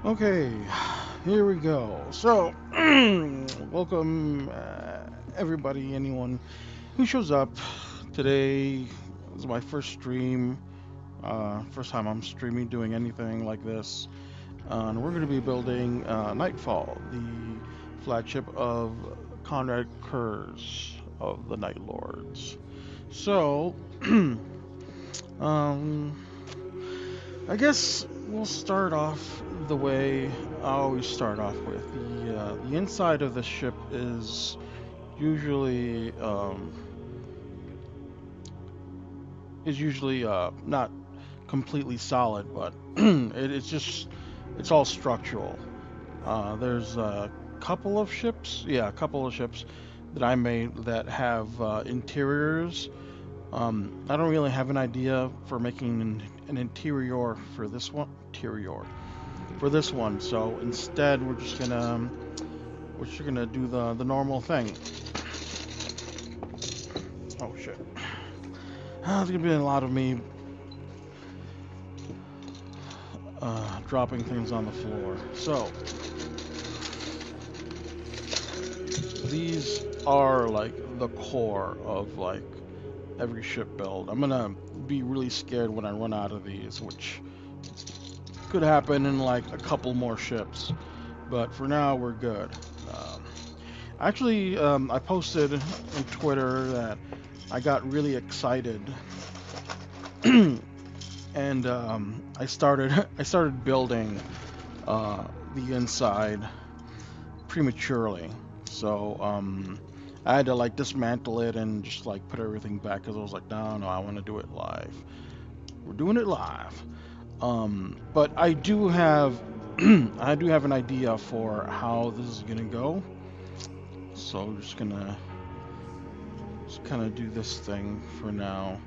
Okay, here we go. So, welcome everybody, anyone who shows up. Today is my first stream, first time I'm streaming doing anything like this. And we're going to be building Nightfall, the flagship of Conrad Kurz of the Night Lords. So, um, I guess we'll start off the way I always start off with. The inside of the ship usually um, is usually not completely solid, but it's all structural. There's a couple of ships, yeah, a couple of ships that I made that have interiors. I don't really have an idea for making an interior for this one. Interior for this one. So instead, we're just gonna do the normal thing. Oh shit! There's gonna be a lot of me dropping things on the floor. So these are like the core of like every ship build. I'm gonna be really scared when I run out of these, which could happen in like a couple more ships. But for now, we're good. Um, I posted on Twitter that I got really excited, and I started building uh, the inside prematurely. So I had to like dismantle it and just like put everything back because I was like, no, no, I want to do it live. We're doing it live. But I do have I do have an idea for how this is gonna go. So we're just gonna just kind of do this thing for now.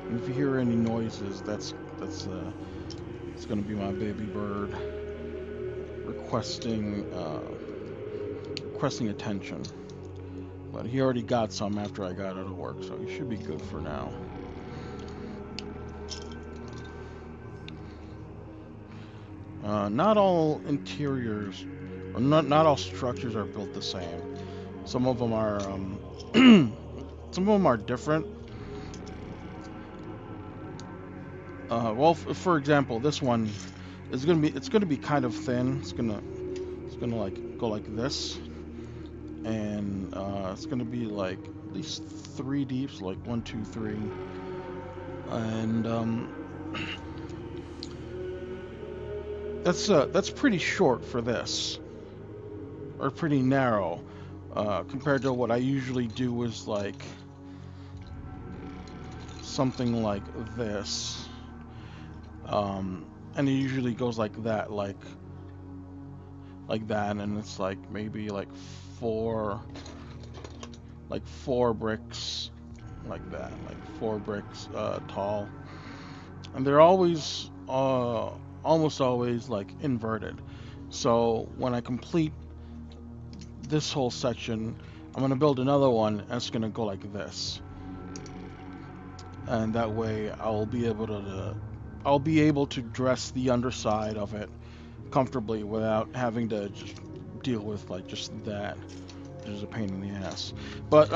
And if you hear any noises, that's it's gonna be my baby bird requesting requesting attention. But he already got some after I got out of work, so he should be good for now. Not all interiors, or not all structures are built the same. Some of them are some of them are different. Well, for example, this one is gonna be kind of thin. It's gonna like go like this, and it's gonna be like at least three deeps, like one, two, three, and that's pretty short for this, or pretty narrow, compared to what I usually do is like something like this, and it usually goes like that, like that, and it's like maybe four, like four bricks, like that, like four bricks tall, and they're always almost always like inverted. So when I complete this whole section, I'm gonna build another one that's gonna go like this, and that way I'll be able to dress the underside of it comfortably without having to just deal with like just that, which is a pain in the ass. But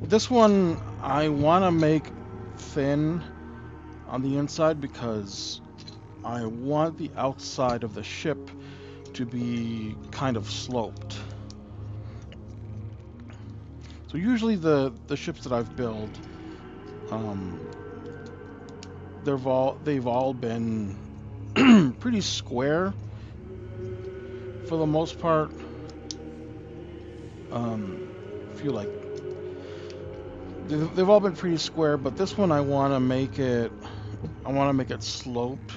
this one I want to make thin on the inside because I want the outside of the ship to be kind of sloped. So usually the ships that I've built, um, they've all been pretty square for the most part. Um, feel like they've all been pretty square, but this one I want to make it sloped,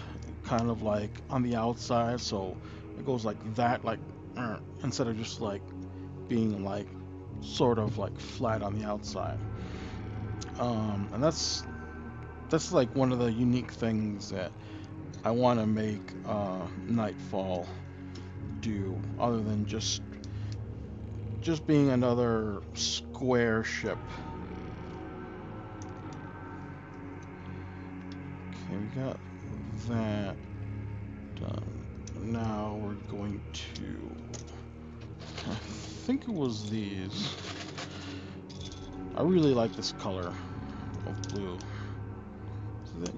kind of like on the outside, so it goes like that, like instead of just like being like sort of like flat on the outside. And that's like one of the unique things that I want to make Nightfall do, other than just being another square ship. Okay, we got that done. Now we're going to, I think it was these. I really like this color of blue.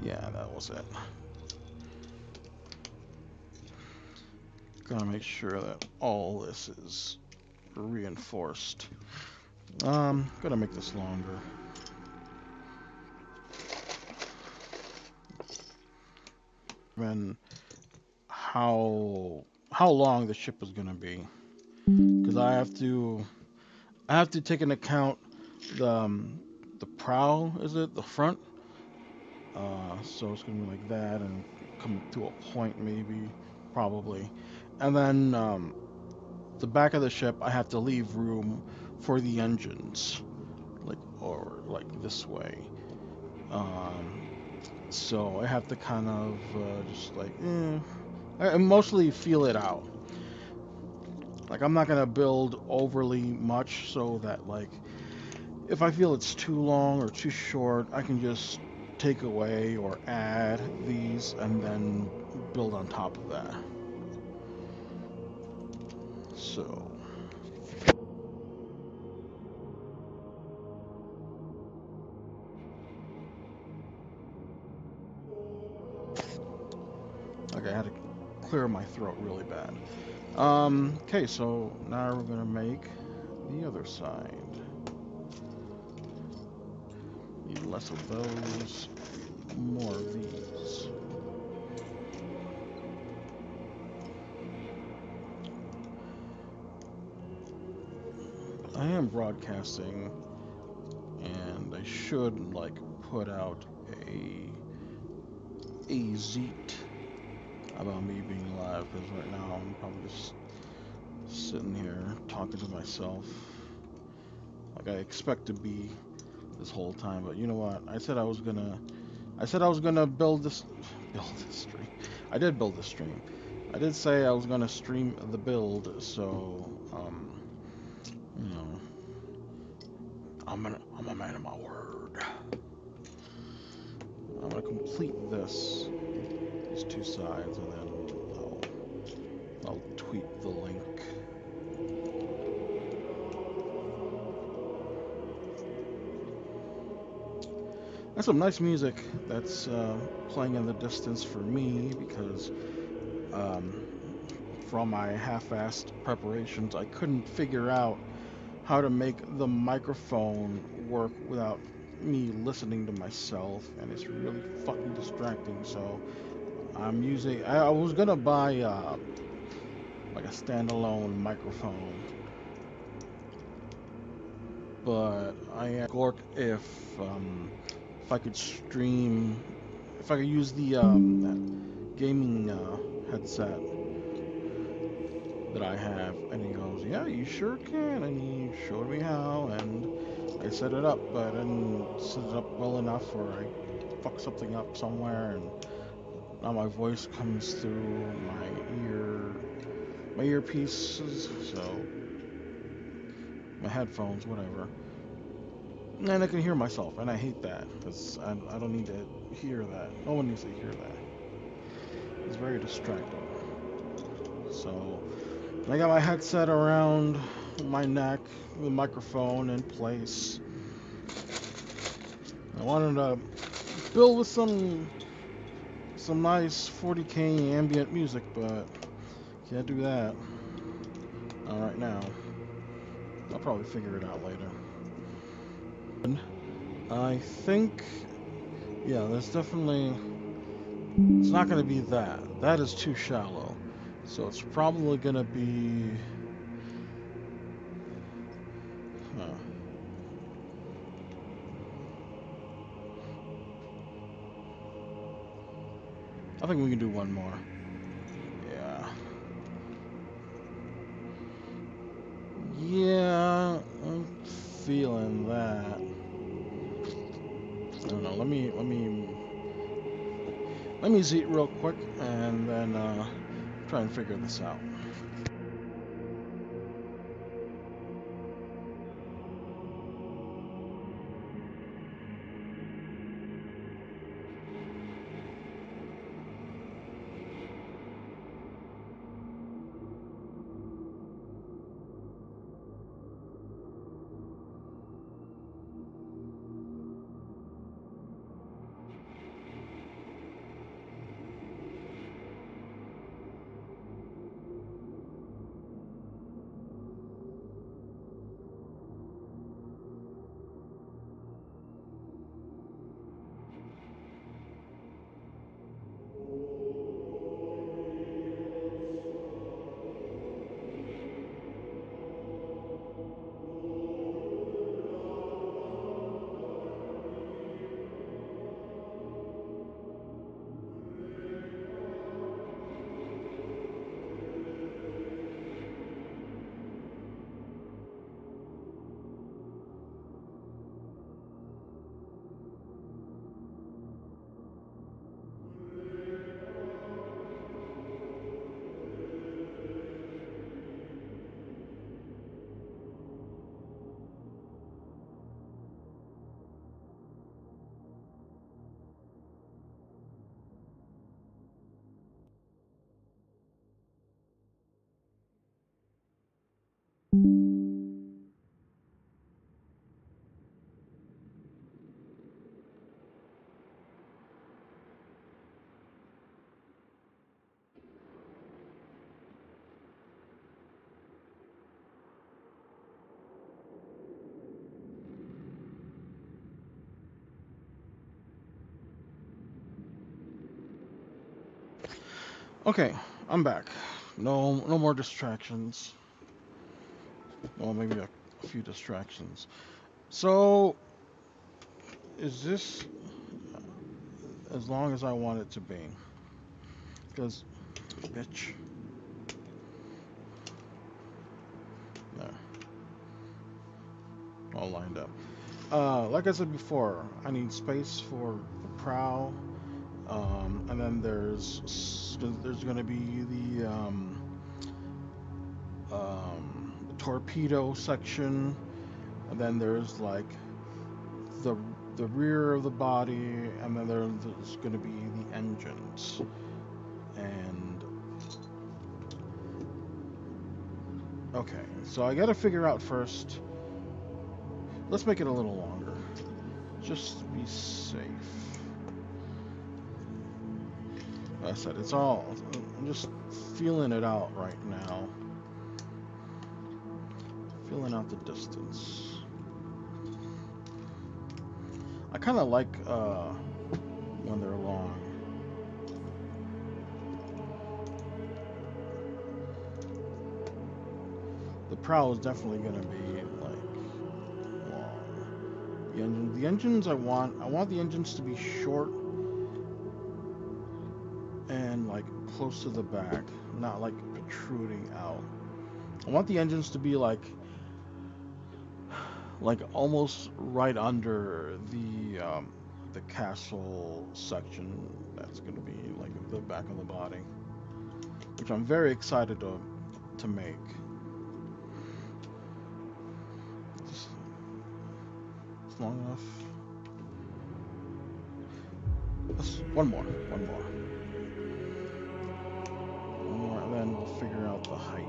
Yeah, that was it. Gotta make sure that all this is reinforced. Gotta make this longer. And how long the ship is gonna be, because I have to take into account the prow. Is it the front? So it's gonna be like that, and come to a point maybe, probably, and then the back of the ship I have to leave room for the engines, like this way. Um, so I have to kind of just like I mostly feel it out. Like I'm not gonna build overly much so that like if I feel it's too long or too short, I can just take away or add these and then build on top of that. So, okay, I had to clear my throat really bad. Okay, so now we're gonna make the other side. Need less of those, more of these. I am broadcasting, and I should like put out a zeet about me being live, because right now I'm probably just sitting here talking to myself like I expect to be this whole time. But you know what? I said I was gonna build this stream. I did build the stream. I did say I was gonna stream the build, so you know, I'm a man of my word. I'm gonna complete these two sides, and then I'll tweet the link. That's some nice music that's playing in the distance for me, because um, for all my half-assed preparations, I couldn't figure out how to make the microphone work without me listening to myself, and it's really fucking distracting. So I was gonna buy like a standalone microphone, but I Gork if I could stream, if I could use the gaming headset that I have. And he goes, yeah, you sure can. And he showed me how, and I set it up, but I didn't set it up well enough, or I fuck something up somewhere, and now my voice comes through my earpieces, so my headphones, whatever. And I can hear myself, and I hate that, because I don't need to hear that. No one needs to hear that. It's very distracting. So I got my headset around my neck, the microphone in place. I wanted to build with some nice 40K ambient music, but can't do that. Not right now. I'll probably figure it out later. I think, yeah, there's definitely, it's not going to be that. That is too shallow. So it's probably going to be, huh. I think we can do one more. Yeah. Yeah, I'm feeling that. I don't know. Let me eat real quick, and then try and figure this out. Okay, I'm back. No more distractions. Well, maybe a few distractions. So, is this as long as I want it to be? Because, bitch, there, all lined up. Like I said before, I need space for the prow, and then there's gonna be the torpedo section, and then there's like the the rear of the body, and then there's gonna be the engines. And okay, so I gotta figure out first. Let's make it a little longer, just to be safe. Like I said, it's all. I'm just feeling it out right now. Feeling out the distance. I kind of like when they're long. The prow is definitely gonna be like long. The engines I want the engines to be short and like close to the back, not like protruding out. I want the engines to be like almost right under the castle section. That's gonna be like the back of the body, which I'm very excited to make. Just, it's long enough. One more, and then we'll figure out the height.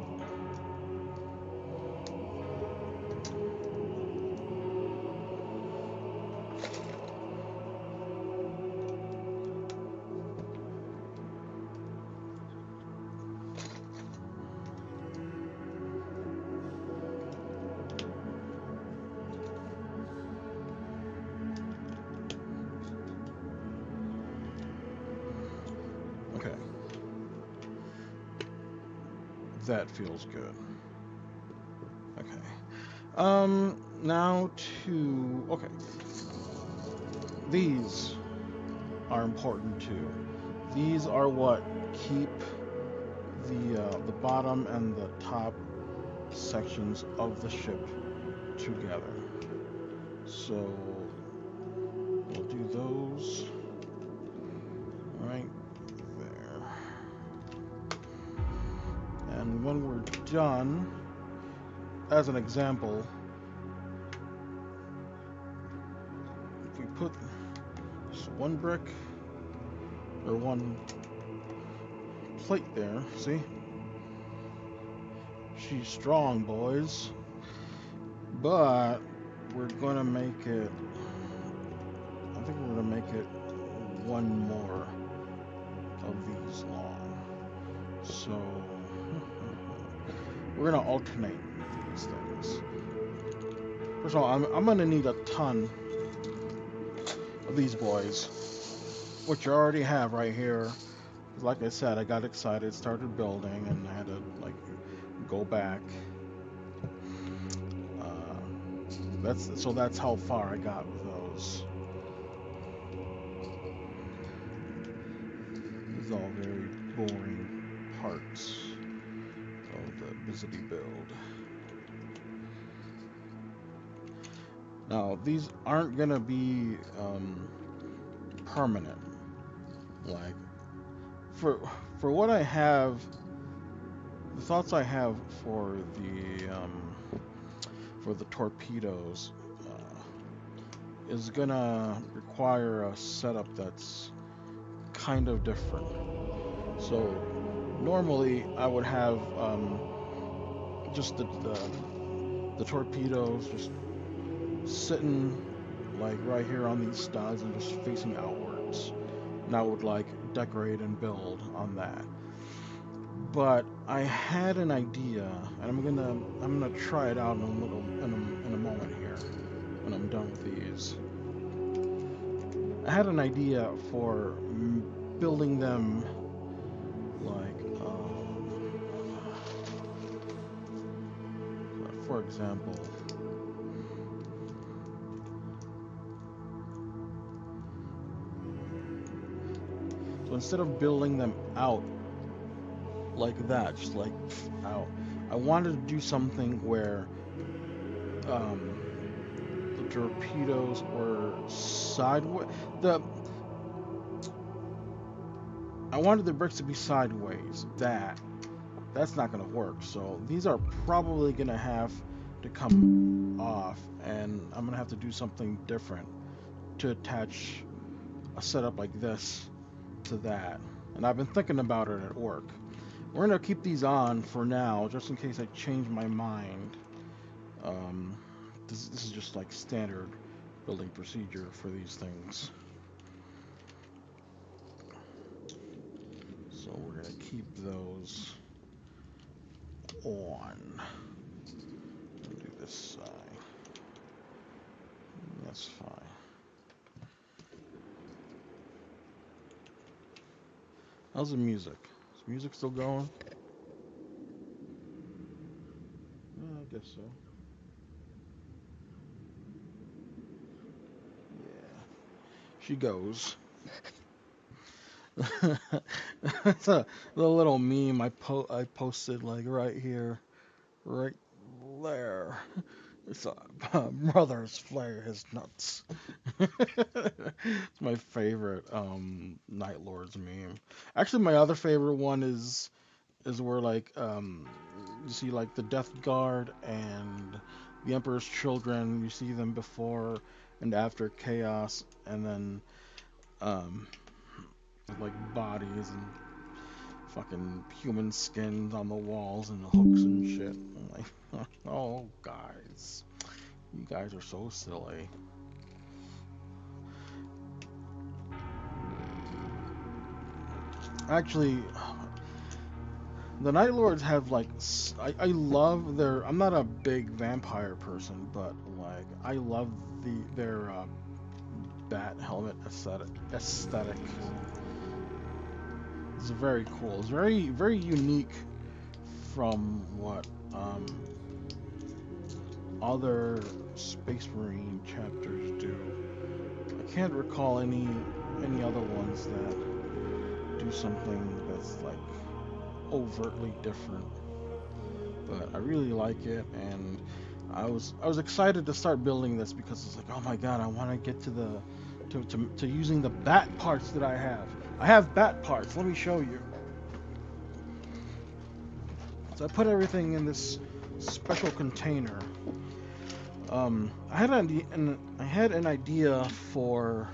Okay, that feels good. Okay. Now to okay. These are important too. These are what keep the bottom and the top sections of the ship together. So we'll do those right there. And when we're done, as an example, if we put just one brick or one plate there, see? She's strong, boys. But we're gonna make it, I think we're gonna make it one more of these long. So we're gonna alternate these things. First of all, I'm gonna need a ton of these boys, which I already have right here. Like I said, I got excited, started building, and I had to like go back. That's how far I got with those. These are all very boring parts of the Busy build. Now these aren't gonna be permanent. Like for what I have, the thoughts I have for the torpedoes is gonna require a setup that's kind of different. So normally I would have just the torpedoes just sitting like right here on these studs and just facing outwards. And I would like decorate and build on that. But I had an idea, and I'm gonna try it out in a little in a moment here when I'm done with these. I had an idea for building them like, for example, so instead of building them out like that, just like out, I wanted to do something where um, the torpedoes were sideways. The I wanted the bricks to be sideways. That's not gonna work. So these are probably gonna have to come off, and I'm gonna have to do something different to attach a setup like this to that. And I've been thinking about it at work. We're gonna keep these on for now, just in case I change my mind. Um, this is just like standard building procedure for these things. So we're gonna keep those on. Do this side. That's fine. How's the music? Is music still going? Yeah, I guess so. Yeah. She goes. That's the little meme I posted like right here, right there. It's brother's flare his nuts. It's my favorite Night Lords meme. Actually, my other favorite one is where like you see like the Death Guard and the Emperor's children. You see them before and after chaos, and then um like bodies and fucking human skins on the walls and hooks and shit. I'm like, oh guys, you guys are so silly. Actually, the Night Lords have like I love their. I'm not a big vampire person, but like I love their bat helmet aesthetic. It's very cool. It's very unique from what other Space Marine chapters do. I can't recall any other ones that do something that's like overtly different. But I really like it, and I was excited to start building this because it's like, oh my god, I want to get to the to using the bat parts that I have. I have bat parts. Let me show you. So I put everything in this special container. I had an idea for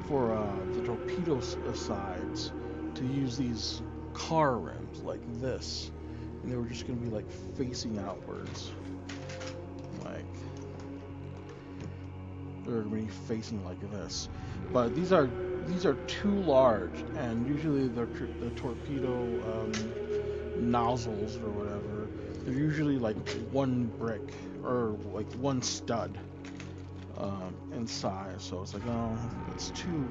the torpedo sides to use these car rims like this, and they were just gonna be like facing outwards, like they're gonna be facing like this. But these are too large, and usually the torpedo nozzles or whatever, they're usually like one brick or like one stud in size. So it's like, oh, it's too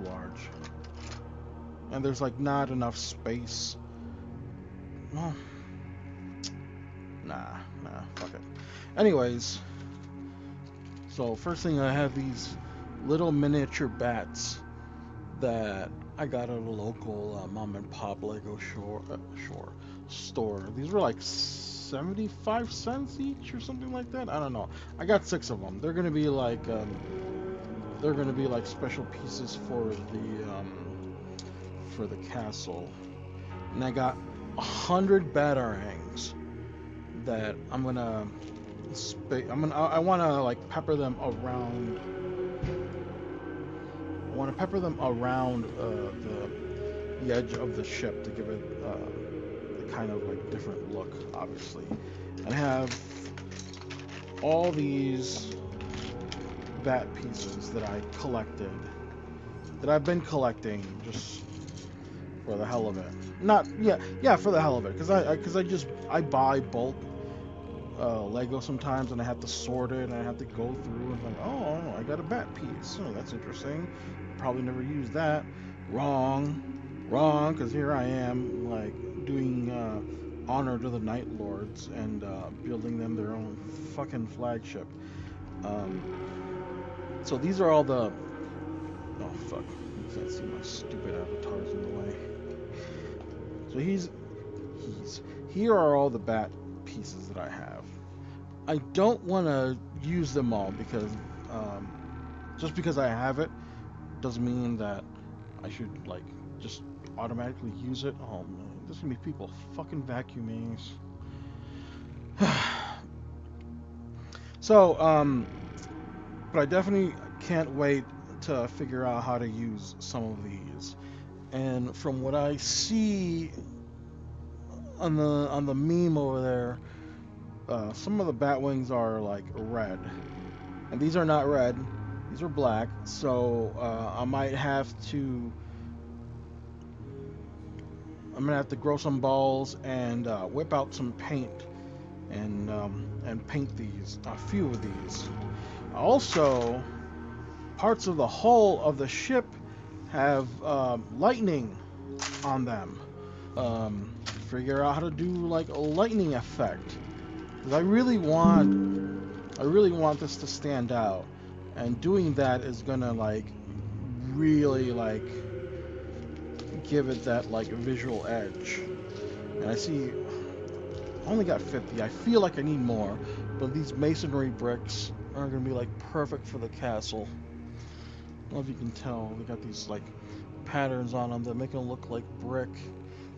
large, and there's like not enough space. Well, fuck it. Anyways, so first thing, I have these little miniature bats that I got at a local mom and pop Lego store. These were like 75 cents each or something like that. I don't know. I got 6 of them. They're gonna be like special pieces for the castle. And I got 100 batarangs that I want to like pepper them around. I want to pepper them around the edge of the ship to give it the kind of like different look, obviously. And I have all these bat pieces that I collected, that I've been collecting just for the hell of it. Not yeah, for the hell of it, because I buy bulk Lego sometimes, and I have to sort it, and I have to go through and like, oh, I got a bat piece. Oh, that's interesting. Probably never used that. Wrong, because here I am like doing honor to the Night Lords and building them their own fucking flagship. Um, so these are all the. Oh fuck! You can't see my stupid avatars in the way. So here are all the bat pieces that I have. I don't want to use them all because um, just because I have it doesn't mean that I should like just automatically use it. Oh man, there's gonna be people fucking vacuuming. So but I definitely can't wait to figure out how to use some of these. And from what I see on the meme over there, some of the bat wings are like red, and these are not red. These are black. So I might have to. I'm gonna have to grow some balls and whip out some paint and paint these. A few of these. Also, parts of the hull of the ship have lightning on them. Figure out how to do like a lightning effect. 'Cause I really want this to stand out, and doing that is gonna like really like give it that like visual edge. And I see I only got 50. I feel like I need more, but these masonry bricks are gonna be like perfect for the castle. I don't know if you can tell. They got these like patterns on them that make them look like brick.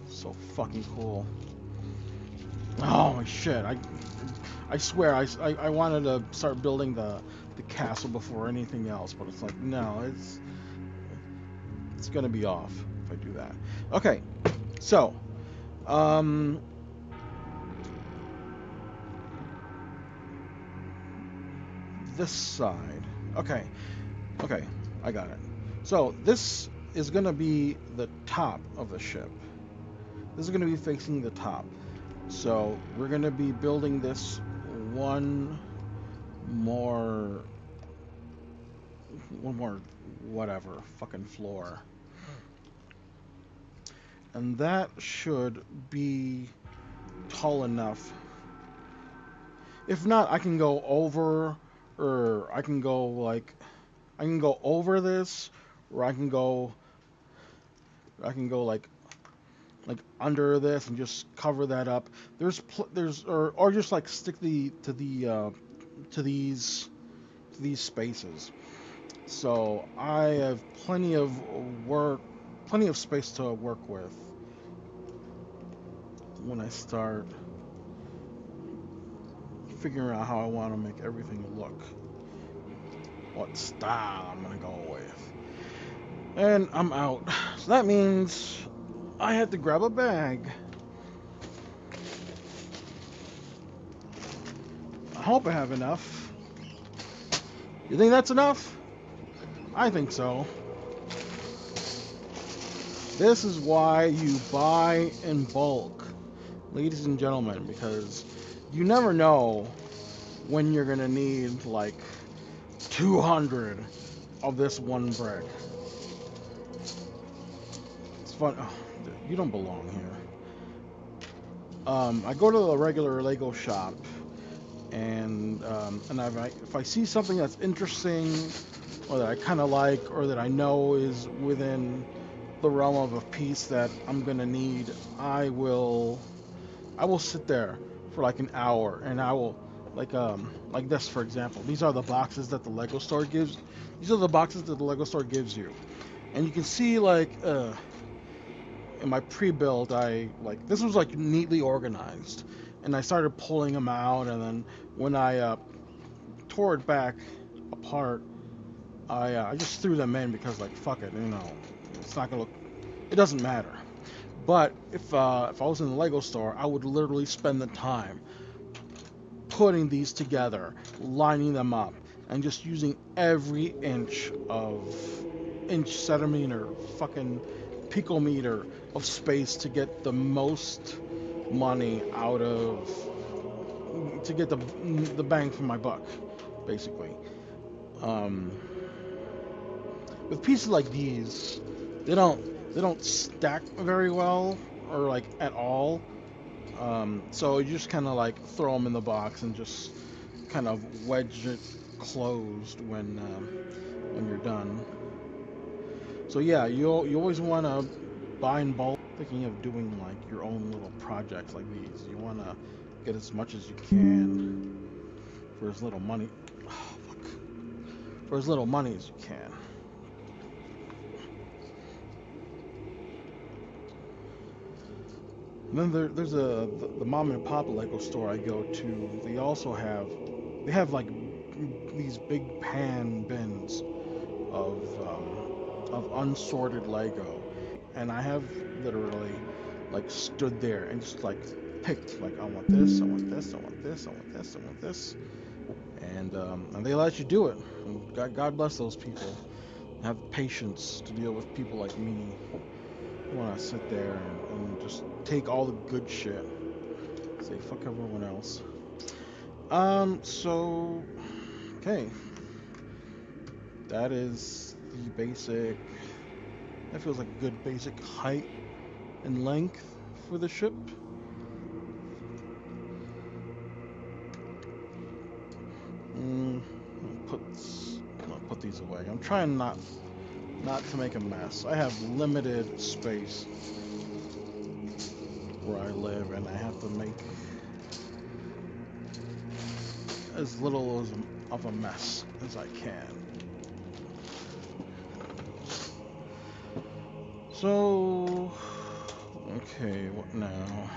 So fucking cool. Oh my shit! I swear I wanted to start building the castle before anything else, but it's like no, it's gonna be off if I do that. Okay, so um this side. Okay, okay, I got it. So this is gonna be the top of the ship. This is gonna be facing the top. So we're gonna be building this one more one more whatever fucking floor, and that should be tall enough. If not, I can go over, or I can go like I can go over this, or I can go like under this and just cover that up. There's or just like stick the to these spaces. So I have plenty of space to work with when I start figuring out how I want to make everything look, what style I'm gonna go with. And I'm out. So that means I had to grab a bag. I hope I have enough. You think that's enough? I think so. This is why you buy in bulk, ladies and gentlemen, because you never know when you're gonna need like 200 of this one brick. It's fun. Oh, you don't belong here. I go to the regular Lego shop, and if I see something that's interesting, or that I kind of like, or that I know is within the realm of a piece that I'm gonna need, I will sit there for like an hour, and I will like this for example. These are the boxes that the Lego store gives. These are the boxes that the Lego store gives you, and you can see like in my pre-build, I like this was like neatly organized, and I started pulling them out, and then when I tore it back apart, I just threw them in because like fuck it, you know, it's not gonna look, it doesn't matter. But if I was in the Lego store, I would literally spend the time putting these together, lining them up, and just using every inch centimeter, fucking picometer of space to get the most money out of, to get the bang for my buck, basically. Um, with pieces like these, they don't stack very well or like at all. So you just kind of like throw them in the box and just kind of wedge it closed when you're done. So yeah, you always want to buy in bulk. Thinking of doing like your own little projects like these, you want to get as much as you can for as little money. Oh, fuck. For as little money as you can. And then there's the mom and pop Lego store I go to. They have like these big pan bins of unsorted Lego, and I have literally like stood there and just like picked like I want this, I want this, I want this, I want this, I want this, and they let you do it. And God bless those people. Have patience to deal with people like me who want to sit there and just take all the good shit. Say fuck everyone else. So okay, that is the basic. That feels like a good basic height and length for the ship. Mm, I'll put these away. I'm trying not to make a mess. I have limited space where I live, and I have to make as little of a mess as I can. So, okay, what now?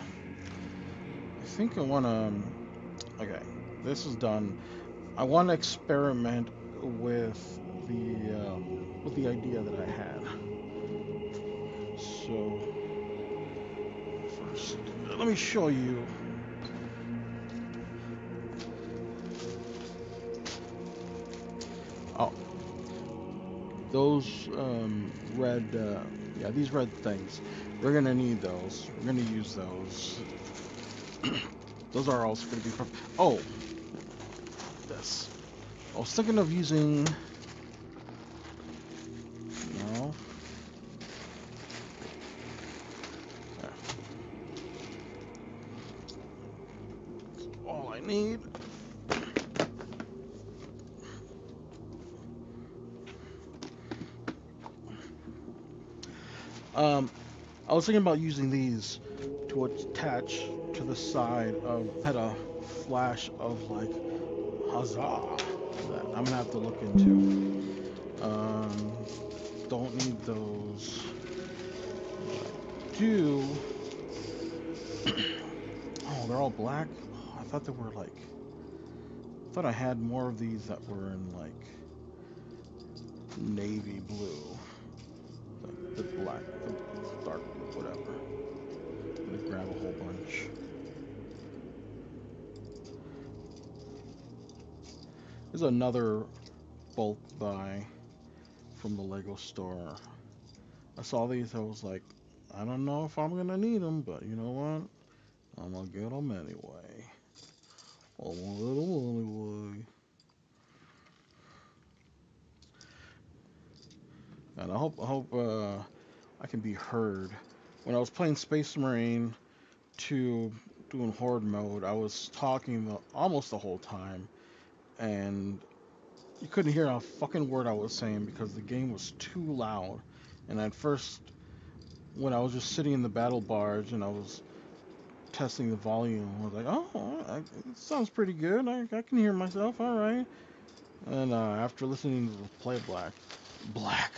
I think I want to. Okay, this is done. I want to experiment with the idea that I had. So first, let me show you. Oh, those red, yeah, these red things. We're gonna need those. We're gonna use those. Those are also gonna be. Oh, this. I was thinking of using. No. There. All I need. Um, I was thinking about using these to attach to the side of. Had a flash of like huzzah that I'm gonna have to look into. Um, don't need those. Do. Oh, they're all black. Oh, I thought they were like. I thought I had more of these that were in like navy blue, the black, the dark blue, whatever. I'm gonna grab a whole bunch. There's another bulk buy from the Lego store. I saw these. I was like, I don't know if I'm gonna need them, but you know what? I'm gonna get them anyway. I'm gonna get them anyway. And I hope I can be heard. When I was playing Space Marine 2 doing horde mode, I was talking almost the whole time, and you couldn't hear a fucking word I was saying because the game was too loud. And at first, when I was just sitting in the battle barge and I was testing the volume, I was like, oh, it sounds pretty good. I can hear myself, all right. And after listening to the black,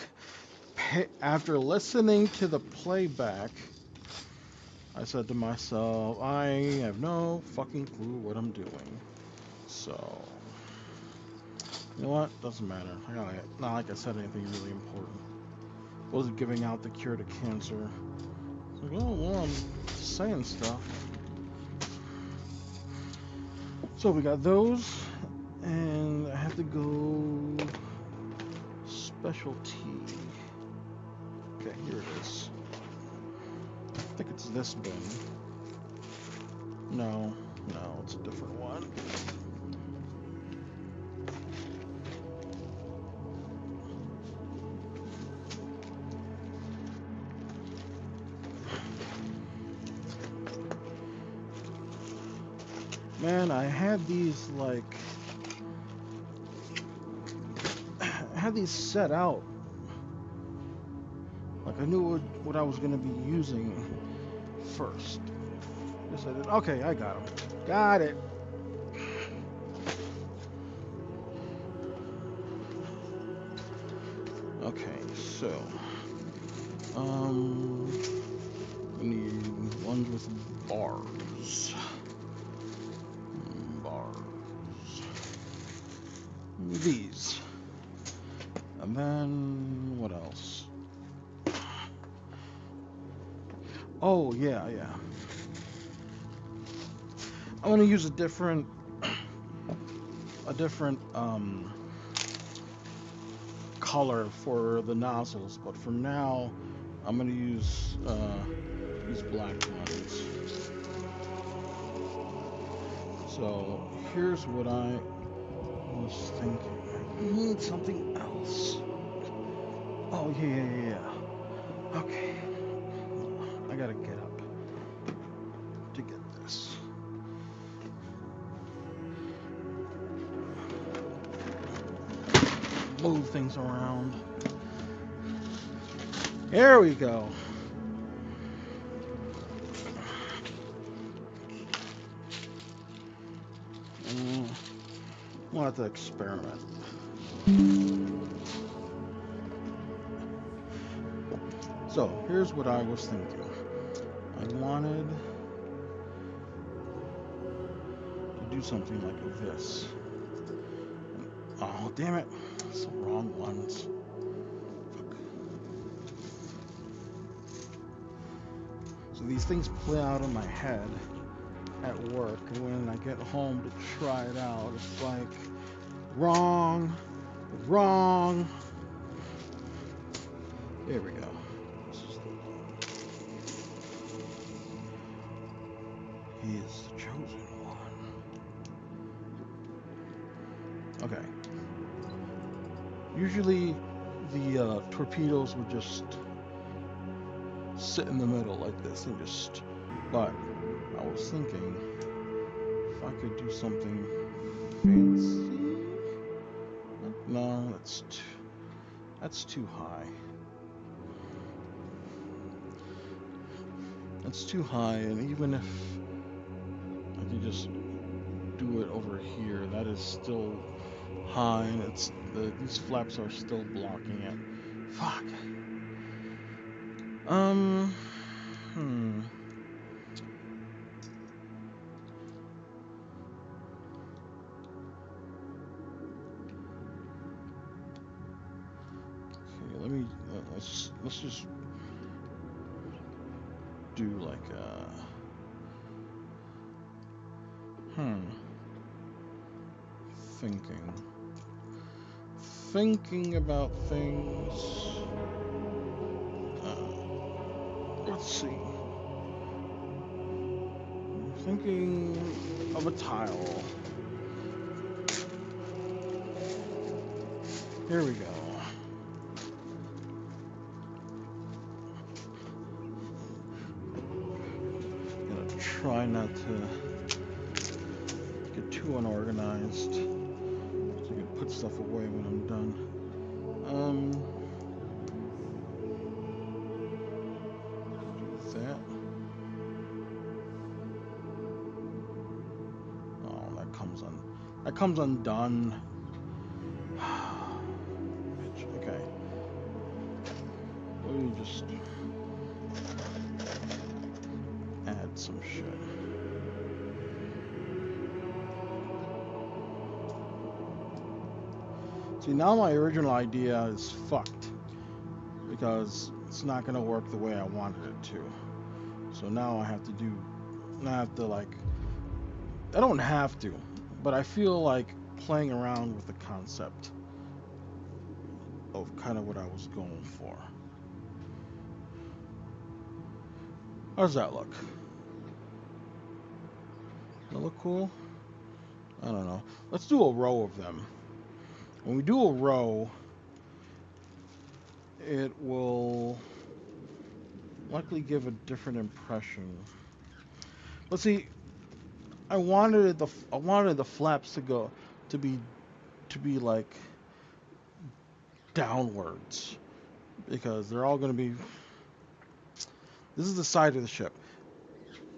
after listening to the playback, I said to myself, I have no fucking clue what I'm doing. So, you know what? Doesn't matter. Not like I said anything really important. Wasn't giving out the cure to cancer. Well, I'm saying stuff. So we got those, and I have to go specialty. Okay, here it is. I think it's this bin. No, it's a different one. Man, I had these like I had these set out. Like I knew what I was gonna be using first. Yes, I did. Okay, I got them. Got it. Okay, so we need ones with bars. Bars. These. And then what else? Oh yeah. I'm gonna use a different color for the nozzles, but for now I'm gonna use these black ones. So here's what I was thinking. I need something else. Oh yeah. Okay, I gotta get up to get this. Move things around. There we go. We'll have to experiment. So here's what I was thinking. I wanted to do something like this. Oh, damn it. It's the wrong ones. So these things play out in my head at work, and when I get home to try it out, it's like, wrong. There we go. This is the one. He is the chosen one. Okay. Usually the torpedoes would just sit in the middle like this and just, but I was thinking if I could do something fancy. No, that's too high. That's too high, and even if I could just do it over here, that is still high, and these flaps are still blocking it. Fuck. Okay, let's just do like a thinking about things. Let's see. I'm thinking of a tile. Here we go. Gonna try not to get too unorganized, so I can put stuff away when I'm done. Do that. Oh, that comes undone. Okay. Let me just add some shit. See, now my original idea is fucked because it's not going to work the way I wanted it to. So now I have to do, I have to like, I don't have to, but I feel like playing around with the concept of kind of what I was going for. How's that look? That look cool? I don't know. Let's do a row of them. When we do a row, it will likely give a different impression. But see, I wanted the flaps to be to be like downwards because they're all going to be. This is the side of the ship.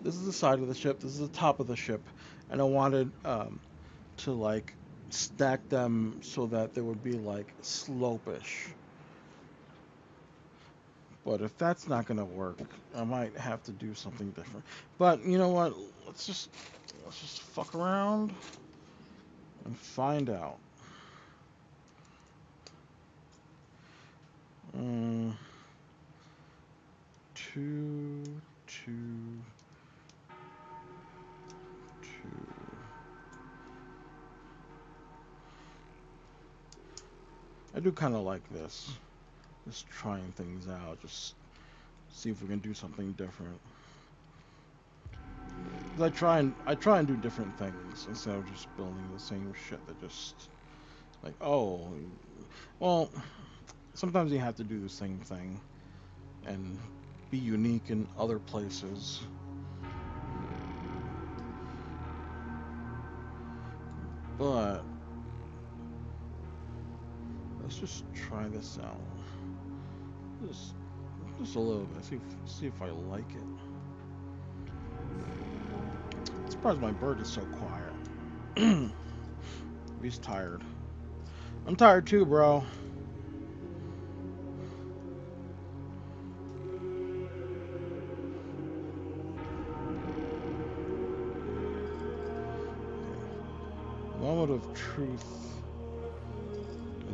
This is the side of the ship. This is the top of the ship, and I wanted to like stack them so that they would be like slopish. But if that's not gonna work, I might have to do something different. But you know what? Let's just fuck around and find out. Um, two, two, two. I do kind of like this. Just trying things out. Just see if we can do something different. 'Cause I try and do different things instead of just building the same shit that just like oh well sometimes you have to do the same thing and be unique in other places. But let's just try this out. Just just a little bit. See if I like it. I'm surprised my bird is so quiet. He's tired. I'm tired too, bro. Moment of truth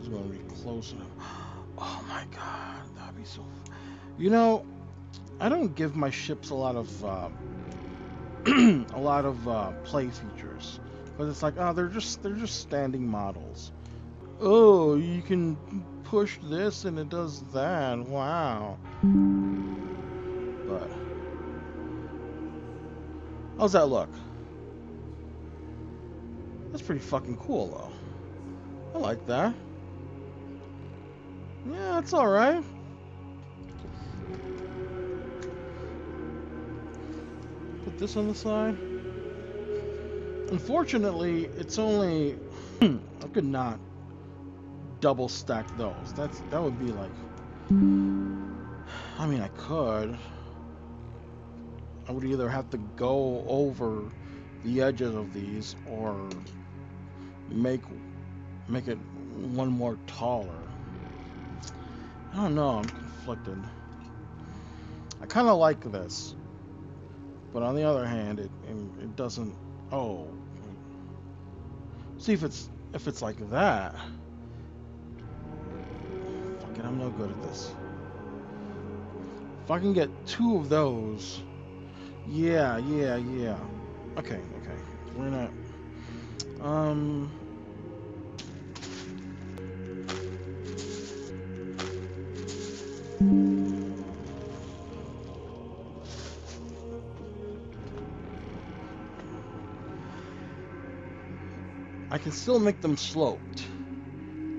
is going to be close enough. Oh my god, that'd be so. You know, I don't give my ships a lot of a lot of play features because it's like oh they're just standing models. Oh, you can push this and it does that. Wow. But how's that look? That's pretty fucking cool though. I like that. Yeah, it's all right. Put this on the side. Unfortunately, it's only I could not double stack those. That would be like I mean I could. I would either have to go over the edges of these or make make it one more taller. I don't know, I'm conflicted. I kind of like this, but on the other hand, it doesn't. Oh, see if it's like that. Fuck it, I'm no good at this. If I can get two of those, yeah. Okay. We're not. Um, I can still make them sloped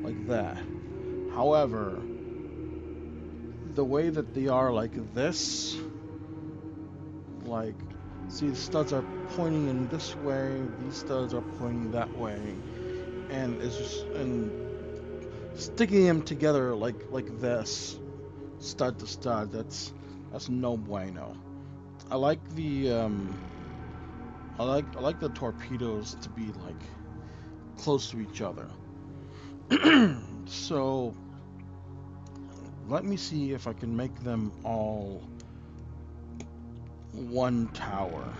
like that. However, the way that they are like this, like, see the studs are pointing in this way, these studs are pointing that way, and it's just and sticking them together like this, stud to stud. That's no bueno. I like the I like the torpedoes to be like close to each other. So let me see if I can make them all one tower.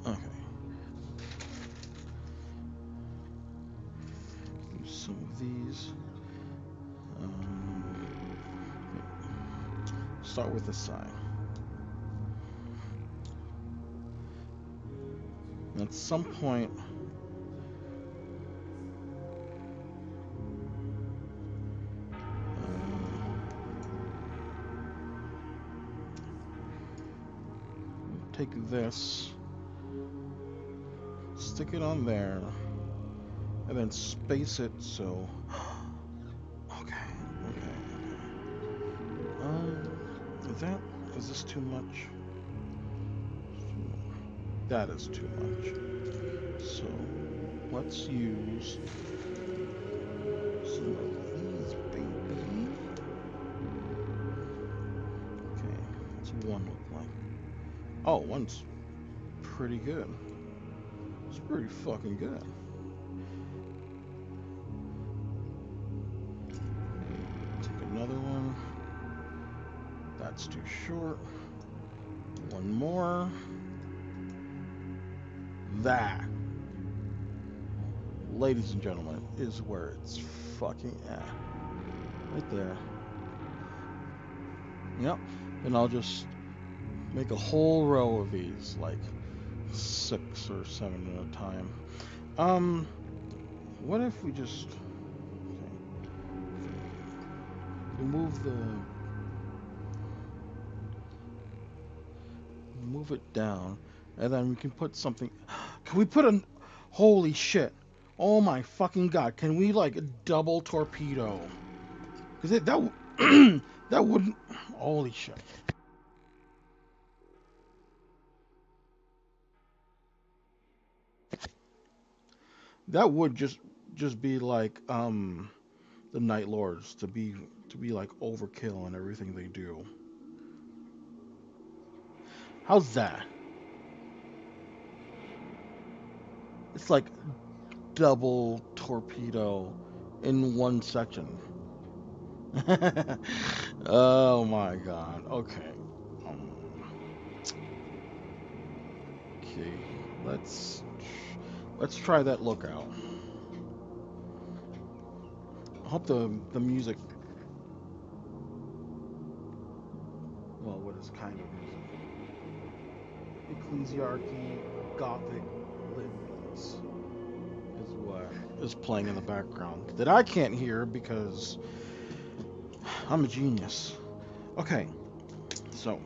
Okay. Use some of these. start with this side. And at some point, take this, stick it on there, and then space it so. Okay, okay. Is that, is this too much? That is too much. So let's use some of these, baby. Okay, what's one look like? Oh, one's pretty good. It's pretty fucking good. Take another one. That's too short. One more. That, ladies and gentlemen, is where it's fucking at. Right there. Yep. And I'll just make a whole row of these, like 6 or 7 at a time. What if we just move it down, and then we can put something. Can we put a? Holy shit! Oh my fucking god! Can we like double torpedo? Because that that wouldn't. Holy shit! That would just be like the Night Lords to be like overkill in everything they do. How's that? It's like double torpedo in one section. Oh my god. Okay. Um, okay. Let's let's try that lookout. I hope the music. Well, what is kind of music? Ecclesiarchy, Gothic, Libs is what is playing in the background that I can't hear because I'm a genius. Okay, so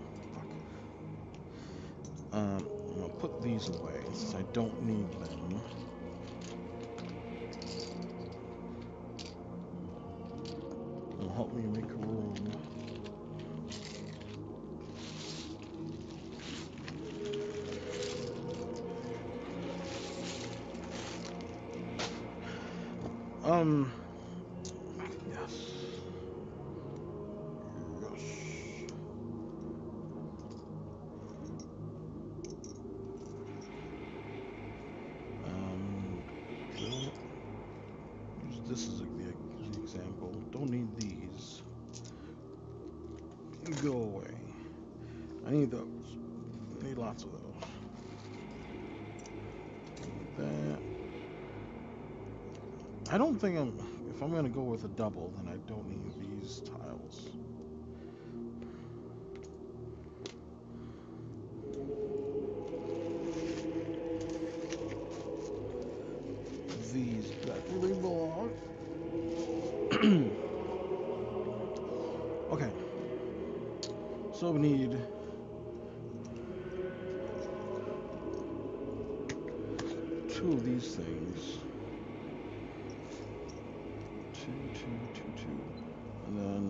I'm gonna put these away since I don't need them. It'll help me make room. Um, yes. Yes. Use this as the example. Don't need these. Go away. I need those. I need lots of those. That. I don't think I'm. If I'm gonna go with a double, then I don't need these tiles. These definitely belong. Okay. So we need two of these things. Two. And then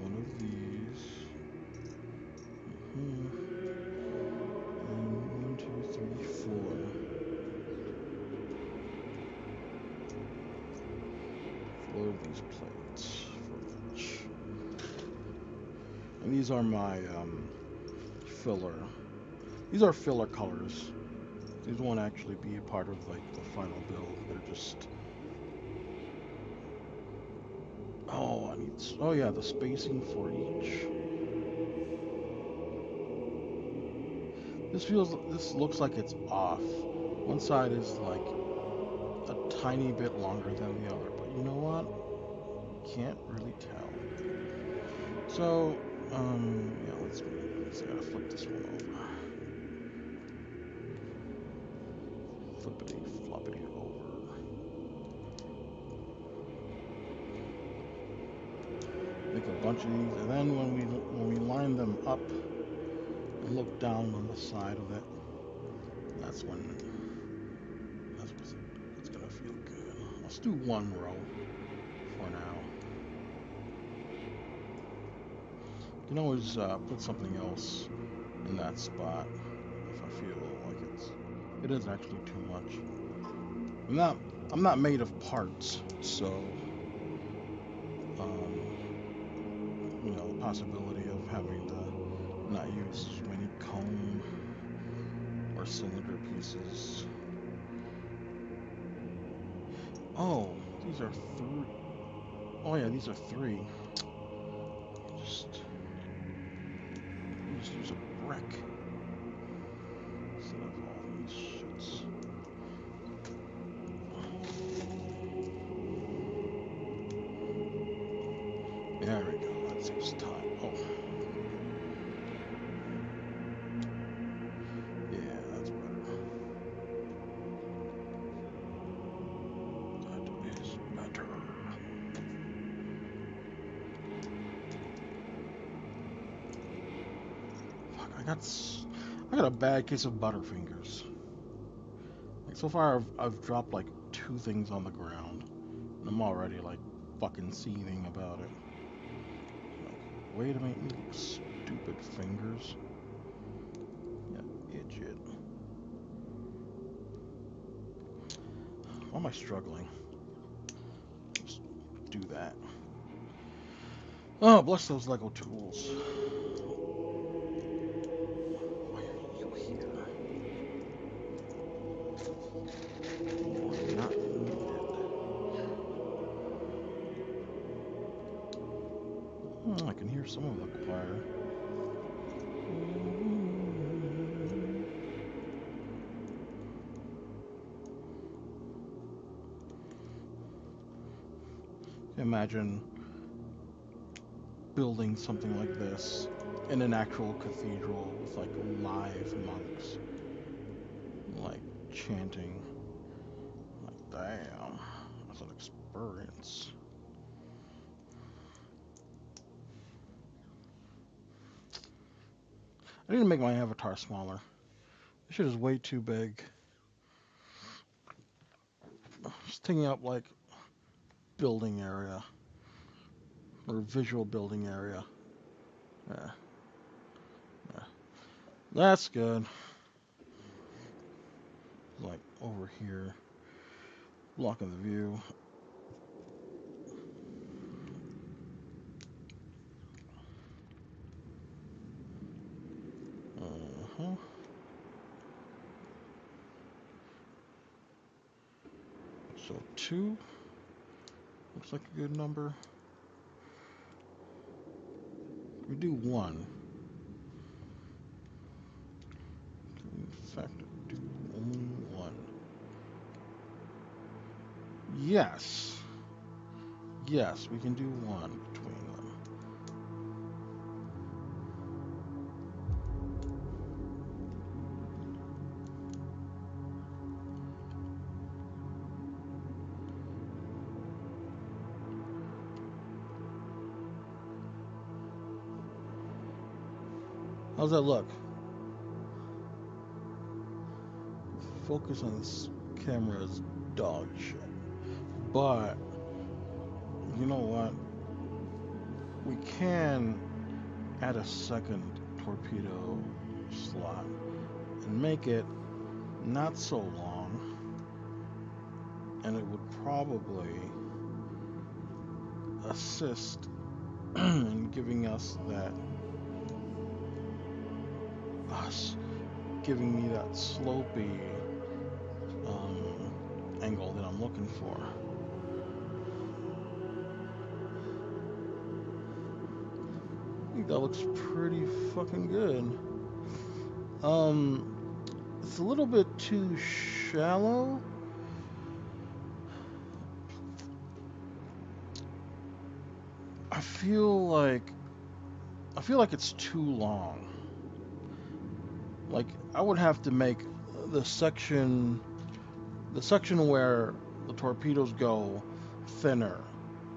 one of these. And 1, 2, 3, 4. 4 of these plates for each. And these are my filler. These are filler colors. These won't actually be a part of like the final build. They're just. Oh, I need. Oh yeah, the spacing for each. This looks like it's off. One side is like a tiny bit longer than the other, but you know what? Can't really tell. So Yeah, let's gotta flip this one over. Flippity floppity over. Make a bunch of these, and then when we line them up and look down on the side of it, that's when it's gonna feel good. Let's do one row for now. You can always put something else in that spot if I feel like it is actually too much. I'm not I'm not made of parts, so the possibility of having to not use as many cone or cylinder pieces. Oh, these are three. Oh yeah, these are three. Just use a brick instead of all these shits. There we go. That saves time. Oh, yeah, that's better. That is better. Fuck, I got a bad case of butterfingers. Like so far, I've dropped like two things on the ground, and I'm already like fucking seething about it. Like, way to make me look stupid, fingers. Yeah, idiot. Why am I struggling? Just do that. Oh, bless those Lego tools. Why are you here? You are not needed. I can hear some of the choir. Imagine building something like this in an actual cathedral with like live monks like chanting. Like, damn, that's an experience. I need to make my avatar smaller. This shit is way too big. It's taking up like building area or visual building area. Yeah, yeah. That's good. Like over here, blocking the view. Uh-huh. So two looks like a good number. We do one. In fact, do only one. Yes. Yes, we can do one between them. How's that look? Focus on this camera is dog shit. But, you know what? We can add a second torpedo slot and make it not so long, and it would probably assist in giving us that giving me that slopey angle that I'm looking for. I think that looks pretty fucking good. It's a little bit too shallow. I feel like I feel like it's too long. Like I would have to make the section the section where the torpedoes go thinner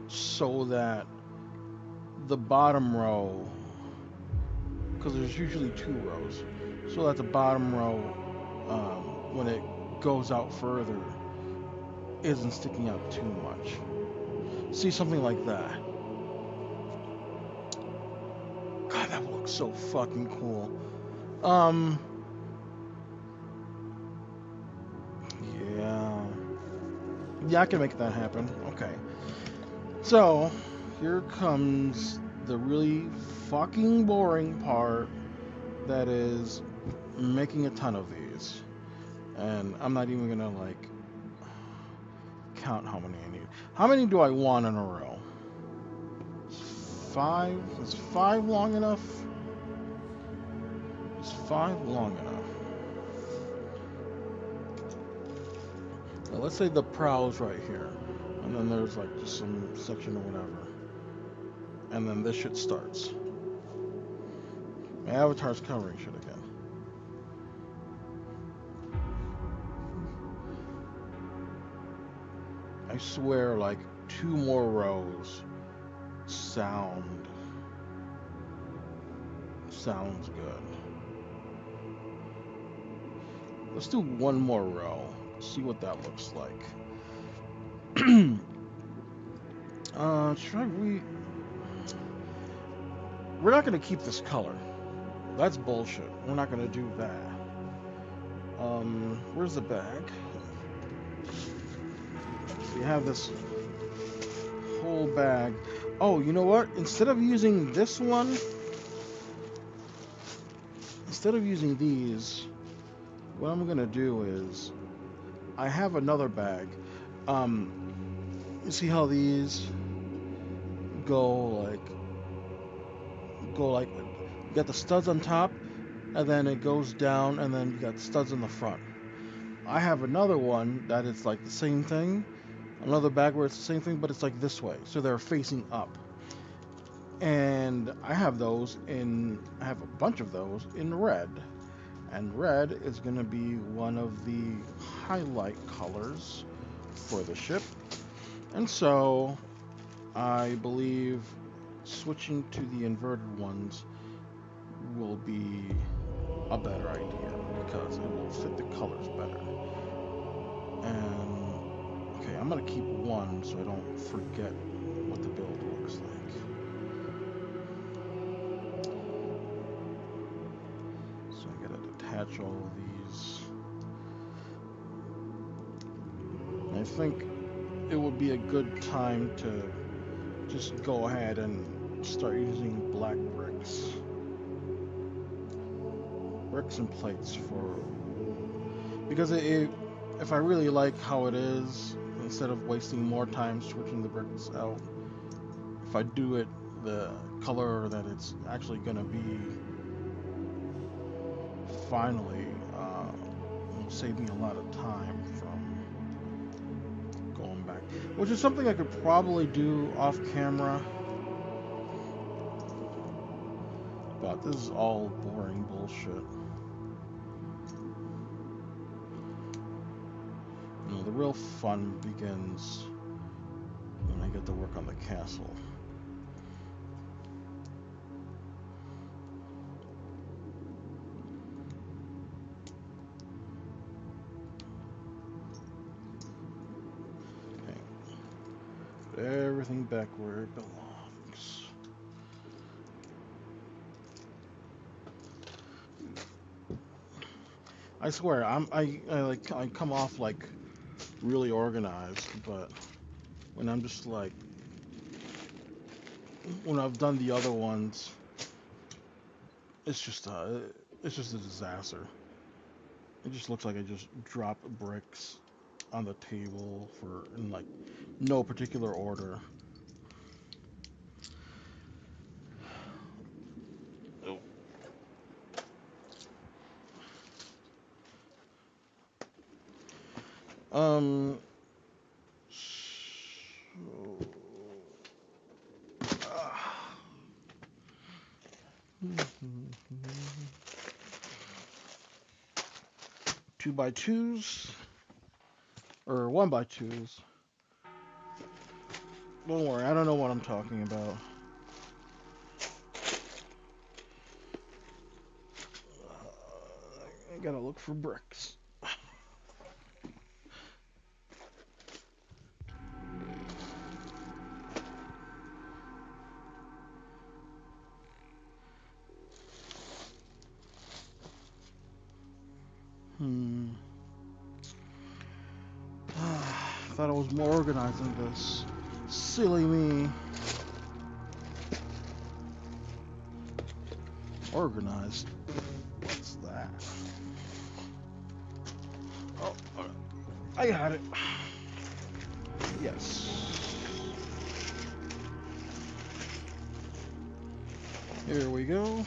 so that the bottom row, because there's usually two rows, so that the bottom row, when it goes out further, isn't sticking out too much. See, something like that. God, that would look so fucking cool. Um, yeah. Yeah, I can make that happen. Okay. So, here comes the really fucking boring part, that is making a ton of these. And I'm not even gonna, like, count how many I need. How many do I want in a row? Five? Is five long enough? Is five long enough? Now, let's say the prow's right here. And then there's, like, just some section or whatever. And then this shit starts. My avatar's covering shit again. I swear, like, two more rows sounds good. Let's do one more row. See what that looks like. We're not gonna keep this color. That's bullshit. We're not gonna do that. Where's the bag? So you have this whole bag. Oh, you know what? Instead of using these, what I'm gonna do is I have another bag. Um, you see how these go like you got the studs on top, and then it goes down, and then you got studs in the front. I have another one that is like the same thing, another bag where it's the same thing, but it's like this way, so they're facing up. And I have a bunch of those in red, and red is going to be one of the highlight colors for the ship. And so I believe switching to the inverted ones will be a better idea because it will fit the colors better. And okay, I'm gonna keep one so I don't forget what the build looks like. So I gotta detach all of these. I think it would be a good time to just go ahead and start using black bricks and plates because if I really like how it is, instead of wasting more time switching the bricks out, if I do it the color that it's actually gonna be finally, will save me a lot of time from going back, which is something I could probably do off camera, but this is all boring bullshit. The real fun begins when I get to work on the castle. Okay. Put everything back where it belongs. I swear, I come off like really organized, but when I'm just like when I've done the other ones, it's just a disaster. It just looks like I just dropped bricks on the table in like no particular order. Um. So, 2x2s or 1x2s. Don't worry, I don't know what I'm talking about. I gotta look for bricks. Hmm. Thought I was more organized than this. Silly me. Organized. What's that? Oh, I got it. Yes. Here we go.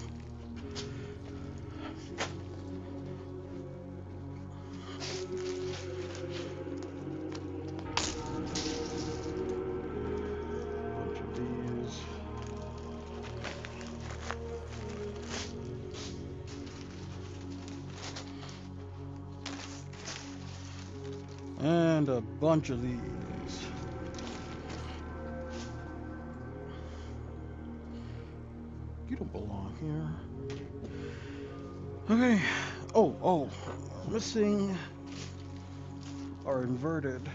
Bunch of these. And a bunch of these. You don't belong here. Okay. Oh. Missing are inverted.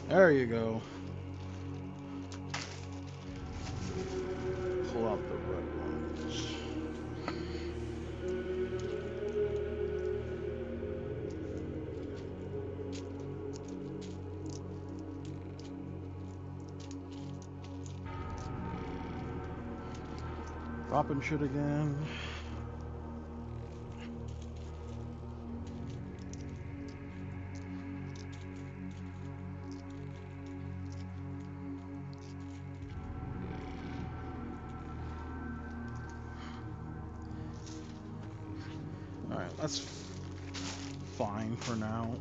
There you go. Pull out the red ones. Dropping shit again. Alright, that's fine for now.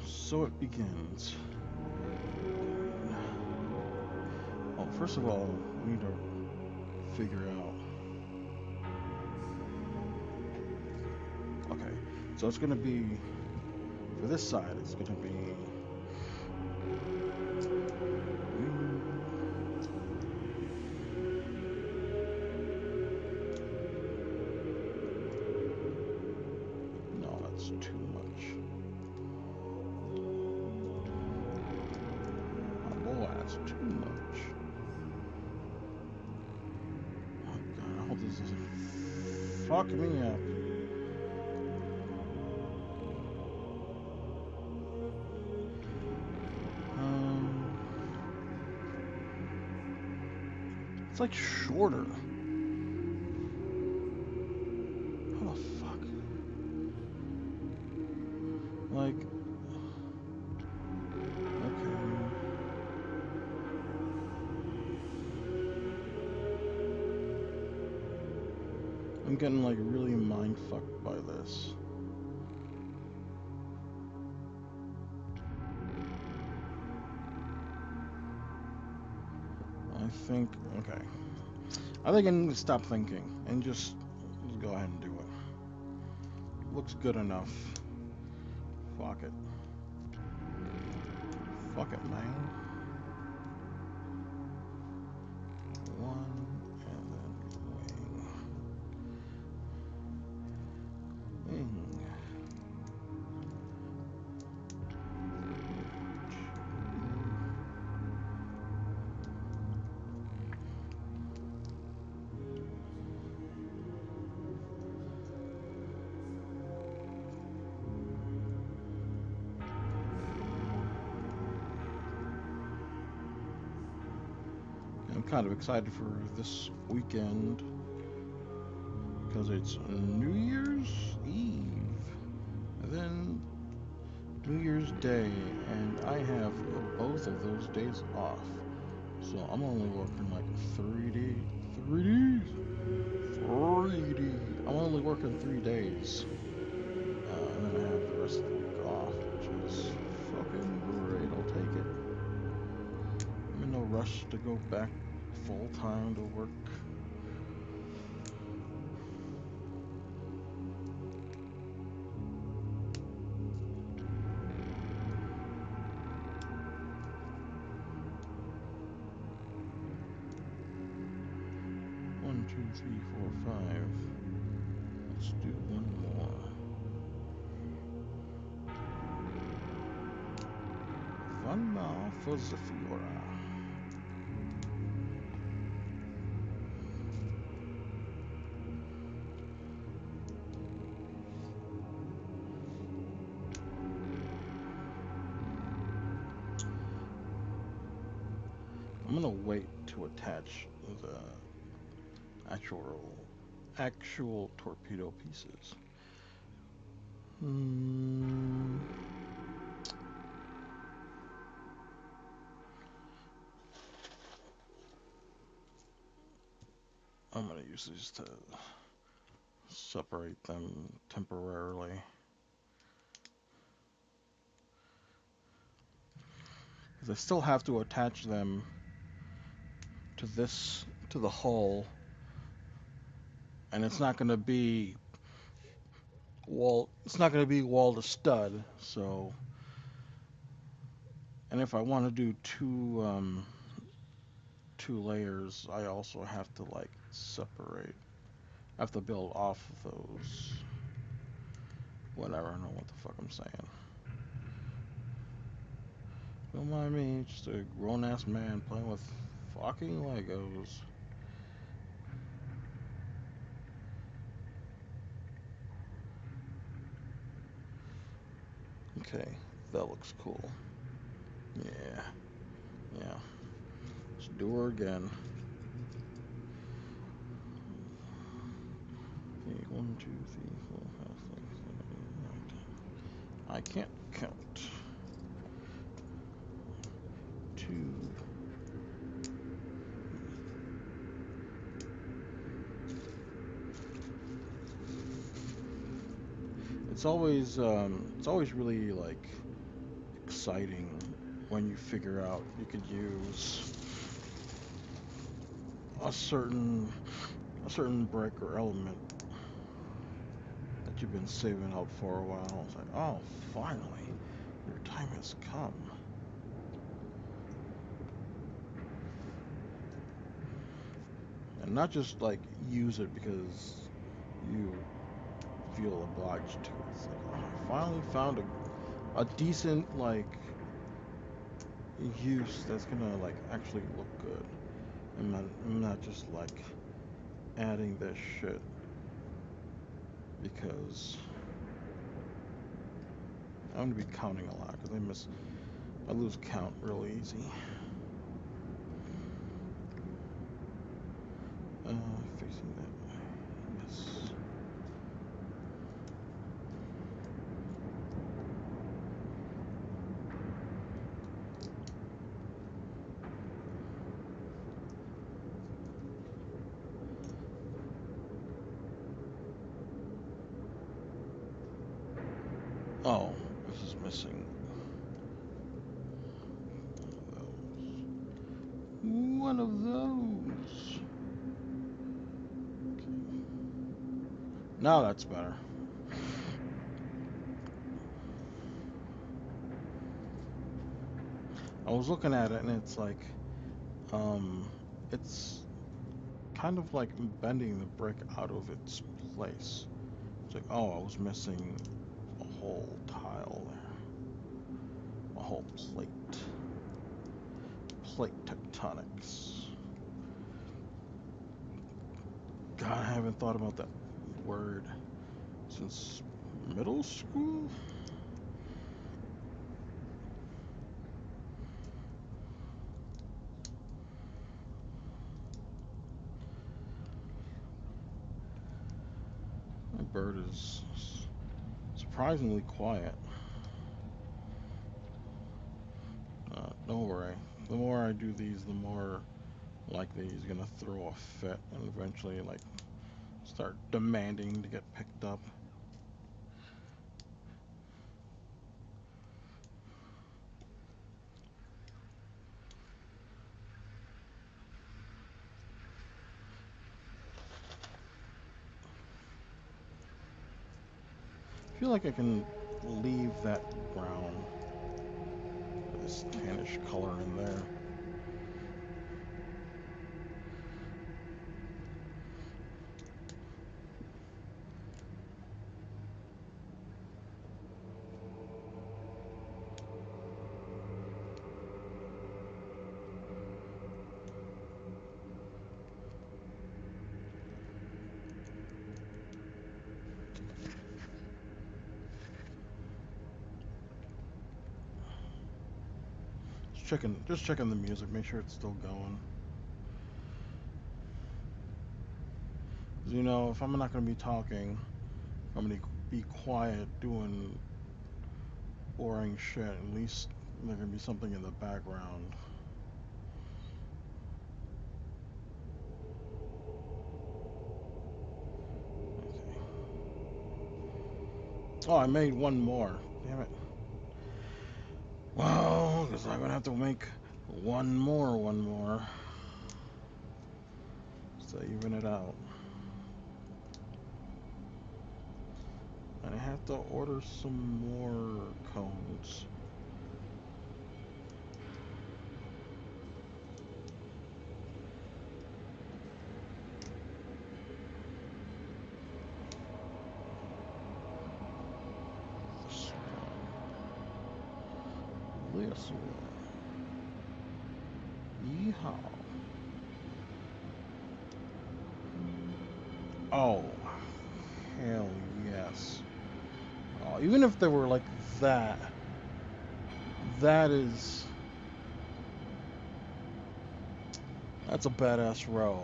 So it begins. Oh, first of all, we need to figure out. Okay, so it's gonna be for this side. It's gonna be. No, that's too much. Oh boy, that's too much. Oh god, I hope this doesn't fuck me up. It's like shorter. How the fuck? Like, okay. I'm getting like really mind fucked by this. Okay. I think I need to stop thinking and just go ahead and do it. Looks good enough. Fuck it. Fuck it, man. One, and then wing. Wing. I'm kind of excited for this weekend because it's New Year's Eve and then New Year's Day, and I have both of those days off. So I'm only working like 3D, 3D, 3D. I'm only working 3 days, and then I have the rest of the week off, which rush to go back full time to work. 1, 2, 3, 4, 5. Let's do one more. One more for Zephyra. I'm gonna wait to attach the actual torpedo pieces. Hmm. I'm gonna use these to separate them temporarily. Because I still have to attach them to the hull, and it's not gonna be wall to stud. So, and if I want to do two layers, I also have to like separate. I have to build off of those. Whatever, I don't know what the fuck I'm saying. Don't mind me, just a grown ass man playing with fucking Legos. Okay, that looks cool. Yeah, yeah. Let's do her again. Okay, 1, 2, 3, 4, 5, 6, 7, 8, 9, 10. I can't count. Two. It's always really like exciting when you figure out you could use a certain a certain brick or element that you've been saving up for a while. It's like, oh, finally, your time has come. And not just like use it because you feel obliged to. It's like, oh, I finally found a decent like use that's gonna like actually look good. I'm not just like adding this shit because I'm gonna be counting a lot because I lose count real easy. Facing that way. Yes. Oh, this is missing one of those. Okay. Now that's better. I was looking at it and it's like, um, it's kind of like bending the brick out of its place. It's like, oh, I was missing a whole tile there, a whole plate tectonics. God, I haven't thought about that word since middle school. My bird is surprisingly quiet. Don't worry. The more I do these, the more likely he's gonna throw a fit and eventually like start demanding to get picked up. feel like I can leave that brown, this tannish color in there. Just checking the music, make sure it's still going. 'Cause, you know, if I'm not gonna be talking, I'm gonna be quiet doing boring shit. At least there can be something in the background. Okay. Oh, I made one more. Damn it. Well, because I'm gonna have to make one more, to even it out. And I have to order some more cones. This one. This one. Yeehaw. Oh, hell yes. Oh, even if they were like that, that is, that's a badass row.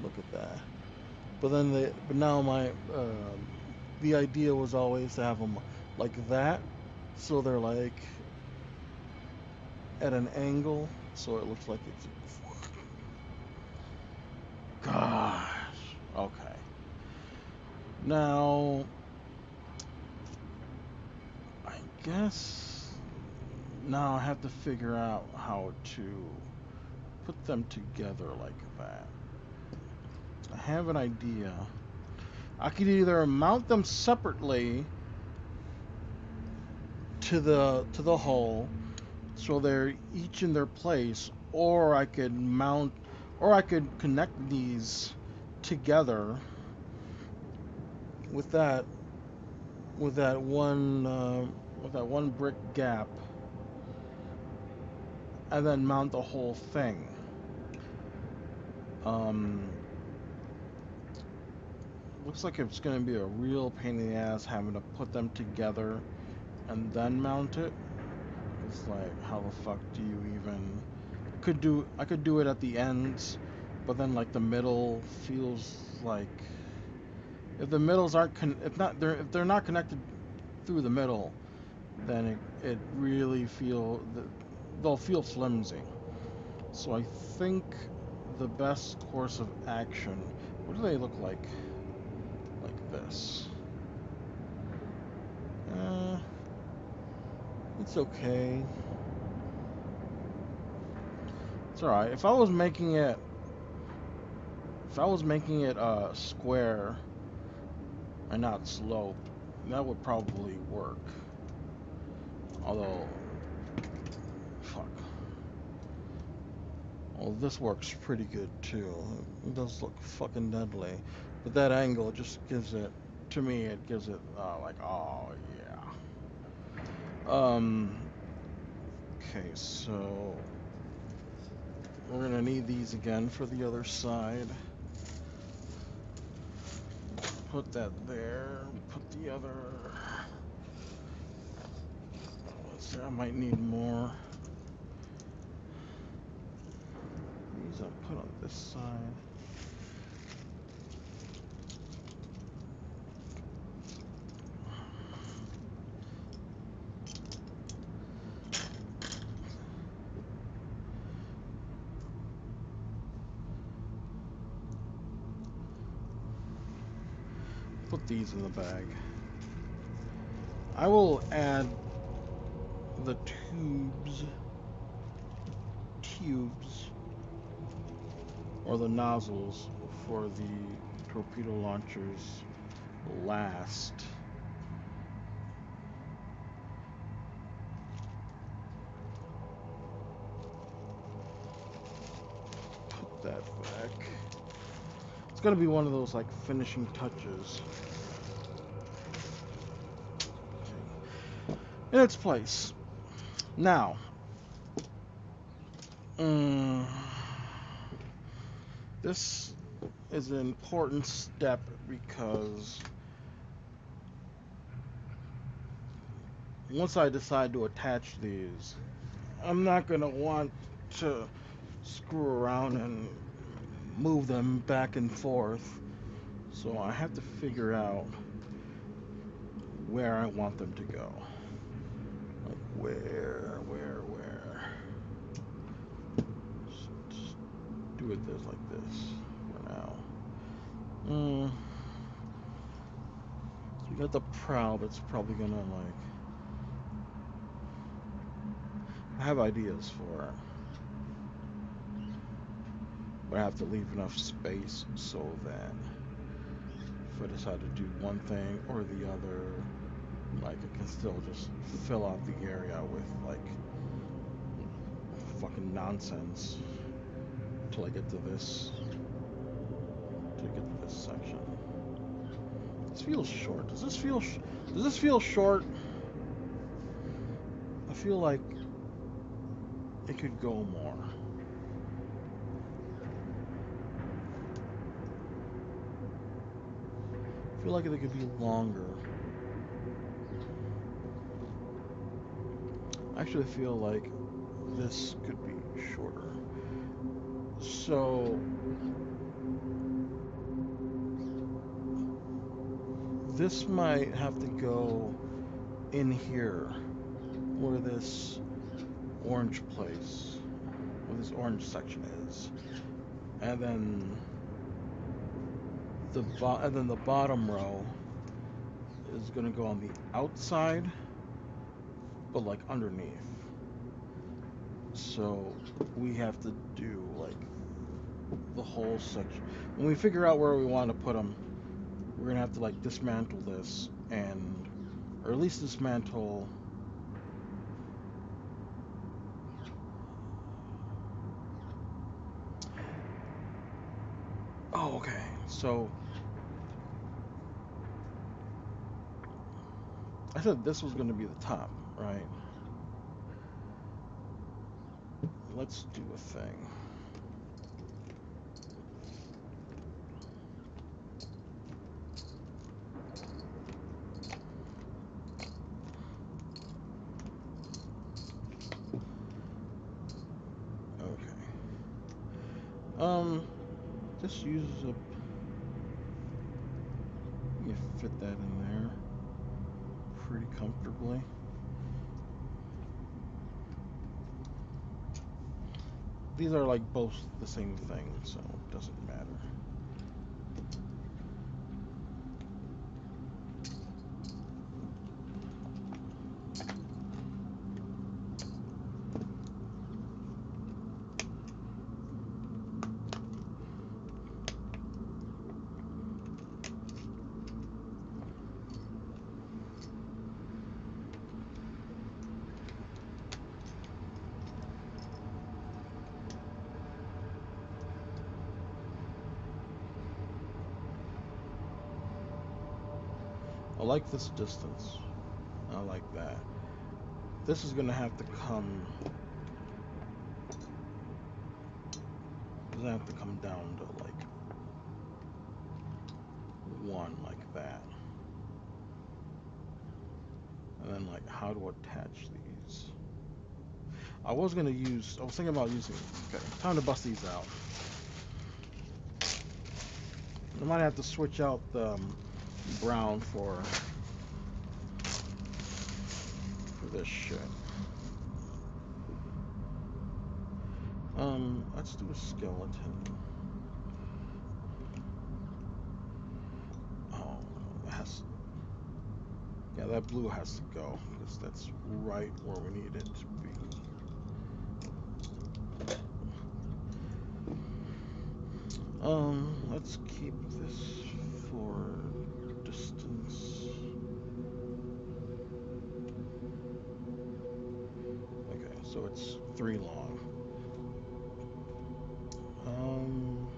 Look at that. But now the idea was always to have them like that, so they're like at an angle, so it looks like it's. Gosh. Okay. Now, I guess now I have to figure out how to put them together like that. I have an idea. I could either mount them separately to the hull, so they're each in their place, or I could connect these together with that with that one brick gap, and then mount the whole thing. Um, Looks like it's going to be a real pain in the ass having to put them together and then mount it. It's like, how the fuck do you even? I could do it at the ends, but then like the middle feels like if the middles aren't if they're not connected through the middle, then it really they'll feel flimsy. So I think the best course of action. What do they look like? Like this. Uh, it's okay. It's alright. If I was making it square and not slope, that would probably work. Although, fuck. Well, this works pretty good too. It does look fucking deadly, but that angle just gives it. To me, it gives it like, oh yeah. Okay, so we're gonna need these again for the other side. Put that there. Put the other. Let's see, I might need more. These I'll put on this side. Put these in the bag. I will add the tubes, or the nozzles for the torpedo launchers last. Put that back. It's gonna be one of those like finishing touches. Okay. In its place. Now, this is an important step because once I decide to attach these, I'm not gonna want to screw around and move them back and forth. So I have to figure out where I want them to go. Like where. Just do it this like this for now. So we got the prow, but it's probably gonna like. I have ideas for it, but I have to leave enough space so that if I decide to do one thing or the other, like it can still just fill out the area with like fucking nonsense until I get to this section. This feels short. Does this feel short? I feel like it could go more. I feel like it could be longer. I actually feel like this could be shorter. So this might have to go in here where this orange place, where this orange section is. And then the bottom row is going to go on the outside, but like underneath. So we have to do like the whole section. When we figure out where we want to put them, we're going to have to like dismantle this or at least dismantle. Oh, okay. So I said this was going to be the top, right? Let's do a thing. Okay. This uses you fit that in there pretty comfortably. These are like both the same thing, so it doesn't matter. I like this distance. I like that. This is gonna have to come. Doesn't have to come down to like one like that. And then like how to attach these. I was thinking about using. Okay, time to bust these out. I might have to switch out the brown for this shit. Let's do a skeleton. Oh, yeah, that blue has to go because that's right where we need it to be. Let's keep this distance. Okay, so it's 3 long. Um,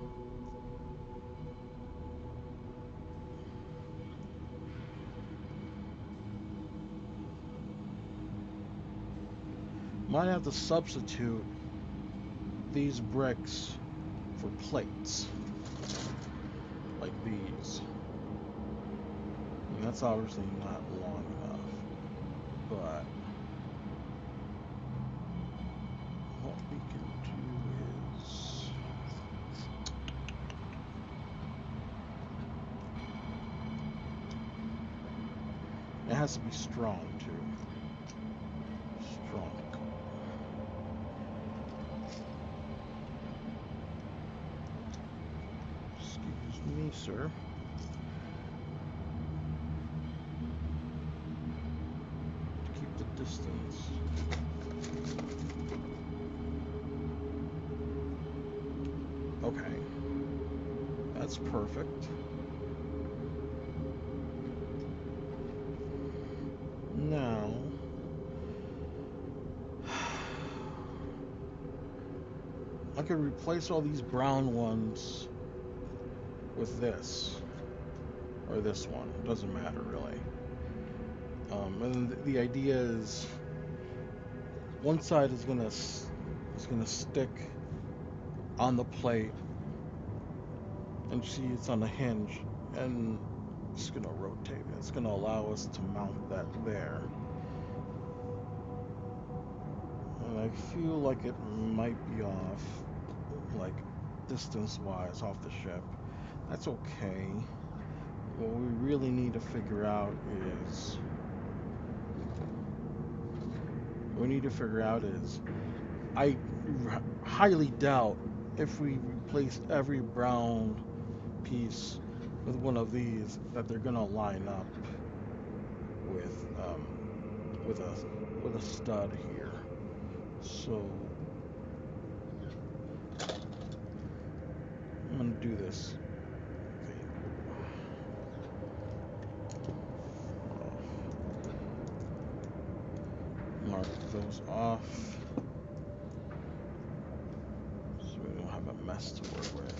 might have to substitute these bricks for plates, like these. And that's obviously not long enough, but what we can do is it has to be strong too. Strong. Excuse me, sir. To keep the distance. Okay, that's perfect. Now, I could replace all these brown ones with this, or this one. Doesn't matter really. And the idea is one side is gonna stick on the plate, and see it's on a hinge, and it's gonna rotate it. It's gonna allow us to mount that there. And I feel like it might be off, like distance-wise, off the ship. That's okay. What we really need to figure out is I highly doubt if we replace every brown piece with one of these that they're gonna line up with with a stud here. So I'm gonna do this. Mark those off so we don't have a mess to work with.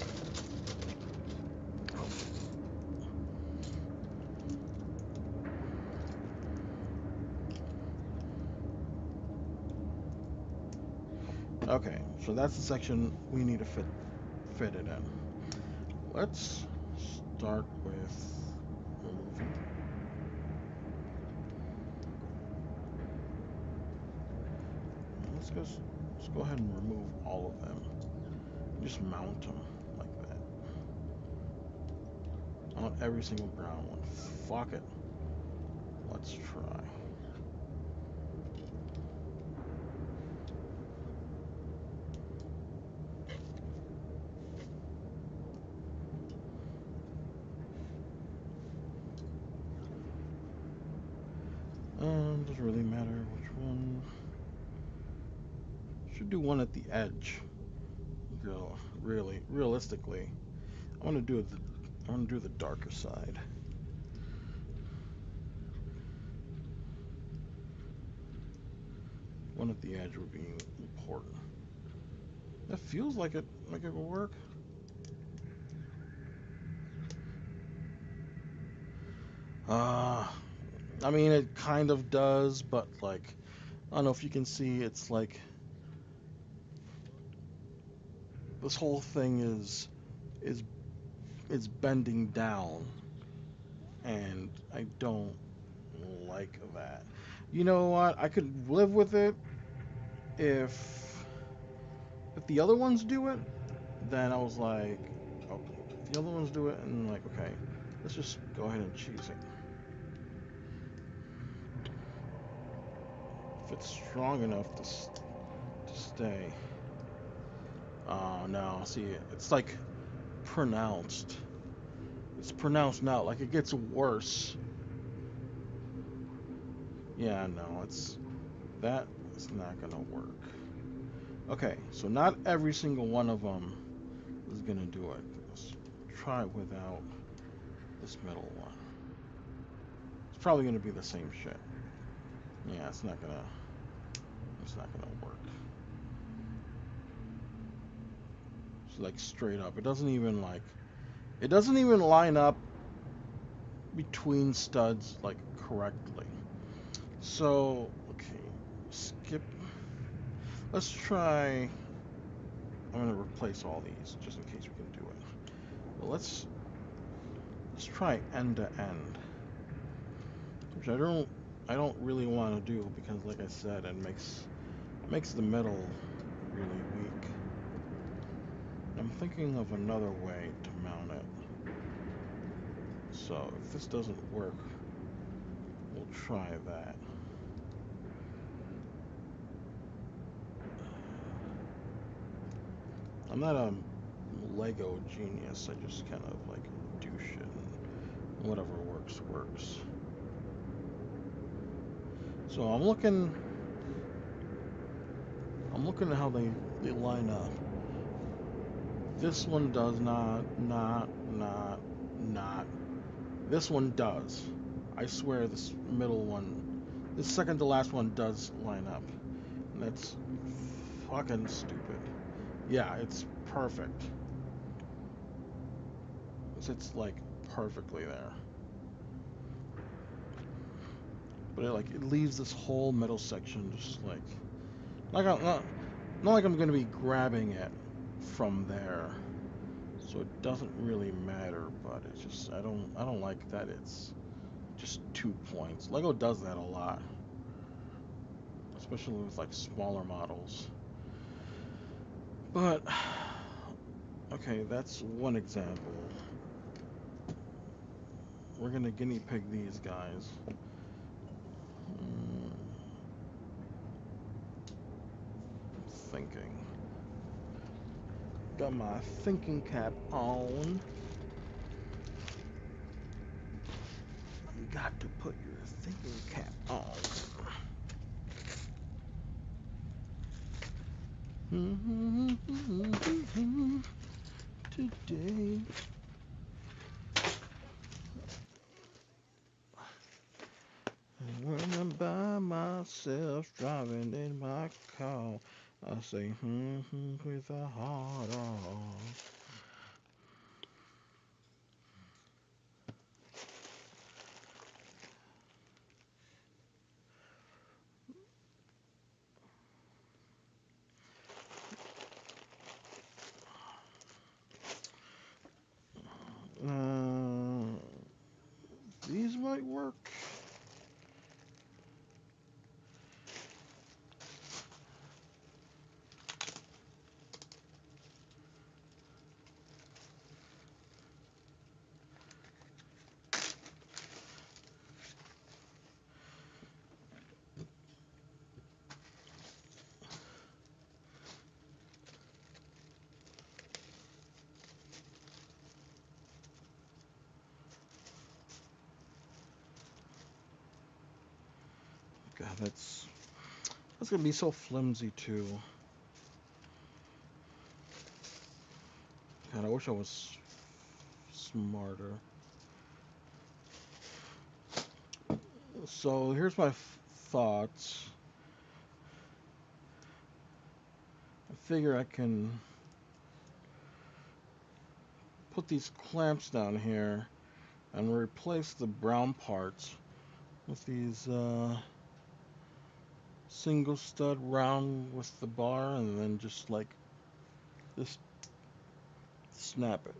Okay, so that's the section we need to fit it in. Let's start with removing. Let's go ahead and remove all of them. Just mount them like that. Mount every single brown one. Fuck it. Let's try. Doesn't really matter which one. Should do one at the edge. Really, realistically, I want to do the darker side. One at the edge would be important. That feels like it will work. Uh, I mean it kind of does, but like I don't know if you can see it's like this whole thing is is bending down, and I don't like that. You know what? I could live with it if the other ones do it. Then I was like, oh, if the other ones do it, and like, okay, let's just go ahead and choose it. If it's strong enough to stay. Oh no, see, it's like pronounced. It's pronounced now, like it gets worse. Yeah, no, that is not gonna work. Okay, so not every single one of them is gonna do it. Let's try without this middle one. probably gonna be the same shit. Yeah, it's not gonna work. It's like straight up. It doesn't even line up between studs like correctly. So, okay, skip. Let's try. I'm gonna replace all these just in case we can do it. But let's try end to end, which I don't really want to do because, like I said, it makes the middle really weak. I'm thinking of another way to mount it. So if this doesn't work, we'll try that. I'm not a Lego genius. I just kind of like do shit and whatever works works. So I'm looking at how they line up. This one does not. This one does. I swear this middle one, this second to last one does line up. And that's fucking stupid. Yeah, it's perfect. It's like perfectly there. But it leaves this whole middle section just like I'm not like I'm gonna be grabbing it from there. So it doesn't really matter, but it's just I don't like that it's just 2 points. Lego does that a lot, especially with like smaller models. But okay, that's one example. We're gonna guinea pig these guys. Hmm, thinking. Got my thinking cap on. You got to put your thinking cap on. Today. When I'm by myself driving in my car, I say, with a heart on. Uh, these might work. God, that's gonna be so flimsy too. God, I wish I was smarter. So here's my thoughts. I figure I can put these clamps down here and replace the brown parts with these single stud round with the bar, and then just snap it,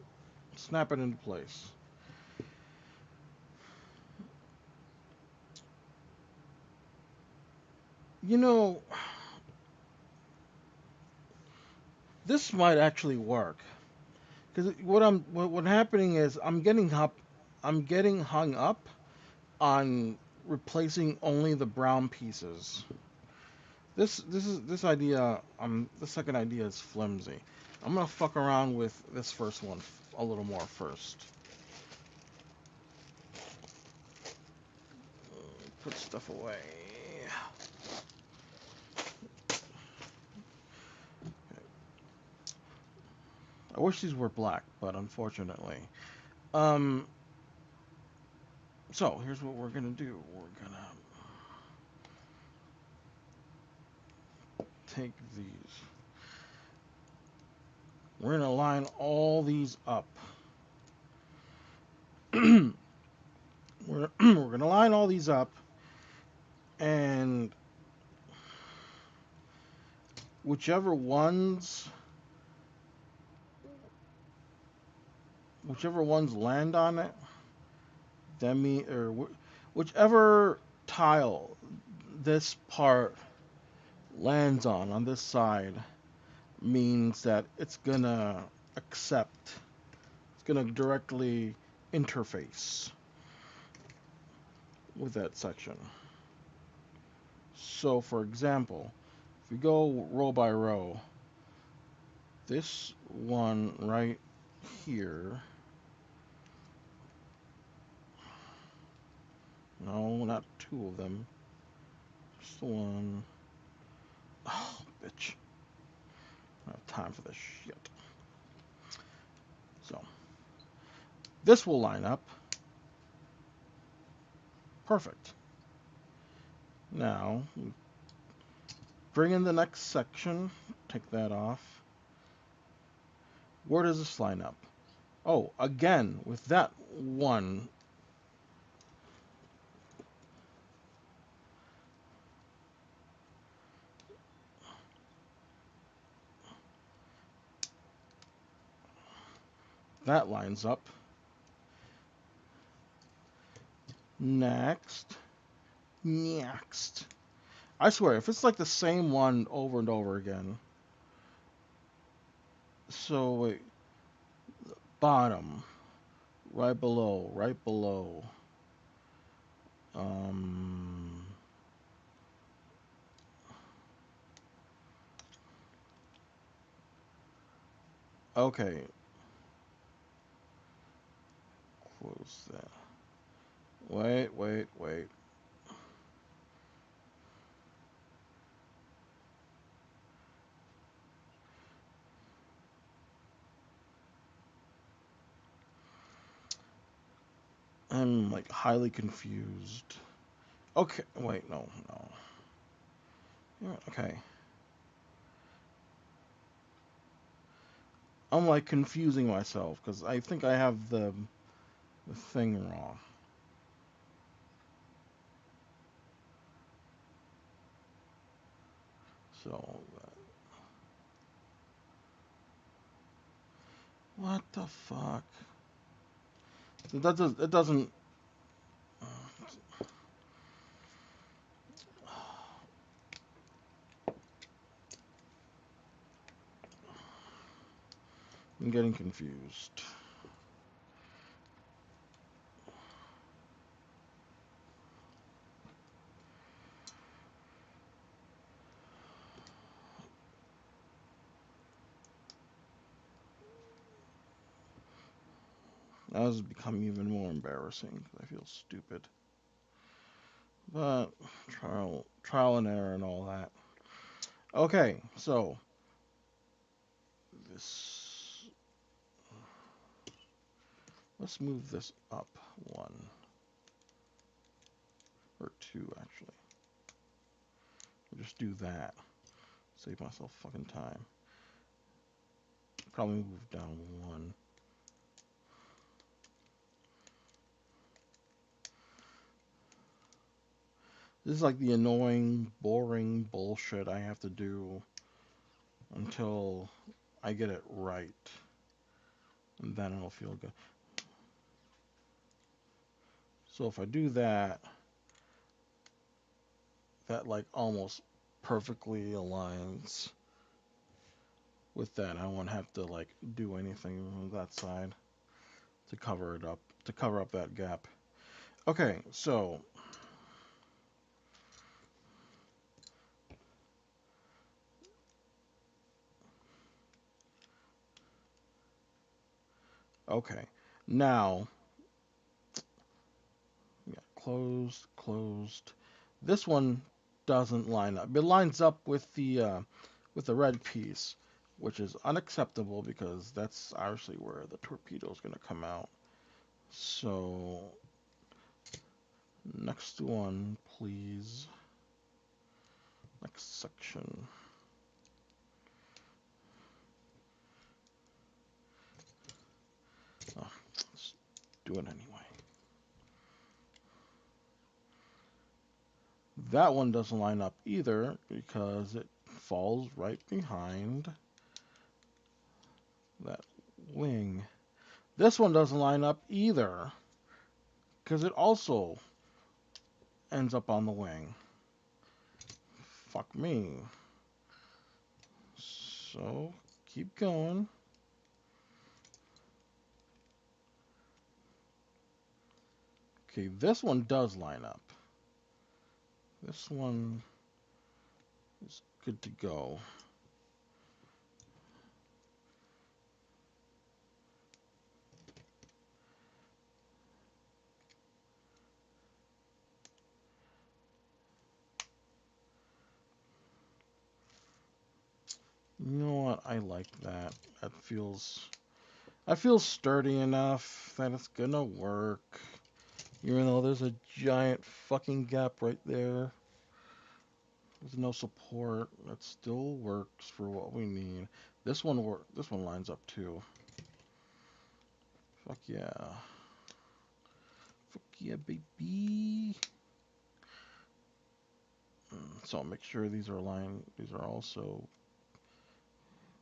snap it into place. You know, this might actually work because what happening is I'm getting hung up on replacing only the brown pieces. This idea the second idea is flimsy. I'm gonna fuck around with this first one a little more first. Put stuff away. I wish these were black, but unfortunately. Um, So here's what we're gonna do. We're gonna take these. We're gonna line all these up. we're we're gonna line all these up, and whichever ones whichever ones land on it, that mean or whichever tile this part lands on this side means that it's gonna accept. It's gonna directly interface with that section. So, for example, if we go row by row, this one right here, no, not two of them, just the one. Oh, bitch. I don't have time for this shit. So, this will line up. Perfect. Now, bring in the next section, take that off. Where does this line up? Oh, again, with that one, that lines up. Next. Next. I swear, if it's like the same one over and over again. So, wait. Bottom. Right below. Right below. Um. Okay. Close that. Wait, wait, wait. I'm like highly confused. Okay, wait, no, no. Yeah, okay. I'm like confusing myself because I think I have the thing wrong. So, what the fuck? It doesn't. I'm getting confused. Now this has become even more embarrassing. I feel stupid. But trial and error and all that. Okay, so this let's move this up one or two actually. We'll just do that. Save myself fucking time. Probably move down one. This is like the annoying, boring bullshit I have to do until I get it right. And then it'll feel good. So if I do that, that like almost perfectly aligns with that. I won't have to like do anything on that side to cover it up, to cover up that gap. Okay, so okay. Now, yeah, closed, closed. This one doesn't line up. It lines up with the red piece, which is unacceptable because that's obviously where the torpedo is going to come out. So Next one, please. Next section. Oh, let's do it anyway. That one doesn't line up either because it falls right behind that wing. This one doesn't line up either because it also ends up on the wing. Fuck me. So, keep going. Okay, this one does line up. This one is good to go. You know what? I like that. That feels sturdy enough that it's gonna work. Even though there's a giant fucking gap right there. There's no support. That still works for what we need. This one lines up too. Fuck yeah. Fuck yeah, baby. So I'll make sure these are aligned. These are also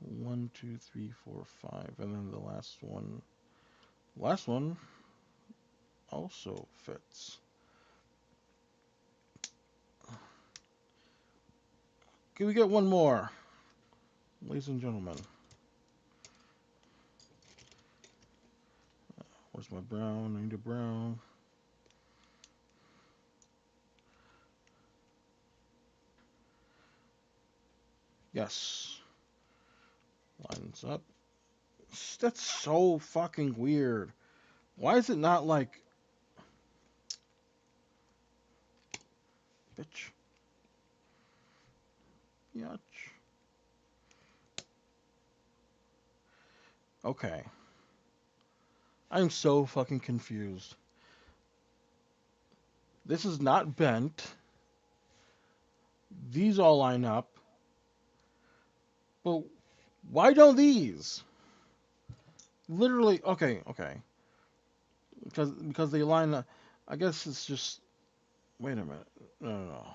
1, 2, 3, 4, 5, and then the last one. Last one also fits. Can we get one more, ladies and gentlemen? Where's my brown? I need a brown. Yes. Lines up. That's so fucking weird. Why is it not like, bitch? Yatch. Okay. I'm so fucking confused. This is not bent. These all line up. But why don't these? Literally, okay. Because they line up. I guess it's just. Wait a minute. No.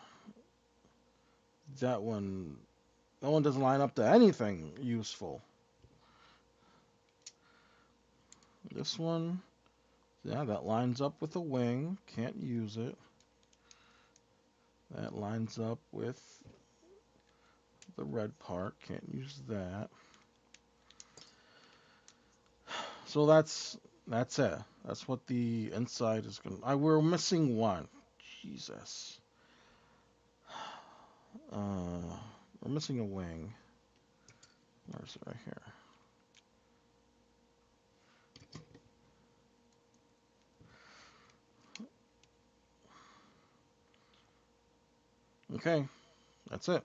That one. That one doesn't line up to anything useful. This one. Yeah, that lines up with the wing. Can't use it. That lines up with the red part. Can't use that. So that's it. That's what the inside is gonna. We're missing one. Jesus. We're missing a wing. Where's it? Right here. Okay, that's it.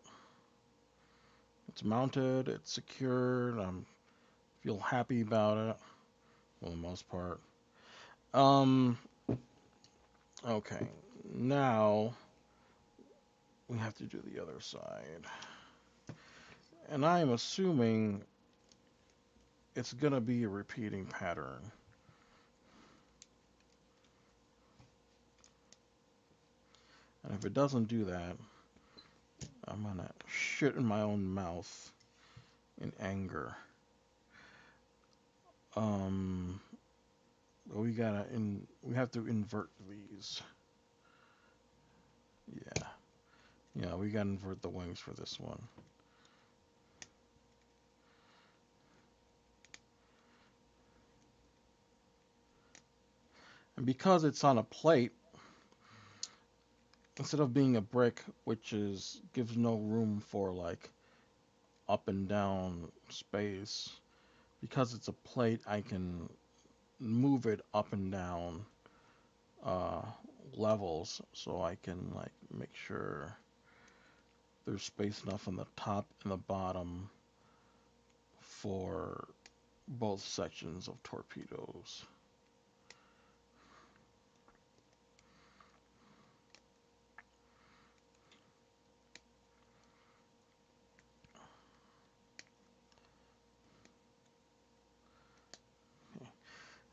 It's mounted. It's secured. I feel happy about it for the most part. Um. Okay. Now we have to do the other side, and I am assuming it's gonna be a repeating pattern. And if it doesn't do that, I'm gonna shit in my own mouth in anger. Um, we have to invert these. Yeah, yeah, we gotta invert the wings for this one. And because it's on a plate, instead of being a brick, which is gives no room for like up and down space, because it's a plate, I can move it up and down uh, levels, so I can like make sure there's space enough on the top and the bottom for both sections of torpedoes.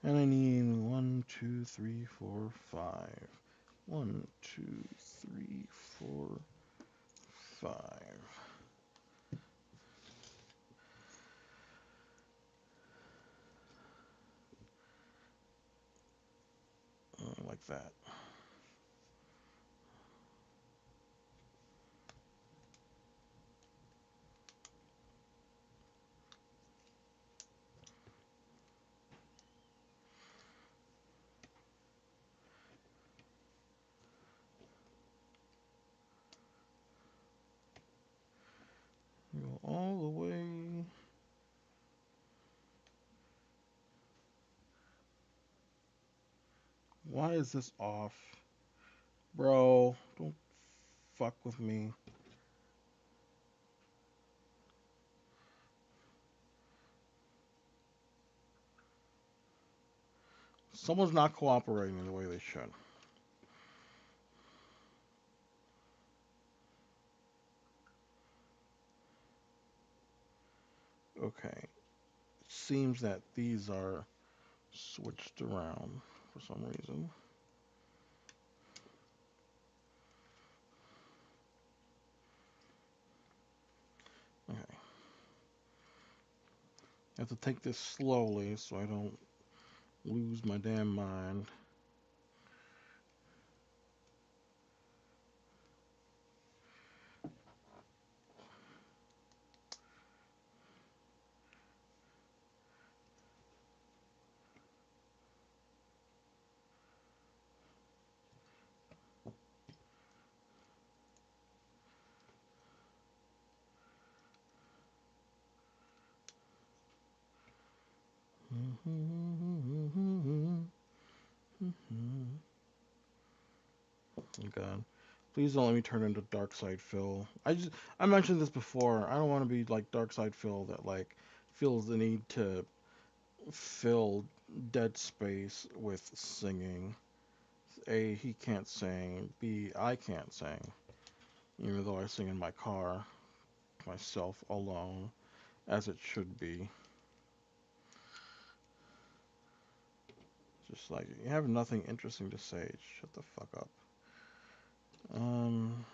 And I need one, two, three, four, five. One, two, three, four, five. Like that. Go all the way. Why is this off? Bro, don't fuck with me. Someone's not cooperating the way they should. Okay. Seems that these are switched around for some reason. Okay. I have to take this slowly so I don't lose my damn mind. Oh God. Please don't let me turn into Dark Side Phil. I mentioned this before. I don't want to be like Dark Side Phil that like feels the need to fill dead space with singing. A, he can't sing. B, I can't sing. Even though I sing in my car, myself alone, as it should be. Just like you have nothing interesting to say. Shut the fuck up. Um,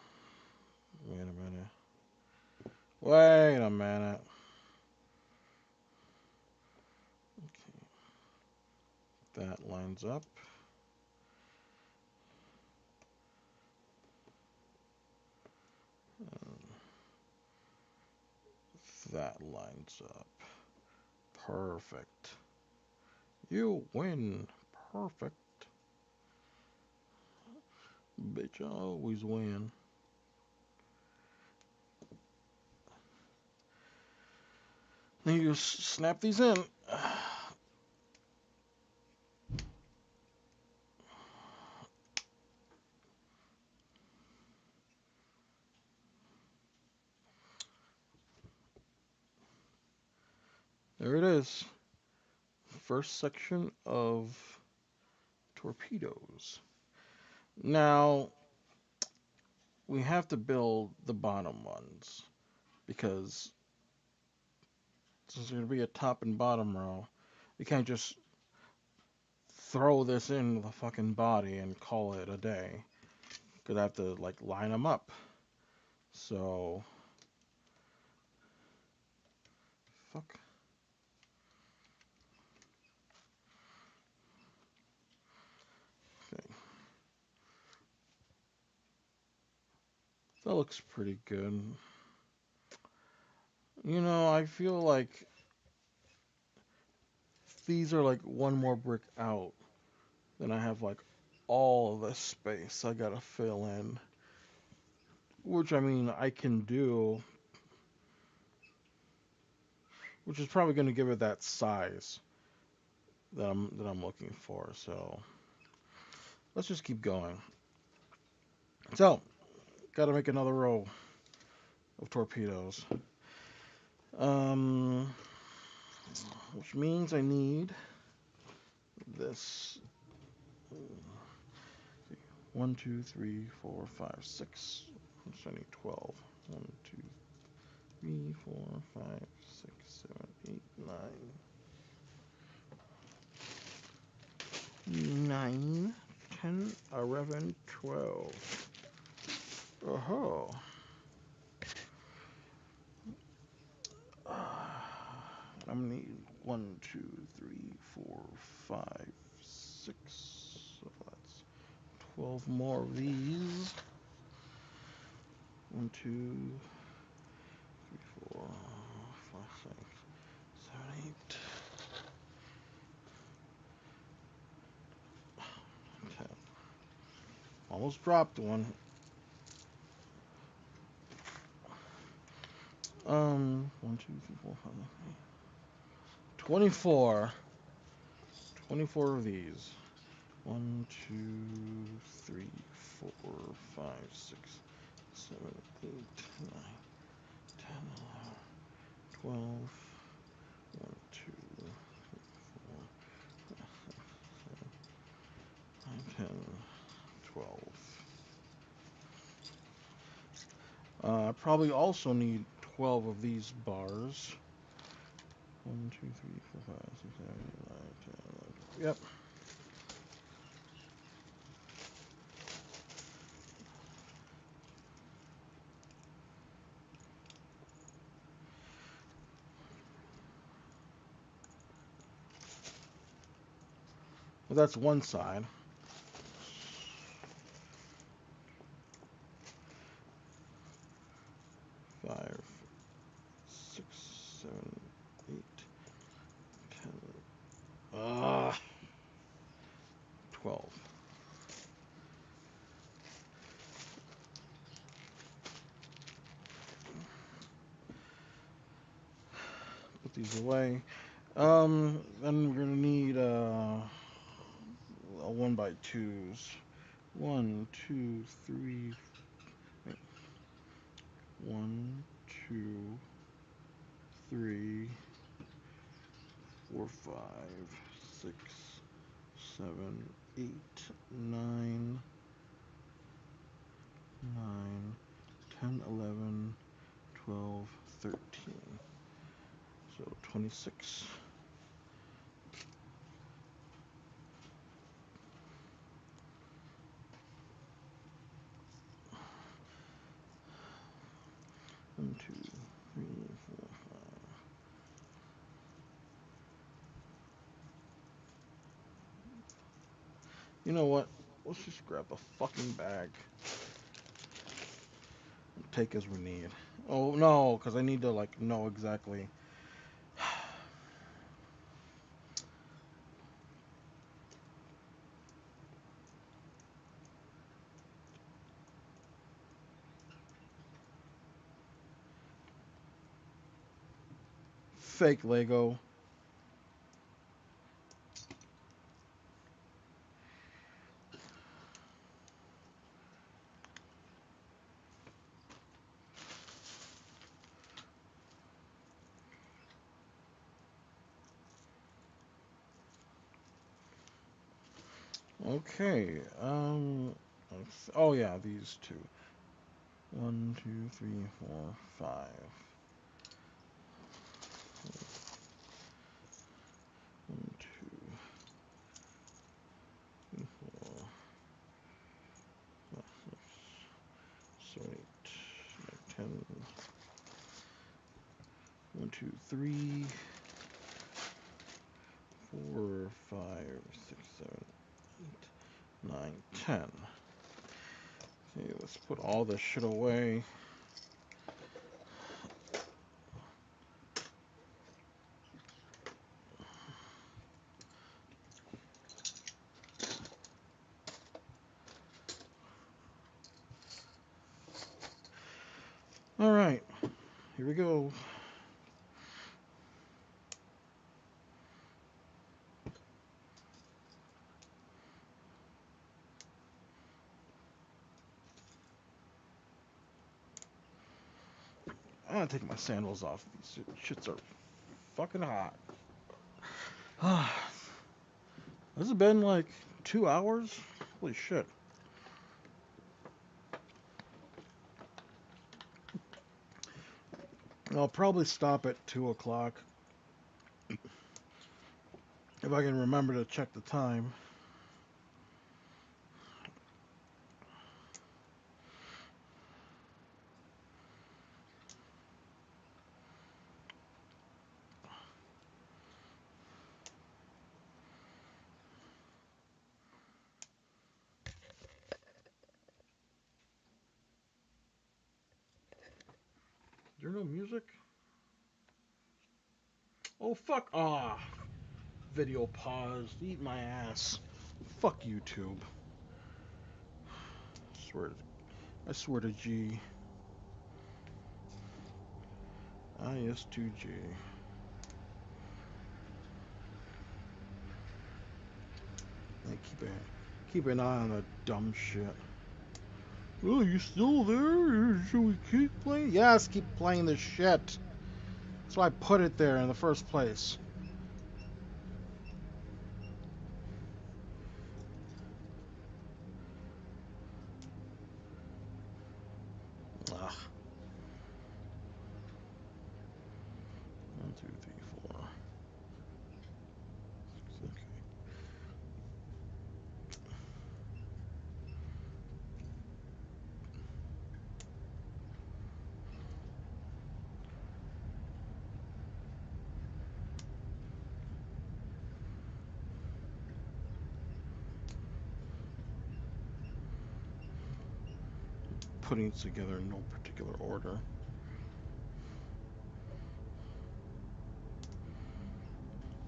wait a minute. Wait a minute. Okay, that lines up. Um, that lines up. Perfect. You win. Perfect. Bitch, I always win. Then you just snap these in. There it is. First section of torpedoes. Now, we have to build the bottom ones because since there's going to be a top and bottom row, we can't just throw this in the fucking body and call it a day. Because I have to like line them up. So, fuck. Okay, that looks pretty good. You know, I feel like these are like one more brick out. Then I have like all of this space I gotta fill in. Which I mean I can do, which is probably gonna give it that size that I'm looking for. So let's just keep going. So gotta make another row of torpedoes. Um, which means I need this. One, two, three, four, five, six. So I need 12. One, two, three, four, five, six, seven, eight, nine. 9, 10, 11, 12. Oh. I'm gonna need 1, 2, 3, 4, 5, 6. So that's 12 more of these. 1, 2, 3, 4, 5, 6, 7, 8, 10. Almost dropped one. 1, 2, 3, 4, 5, 24. 24 of these. 1, 2, 3, 4, 5, 6, 7, 8, 9, 10, 11, 12. 1, 2, 3, 4, 5, 6, 7, 9, 10, 12. I probably also need 12 of these bars. 1, 2, 3, 4, 5, 6, 7, 8, 9, 10, 11, 12. Yep. Well, that's one side. 5, 6, 7, 8, 10. 12. Put these away. Then we're gonna need a 1 by 2s. 1, 2, 3. Wait. 1, 2, 3, 4, 5, 6, 7, 8, 9, 9, 10, 11, 12, 13. So 26. One, two, three, four, five. You know what? Let's just grab a fucking bag and take as we need. Oh no, because I need to like know exactly. Fake Lego. Okay. Oh yeah, these two. 1, 2, 3, 4, 5. 1, 2, 3, 4, 5, 6, 7, 8, 9, 10. 1, 2, 3, 4, 5, 6, 7, 8, 9, 10. Okay, let's put all this shit away. All right, here we go. I'm gonna take my sandals off. These shits are fucking hot. Has it been like 2 hours? Holy shit. I'll probably stop at 2 o'clock if I can remember to check the time. Is there no music? Oh fuck! Ah, video paused. Eat my ass. Fuck YouTube. Swear, I swear to G. IS2G. Keep an eye on the dumb shit. Oh, you still there? Should we keep playing? Yes, keep playing this shit. That's why I put it there in the first place. Ugh. 1, 2, 3, 4. Okay. Putting it together in no particular order.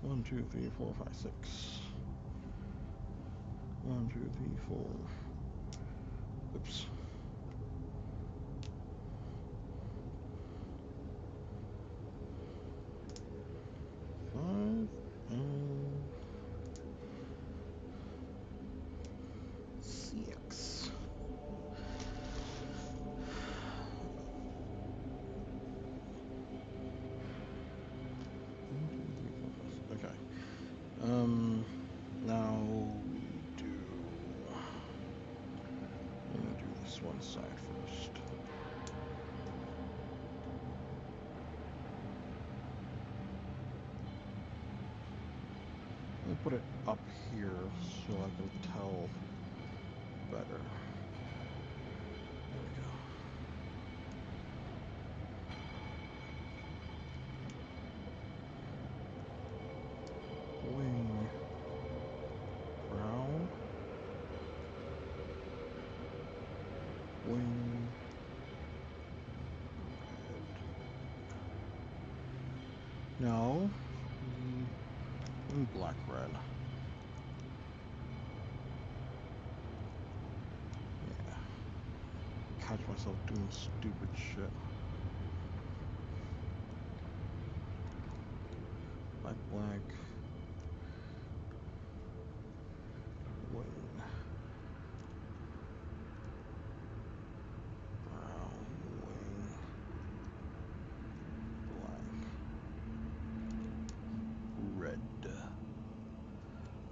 One, two, three, four, five, six. 1, 2, 3, 4. Oops. 5 and 6. Okay. Now let me do this one side first. Let me put it up here so I can tell better. There we go. Wing brown. Wing red. No. Wing black red. Yeah. Catch myself doing stupid shit. Black black. Wing. Brown wing. Black. Red.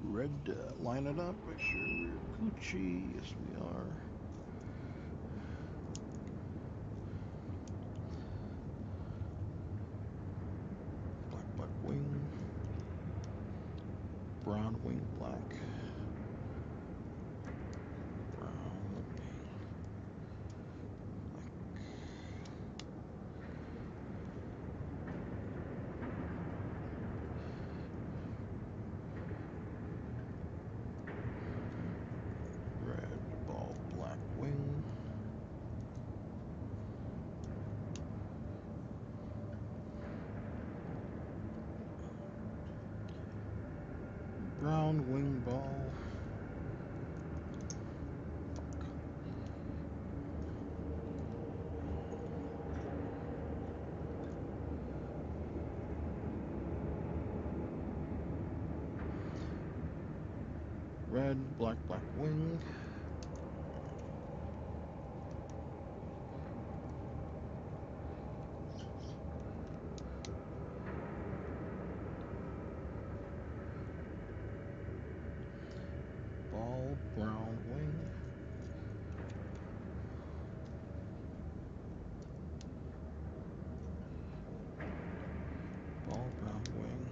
Red. Line it up. Make sure we're Gucci. Yes, we are. Black, black wing. Brown wing, black. Brown wing. Red ball, black wing. Brown wing ball. Red, black, black wing. Ball, brown wing. Ball, brown wing.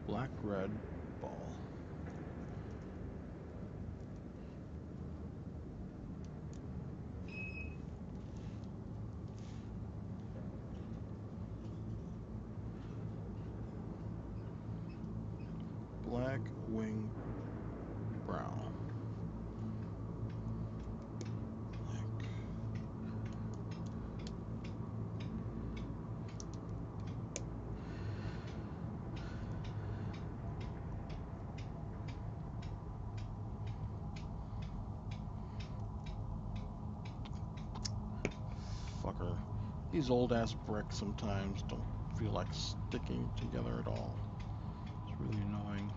Black, red, ball. Black, wing, brown. Black. sucker. These old ass bricks sometimes don't feel like sticking together at all. It's really annoying.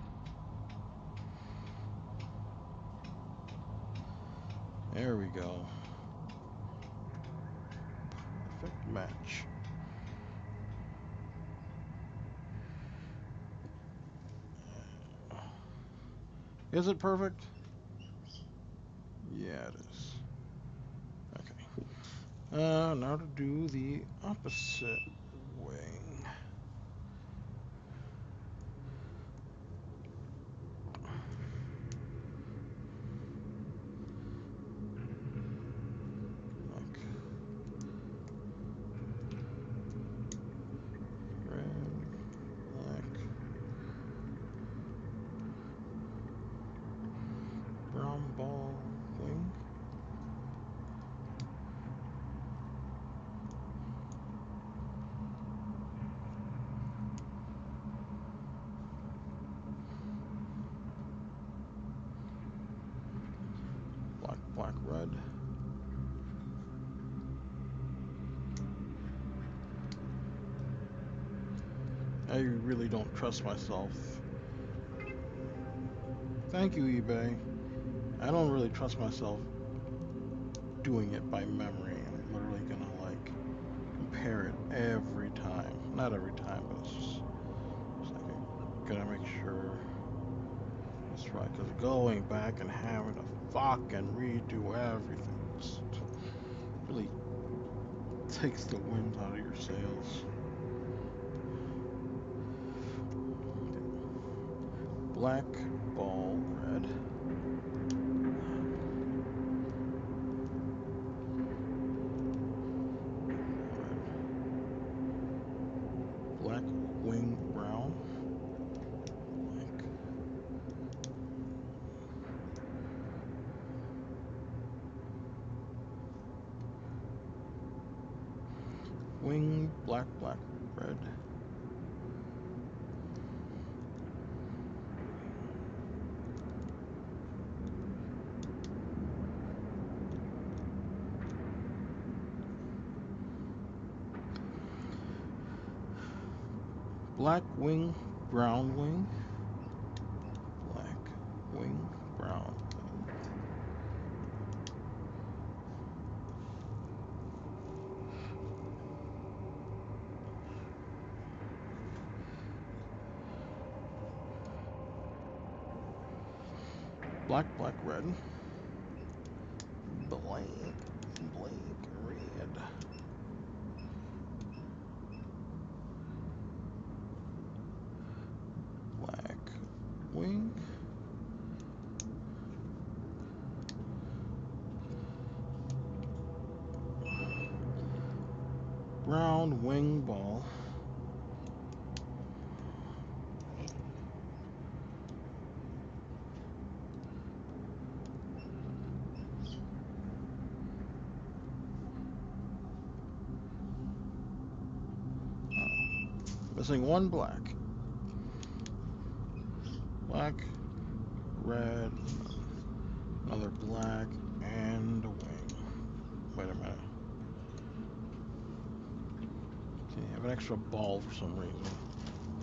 There we go. Perfect match. Is it perfect? Yeah, it is. Okay. Now to do the opposite wing. Okay. Red, black, brown ball wing. Black, black, red. I really don't trust myself. Thank you, eBay. I don't really trust myself doing it by memory. I'm literally gonna like compare it every time. Not every time, but it's like I'm gonna make sure that's right. Because going back and having to fucking redo everything just really takes the wind out of your sails. Black ball red. Black wing brown. Black. Wing black black red. Black wing brown wing. Black wing brown wing. Black black red. Blank blank red. Black wing. Brown wing ball. Missing one black. Black, red, another black, and a wing. Wait a minute. Okay, I have an extra ball for some reason.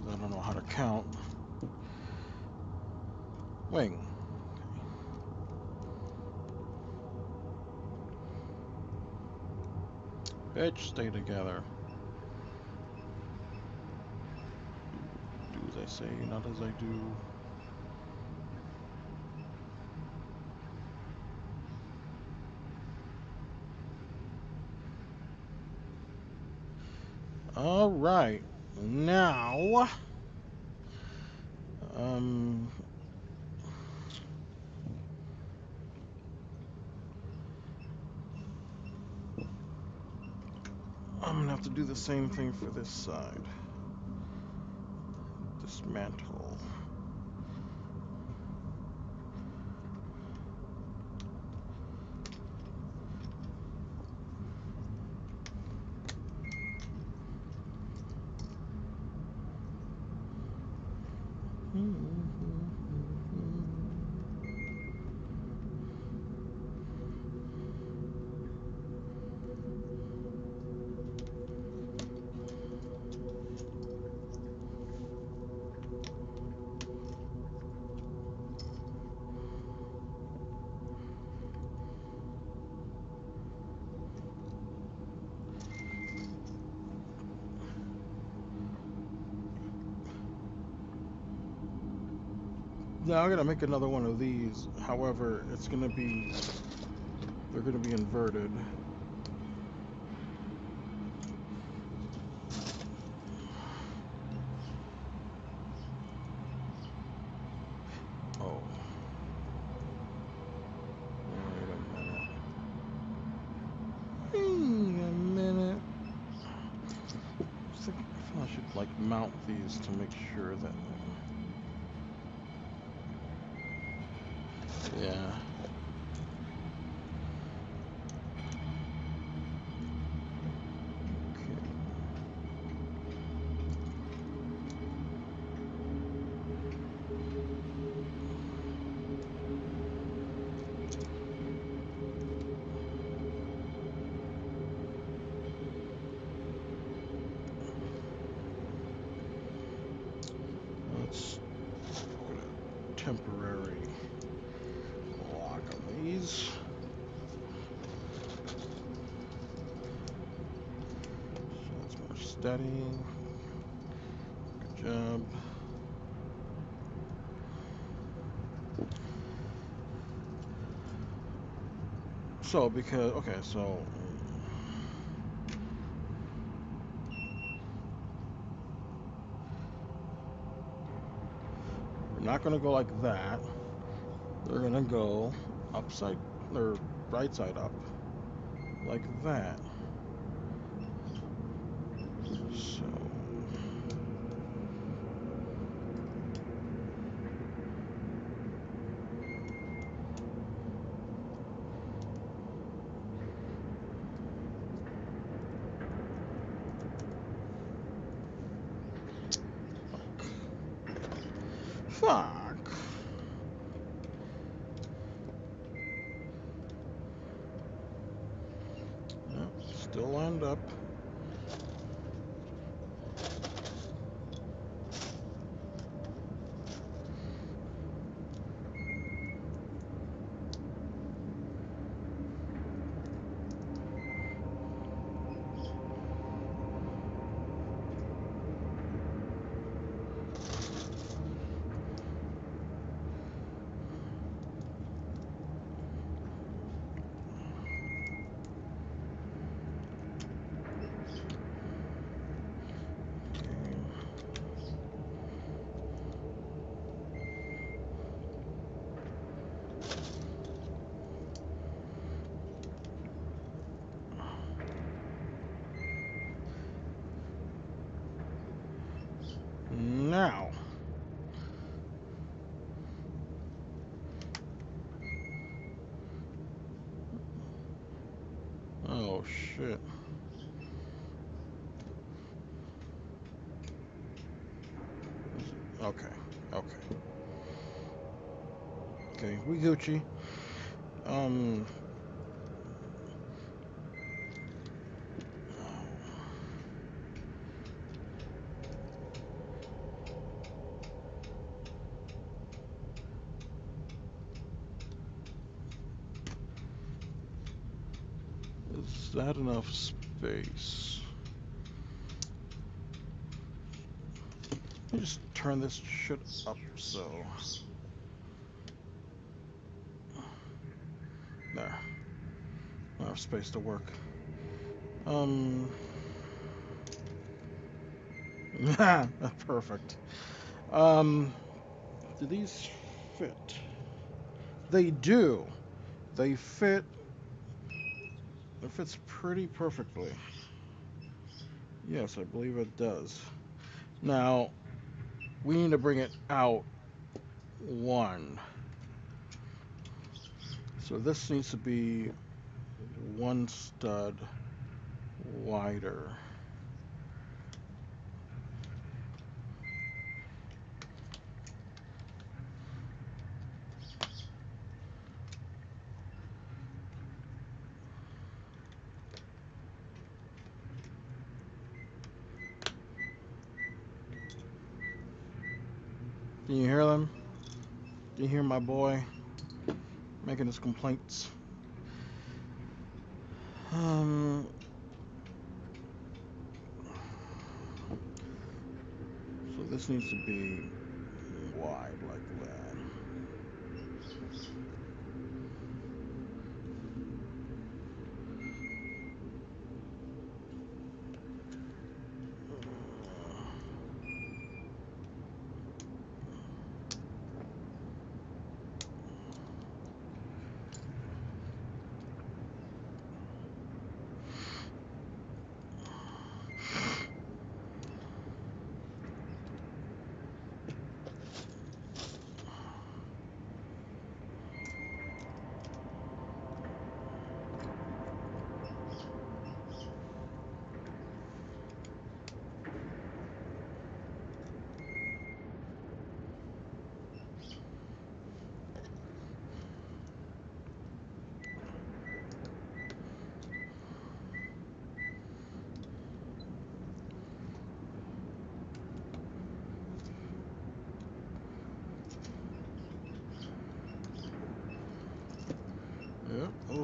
I don't know how to count. Wing. Bitch, stay together. Do as I say, not as I do. Alright. Now, um, I'm gonna have to do the same thing for this side. Dismantle. Now I'm gonna make another one of these. However, they're gonna be inverted. Oh, wait a minute. Wait a minute. I feel I should like mount these to make sure that. Yeah. Okay. Let's put a temporary lock on these. So that's more steady. Good job. So because okay, so we're not gonna go like that. They're gonna go upside or right side up like that. So fuck. Yep, still lined up. Now, oh shit. Okay, okay, okay. We Gucci. Um. Is that enough space? Let me just turn this shit up so. There. Enough space to work. Perfect. Um, do these fit? They do. They fit. It fits pretty perfectly. Yes, I believe it does. Now, we need to bring it out one. So this needs to be one stud wider. Can you hear them? Can you hear my boy making his complaints? Um, so this needs to be wide like that.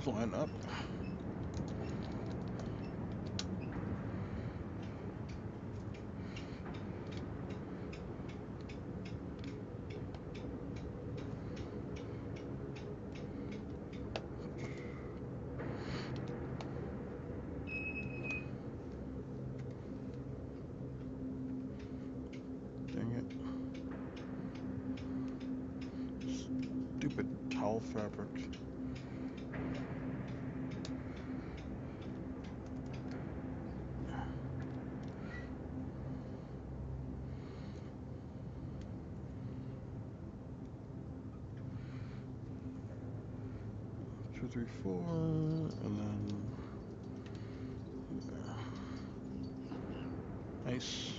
those line up. Dang it. Stupid towel fabric. Two, three, four, and then nice.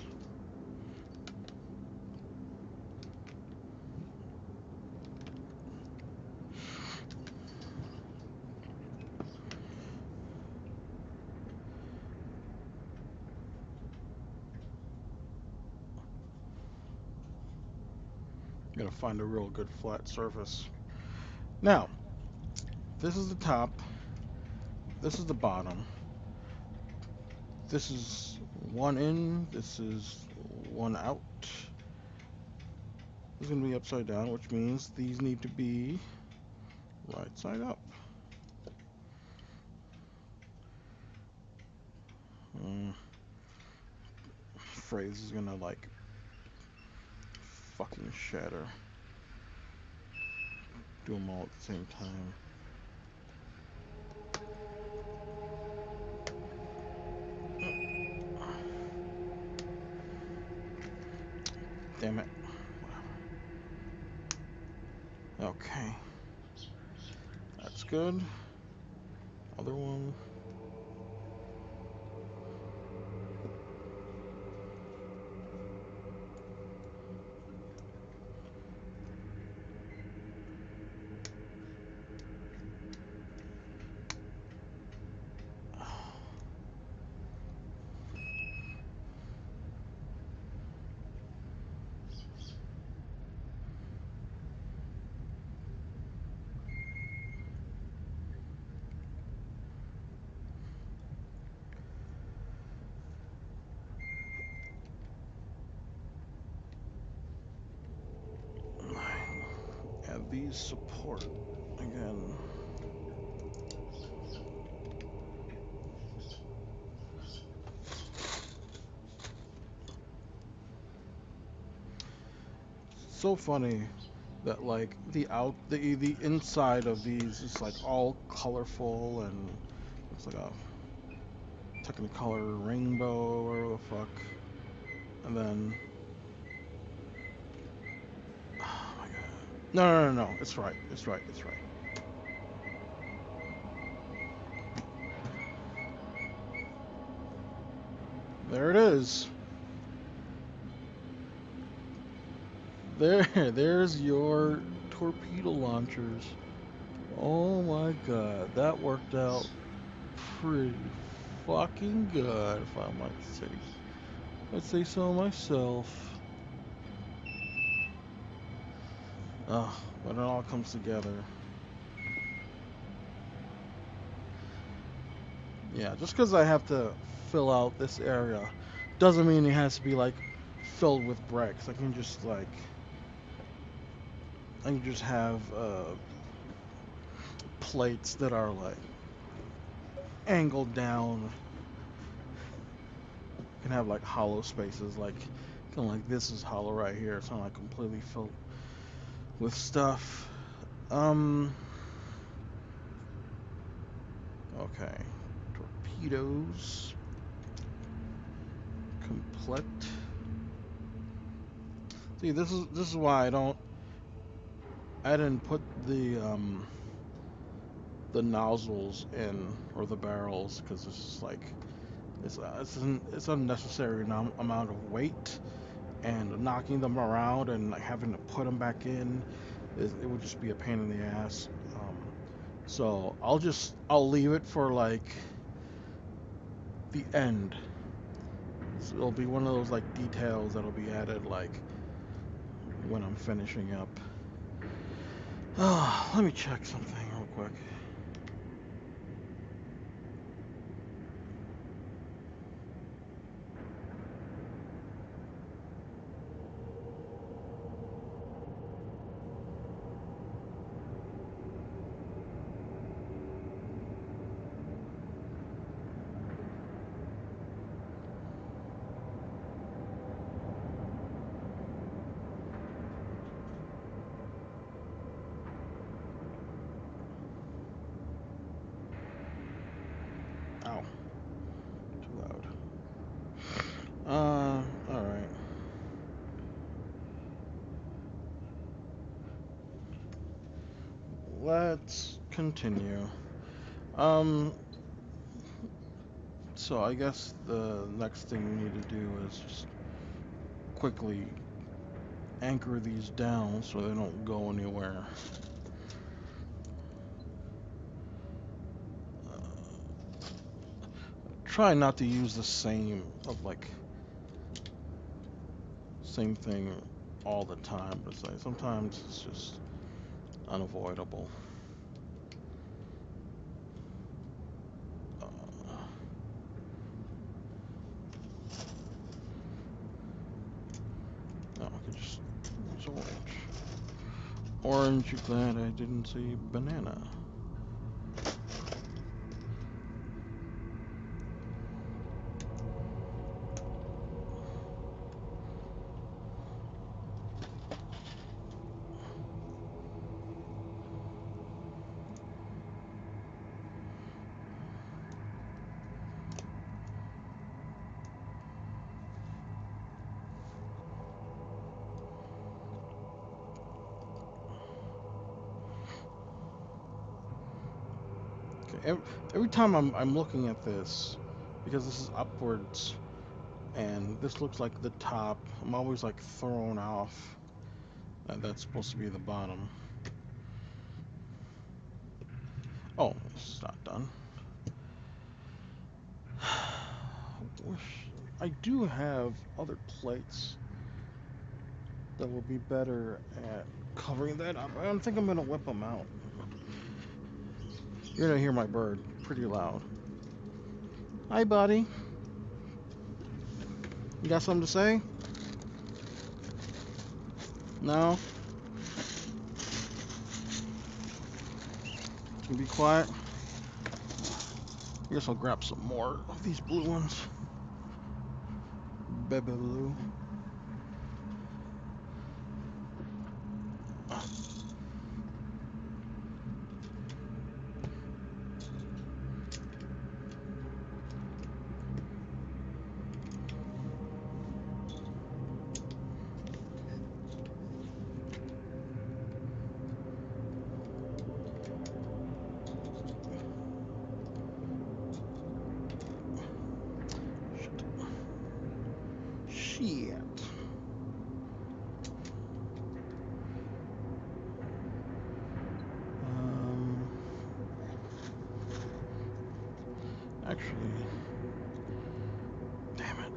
Gotta find a real good flat surface. Now, this is the top. This is the bottom. This is one in. This is one out. This is gonna be upside down, which means these need to be right side up. Phrase is gonna like fucking shatter. Do them all at the same time. Damn it. Okay. That's good. Other one. Add these support again. So funny that like the inside of these is like all colorful and it's like a Technicolor rainbow or whatever the fuck. And then oh my god. No. It's right. It's right. It's right. There it is. There's your torpedo launchers. Oh my god, that worked out pretty fucking good, if I might say. I'd say so myself. When it all comes together. Yeah, just because I have to fill out this area doesn't mean it has to be like filled with bricks. I can just have plates that are like angled down. Can have like hollow spaces, like kind of like this is hollow right here. It's not like completely filled with stuff. Okay, torpedoes complete. See, this is why I didn't put the nozzles in or the barrels because it's just like it's unnecessary amount of weight and knocking them around and like having to put them back in. It would just be a pain in the ass. So I'll leave it for like the end. So it'll be one of those like details that'll be added like when I'm finishing up. Let me check something real quick. continue. Um, so I guess the next thing we need to do is just quickly anchor these down so they don't go anywhere. Try not to use the same thing all the time, but it's like sometimes it's just unavoidable. Uh, no, I could just use orange. Orange, you glad I didn't say banana? Okay, every time I'm looking at this, because this is upwards and this looks like the top, I'm always like thrown off that that's supposed to be the bottom. Oh, it's not done. Wish I do have other plates that will be better at covering that up. I don't think I'm gonna whip them out. You're gonna hear my bird pretty loud. Hi, buddy. You got something to say? No? Can you be quiet? I guess I'll grab some more of these blue ones. Baby blue. Shit. Um, actually, damn it.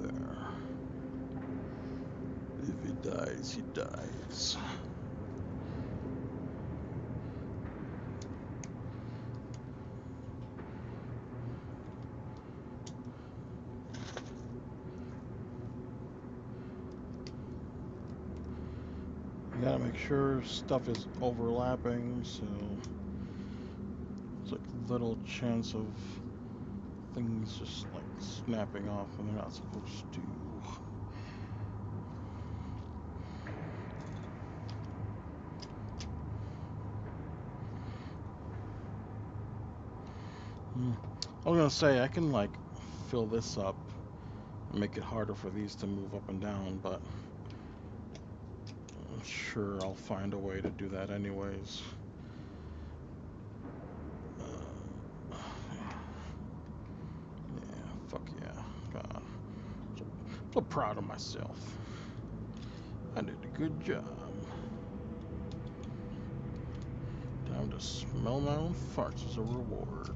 There. If he dies, he dies. You gotta make sure stuff is overlapping, so it's like little chance of things just like snapping off when they're not supposed to. I was gonna say I can like fill this up and make it harder for these to move up and down, but I'm sure I'll find a way to do that anyways. Yeah, fuck yeah. God. So, so proud of myself. I did a good job. Time to smell my own farts as a reward.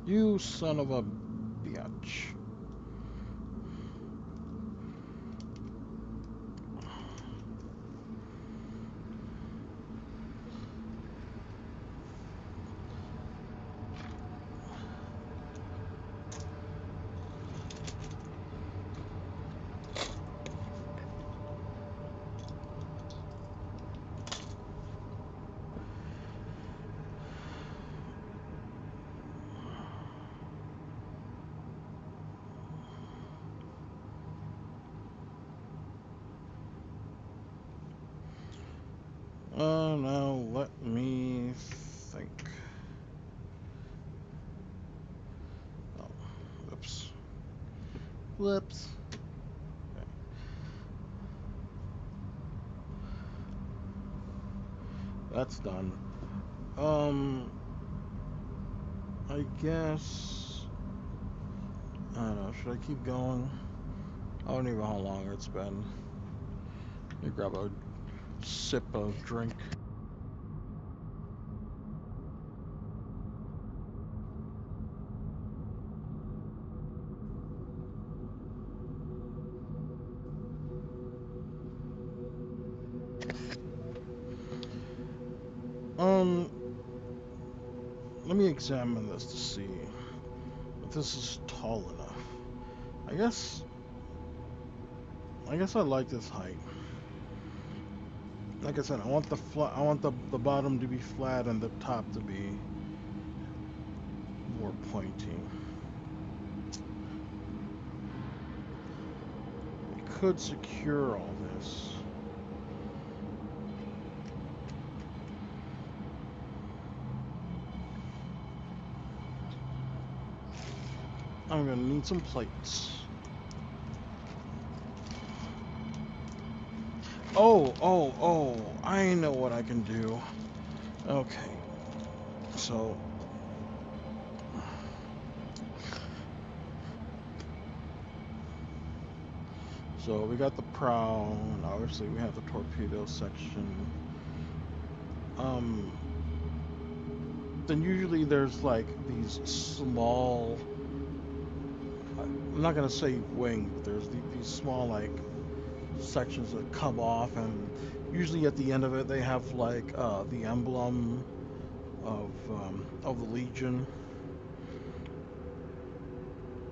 You son of a bitch. Now let me think. Oh, whoops. Whoops. Okay, that's done. Um, I guess. I don't know. Should I keep going? I don't even know how long it's been. Let me grab a sip of drink. Um, Let me examine this to see if this is tall enough. I guess. I guess I like this height. Like I said, I want I want the bottom to be flat and the top to be more pointy. I could secure all this. I'm gonna need some plates. Oh, I know what I can do. Okay, so we got the prow, and obviously we have the torpedo section. Um, then usually there's like these small, I'm not gonna say wing, but there's these small like sections that come off, and usually at the end of it they have like the emblem of the Legion.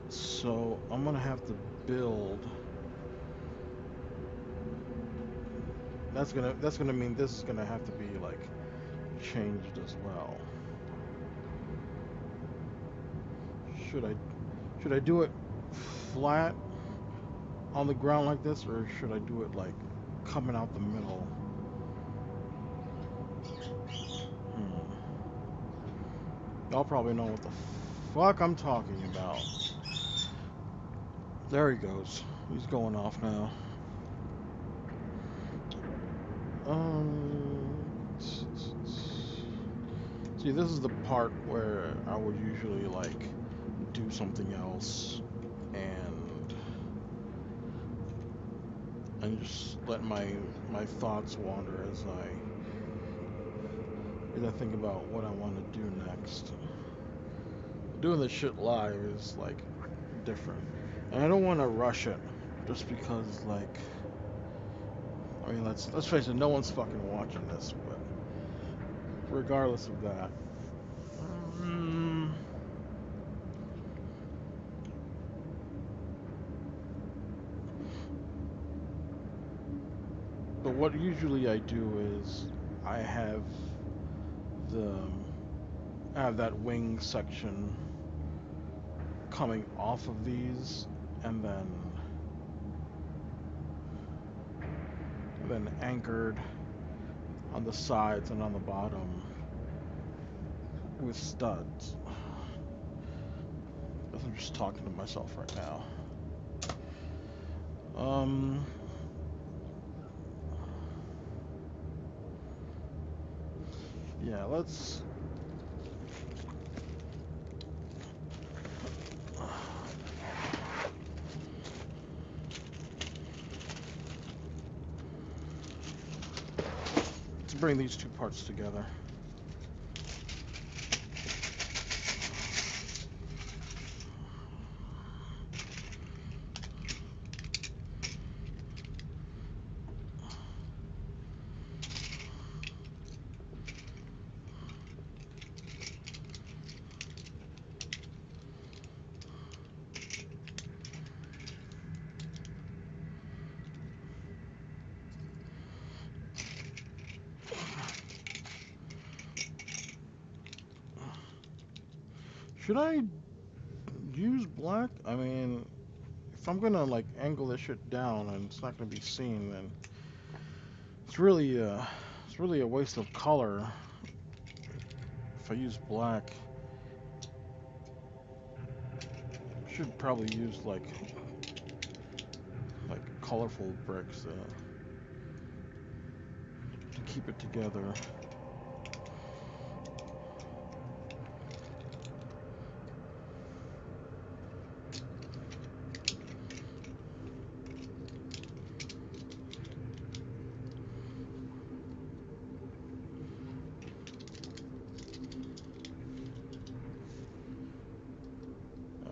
So I'm gonna have to build. That's gonna mean this is gonna have to be like changed as well. Should I do it flat on the ground like this, or should I do it like coming out the middle? Hmm. Y'all probably know what the fuck I'm talking about. There he goes. He's going off now. See, this is the part where I would usually like do something else and just let my thoughts wander as I think about what I want to do next. Doing this shit live is like different, and I don't want to rush it just because like I mean let's face it, no one's fucking watching this, but regardless of that. Um, but what usually I do is I have the I have that wing section coming off of these, and then anchored on the sides and on the bottom with studs. I'm just talking to myself right now. Um, yeah, let's bring these two parts together. Should I use black? I mean, if I'm gonna like angle this shit down and it's not gonna be seen, then it's It's really a waste of color if I use black. Should probably use like colorful bricks to keep it together.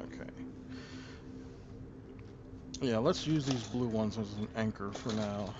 Okay. Yeah, let's use these blue ones as an anchor for now.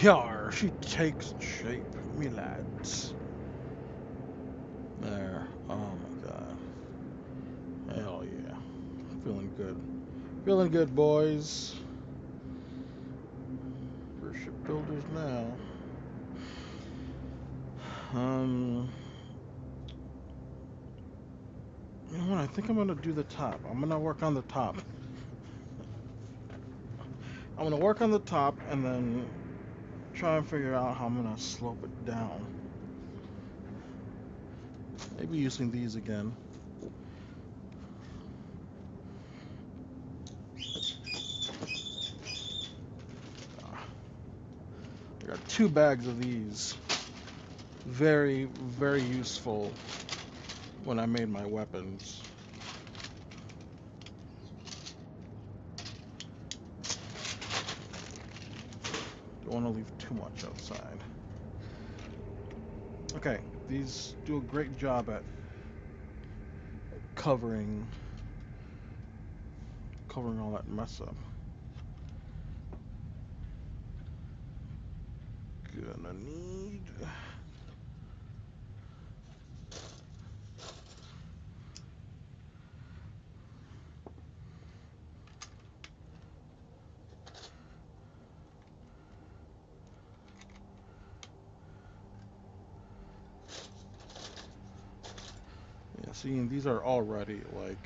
Yar, she takes shape, me lads. There. Oh my god. Hell yeah. Feeling good. Feeling good, boys. We're shipbuilders now. Um, you know what? I think I'm gonna do the top. I'm gonna work on the top. I'm gonna work on the top and then try and figure out how I'm gonna slope it down. Maybe using these again. I got 2 bags of these. Very, very useful when I made my weapons. Don't want to leave too much outside. Okay, these do a great job at covering all that mess up. Gonna need. Yeah, see, these are already like.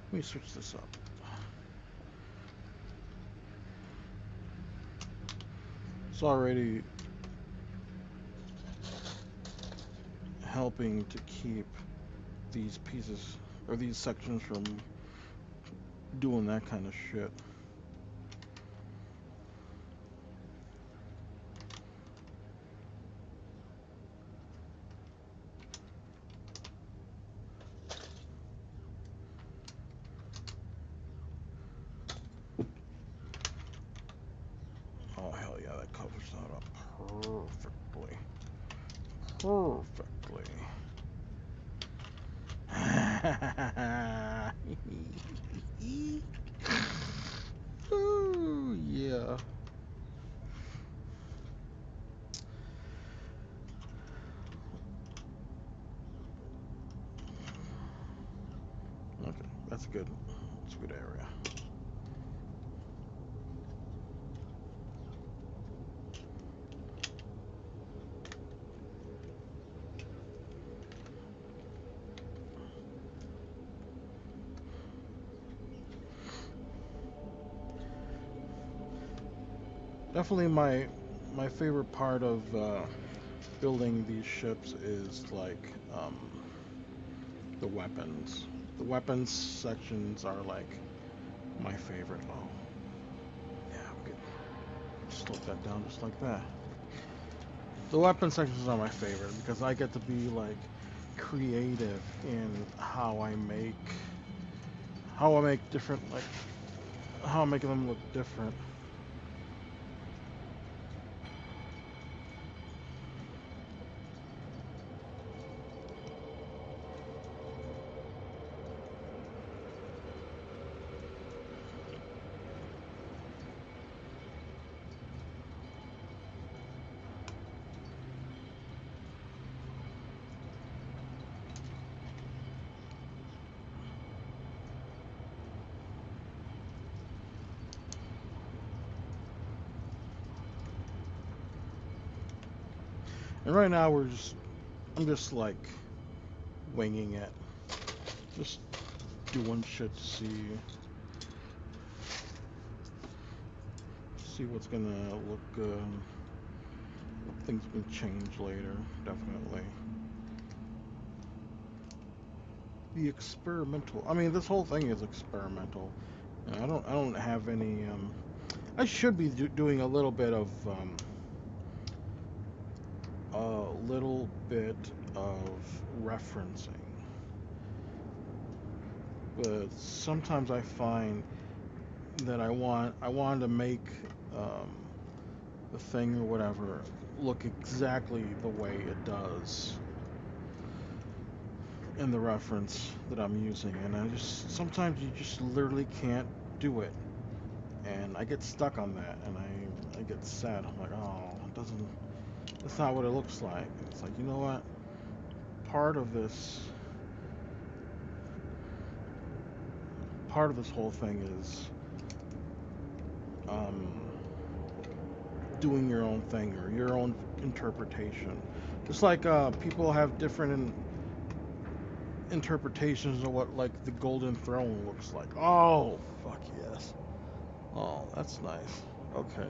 Let me switch this up. It's already helping to keep these pieces or these sections from doing that kind of shit. Oh hell yeah, that covers that up perfectly. Perfectly. Oh yeah. Okay, that's good. That's a good area. Definitely my favorite part of building these ships is like the weapons. The weapons sections are like my favorite. Oh, yeah, we could slow that down just like that. The weapon sections are my favorite because I get to be like creative in how I make different like how I'm making them look different. And right now I'm just like winging it, just doing shit to see what's gonna look good. Things can change later, definitely. The experimental. I mean, this whole thing is experimental. I don't have any. I should be doing a little bit of referencing, but sometimes I find that I want to make um, the thing or whatever look exactly the way it does in the reference that I'm using, and I just sometimes you just literally can't do it, and I get stuck on that, and I get sad. I'm like, oh, it doesn't. That's not what it looks like. And it's like, you know what? Part of this, part of this whole thing is um, doing your own thing or your own interpretation. Just like people have different interpretations of what like the Golden Throne looks like. Oh, fuck yes. Oh, that's nice. Okay.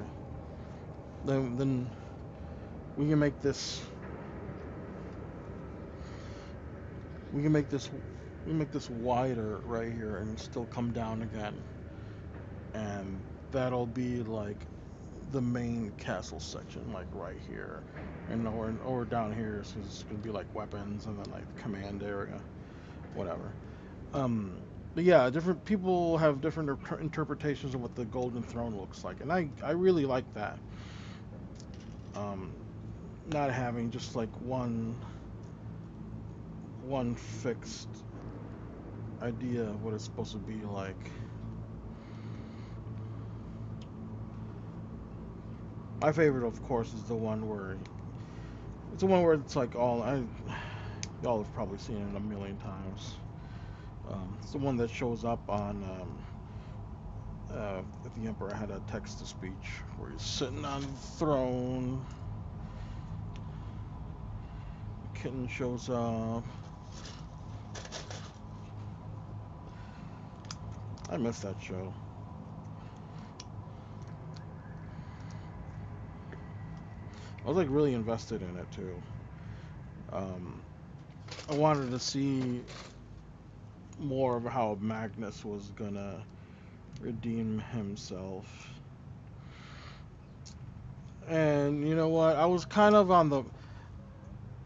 Then we can make this we can make this we make this wider right here and still come down again. And that'll be like the main castle section, like right here. And or down here is gonna be like weapons and then like the command area, whatever. Um, but yeah, different people have different interpretations of what the Golden Throne looks like, and I really like that. Um, Not having just like one fixed idea of what it's supposed to be like. My favorite, of course, is the one where it's like all I y'all have probably seen it a million times. It's the one that shows up on if the Emperor had a text to speech where he's sitting on the throne. The kitten shows up. I miss that show. I was like really invested in it too. Um, I wanted to see more of how Magnus was gonna redeem himself. And you know what? I was kind of on the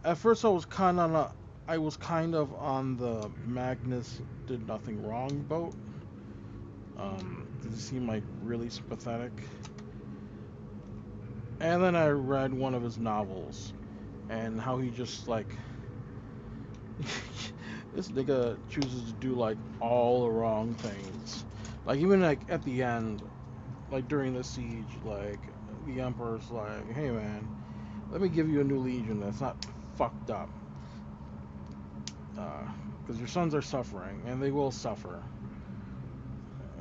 at first I was kind of on the Magnus did nothing wrong boat. Did he seem like really sympathetic? And then I read one of his novels and how he just like this nigga chooses to do like all the wrong things. Like even like at the end, like during the siege, like the Emperor's like, "Hey man, let me give you a new legion that's not fucked up, because your sons are suffering and they will suffer."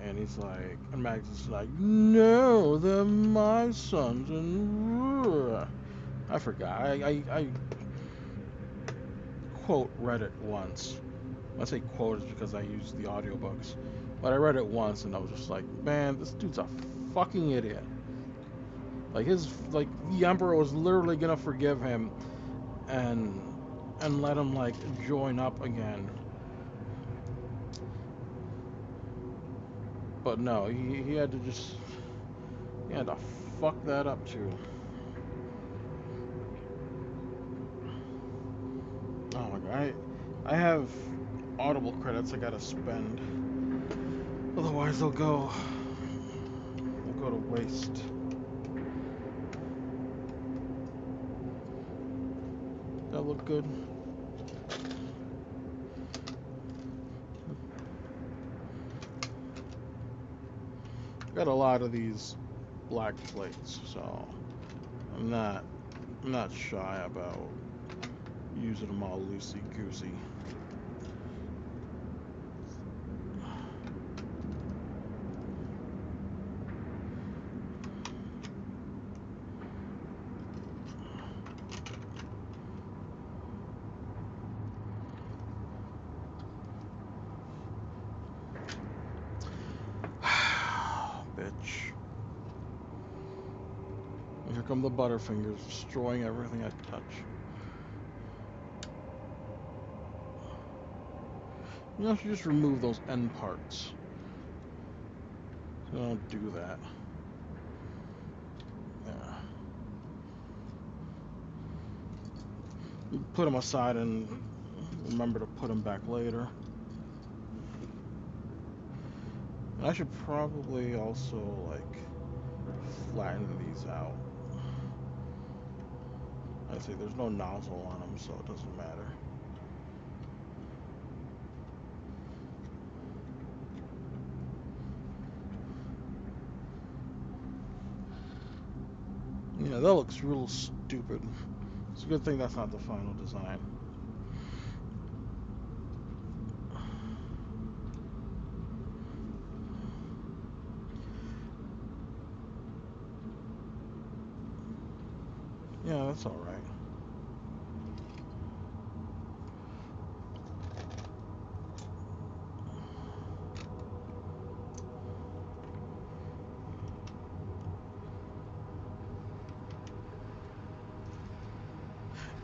And he's like, and Max is like, "No, they're my sons." And I forgot. I quote read it once. When I say quote, it's because I use the audiobooks. But I read it once and I was just like, man, this dude's a fucking idiot. Like the Emperor was literally gonna forgive him and let him like join up again. But no, he had to just he had to fuck that up too. Oh my god, I have Audible credits I gotta spend. Otherwise they'll go to waste. That look good. Got a lot of these black plates, so I'm not I'm not shy about using them all loosey goosey. Bitch. Here come the Butterfingers, destroying everything I touch. You know, I should just remove those end parts. So I don't do that. Yeah. You put them aside and remember to put them back later. And I should probably also, like, flatten these out. I say there's no nozzle on them, so it doesn't matter. Yeah, that looks real stupid. It's a good thing that's not the final design. Yeah, that's alright.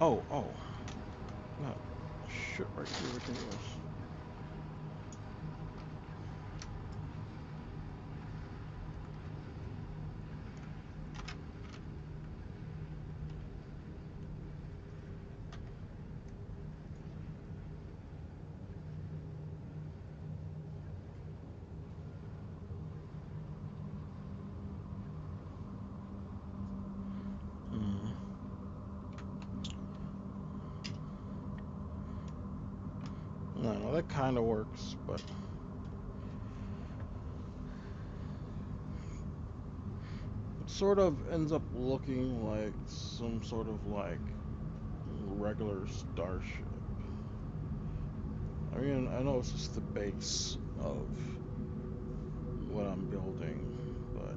Oh. Got shit right here we can use. No, that kind of works, but it sort of ends up looking like some sort of like regular starship. I mean, I know it's just the base of what I'm building, but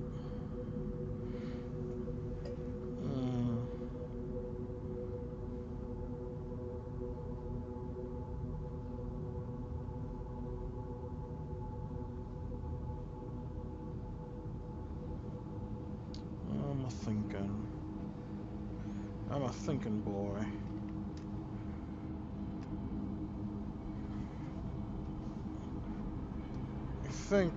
I'm a thinking boy. I think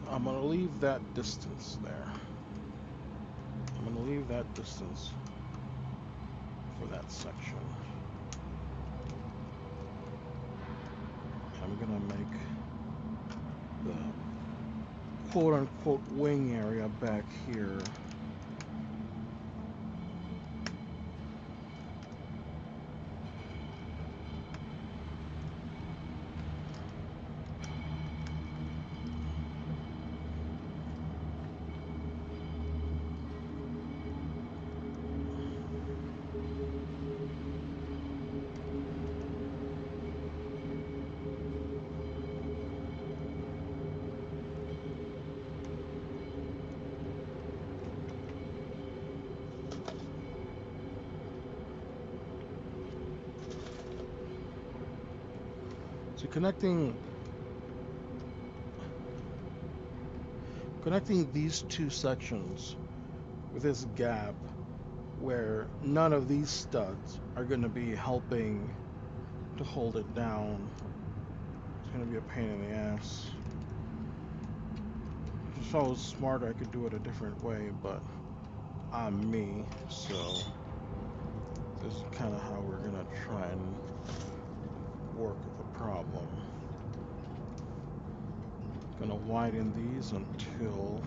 I'm gonna leave that distance there. I'm gonna leave that distance for that section. I'm gonna make the quote-unquote wing area back here. So connecting these two sections with this gap where none of these studs are going to be helping to hold it down gonna be a pain in the ass. If I was smarter, I could do it a different way, but I'm me, so this is kind of how we're gonna try and work the problem. Gonna widen these until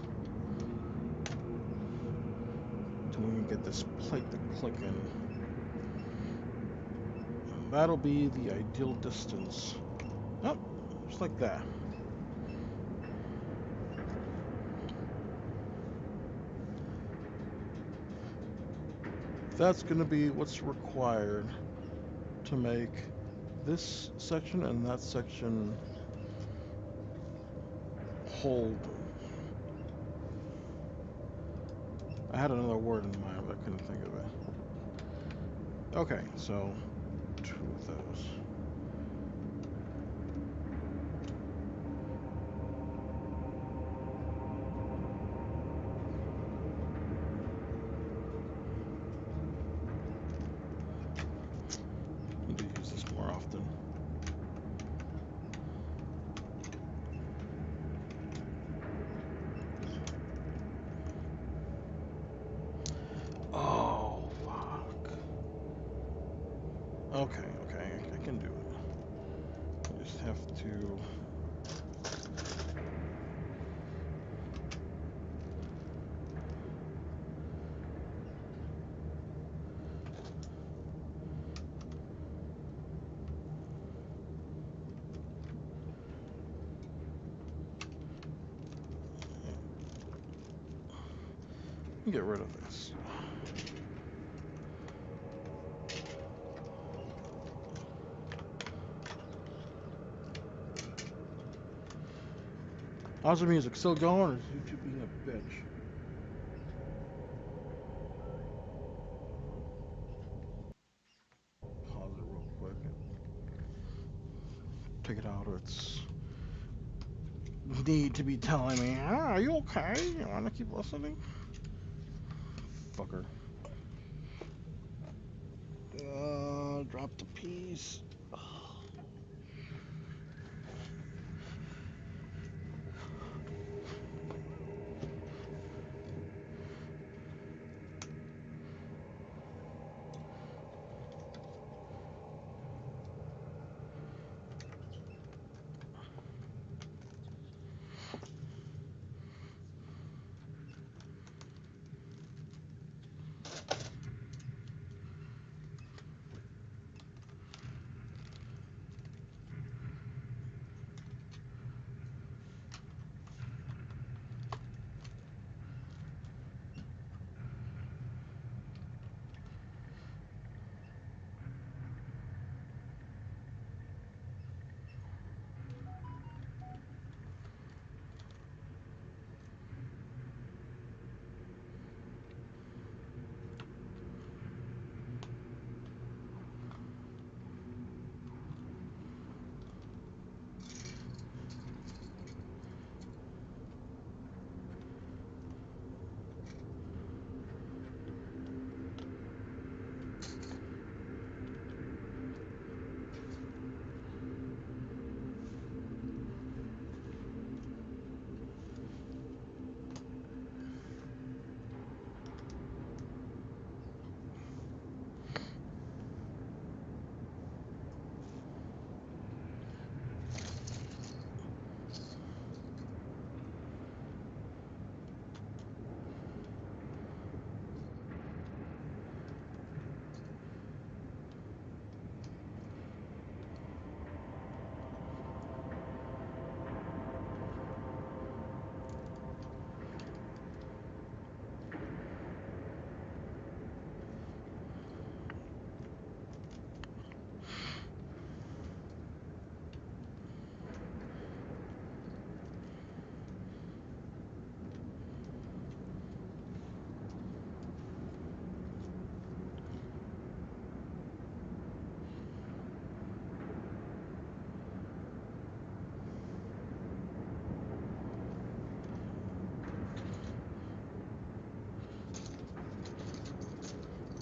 we can get this plate to click in. That'll be the ideal distance. Oh, just like that. That's gonna be what's required to make this section and that section hold. I had another word in mind, but I couldn't think of it. Okay, so two of those. Need to use this more often. Oh, fuck. Okay, I can do it. I just have to. Get rid of this. How's the music still going, or is YouTube being a bitch? Pause it real quick and take it out, or it's need to be telling me, are you okay? You want to keep listening? Fucker. Drop the piece.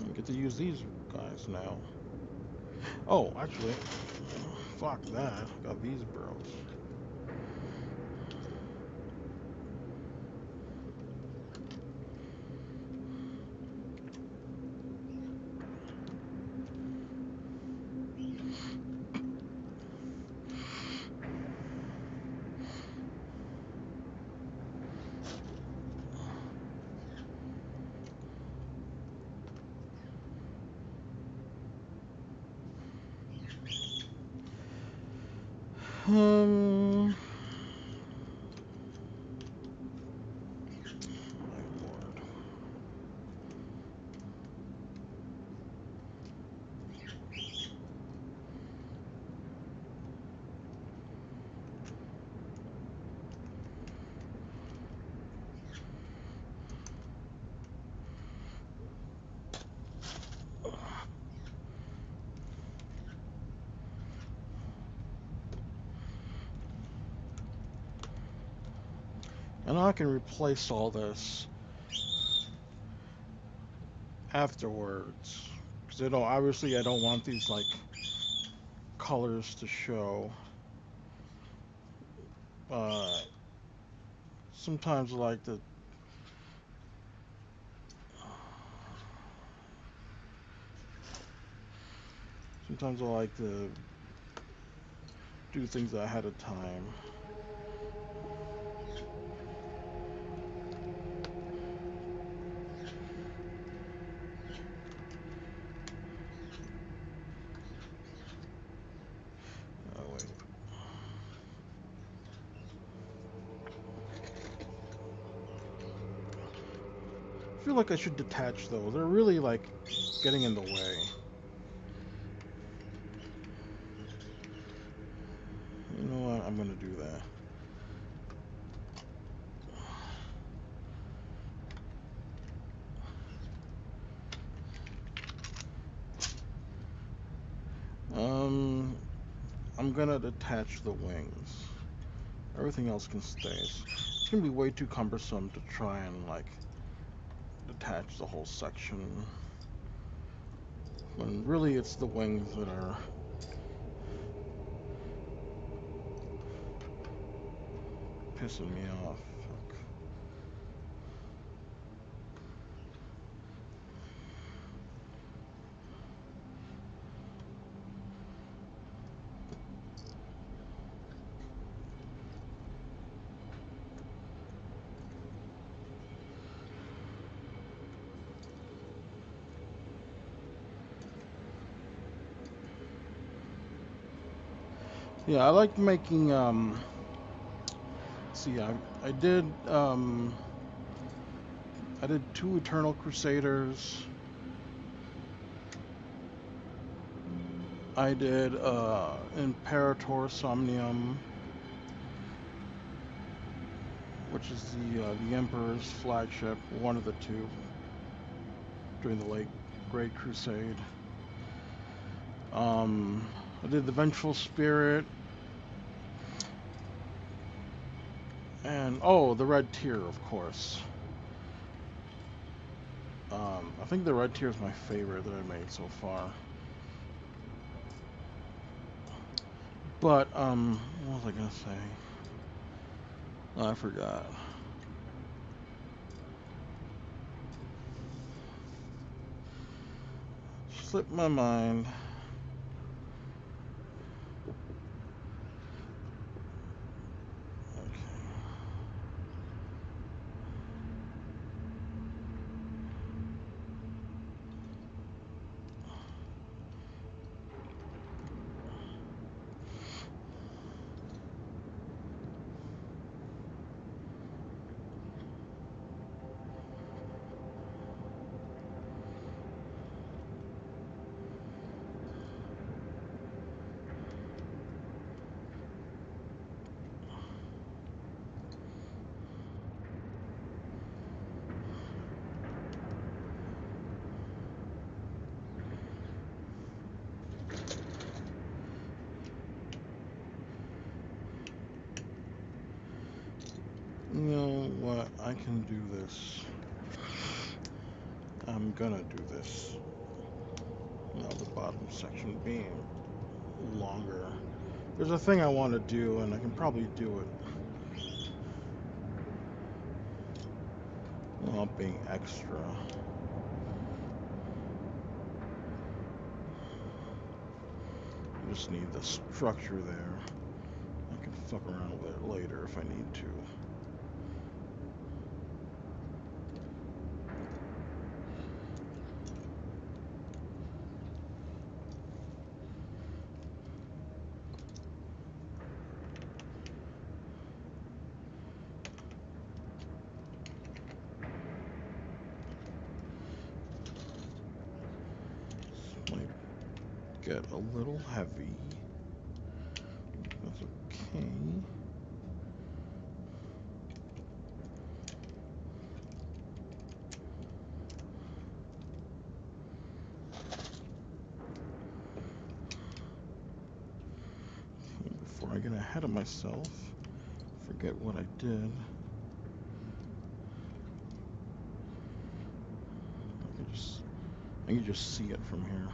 I get to use these guys now. Oh, actually, fuck that. Got these bros. My lord. And I can replace all this afterwards. Because obviously I don't want these like colors to show. Uh, sometimes I like to sometimes I like to do things ahead of time. Oh wait. I feel like I should detach those. They're really like getting in the way. You know what? I'm gonna do that. I'm gonna detach the wings. Everything else can stay. It's gonna be way too cumbersome to try and like detach the whole section. When really it's the wings that are pissing me off. Fuck. Yeah, I like making see I did two Eternal Crusaders. I did Imperator Somnium, which is the Emperor's flagship, one of the two during the late Great Crusade. I did the Vengeful Spirit, and oh, the Red Tier, of course. I think the Red Tier is my favorite that I made so far. But what was I gonna say? Oh, I forgot. Slipped my mind. Okay. You know what? I can do this. I'm gonna do this. Now the bottom section being longer. There's a thing I want to do, and I can probably do it without being extra. I just need the structure there. I can fuck around with it later if I need to. This might get a little heavy. That's okay. Before I get ahead of myself, forget what I did. I can just see it from here.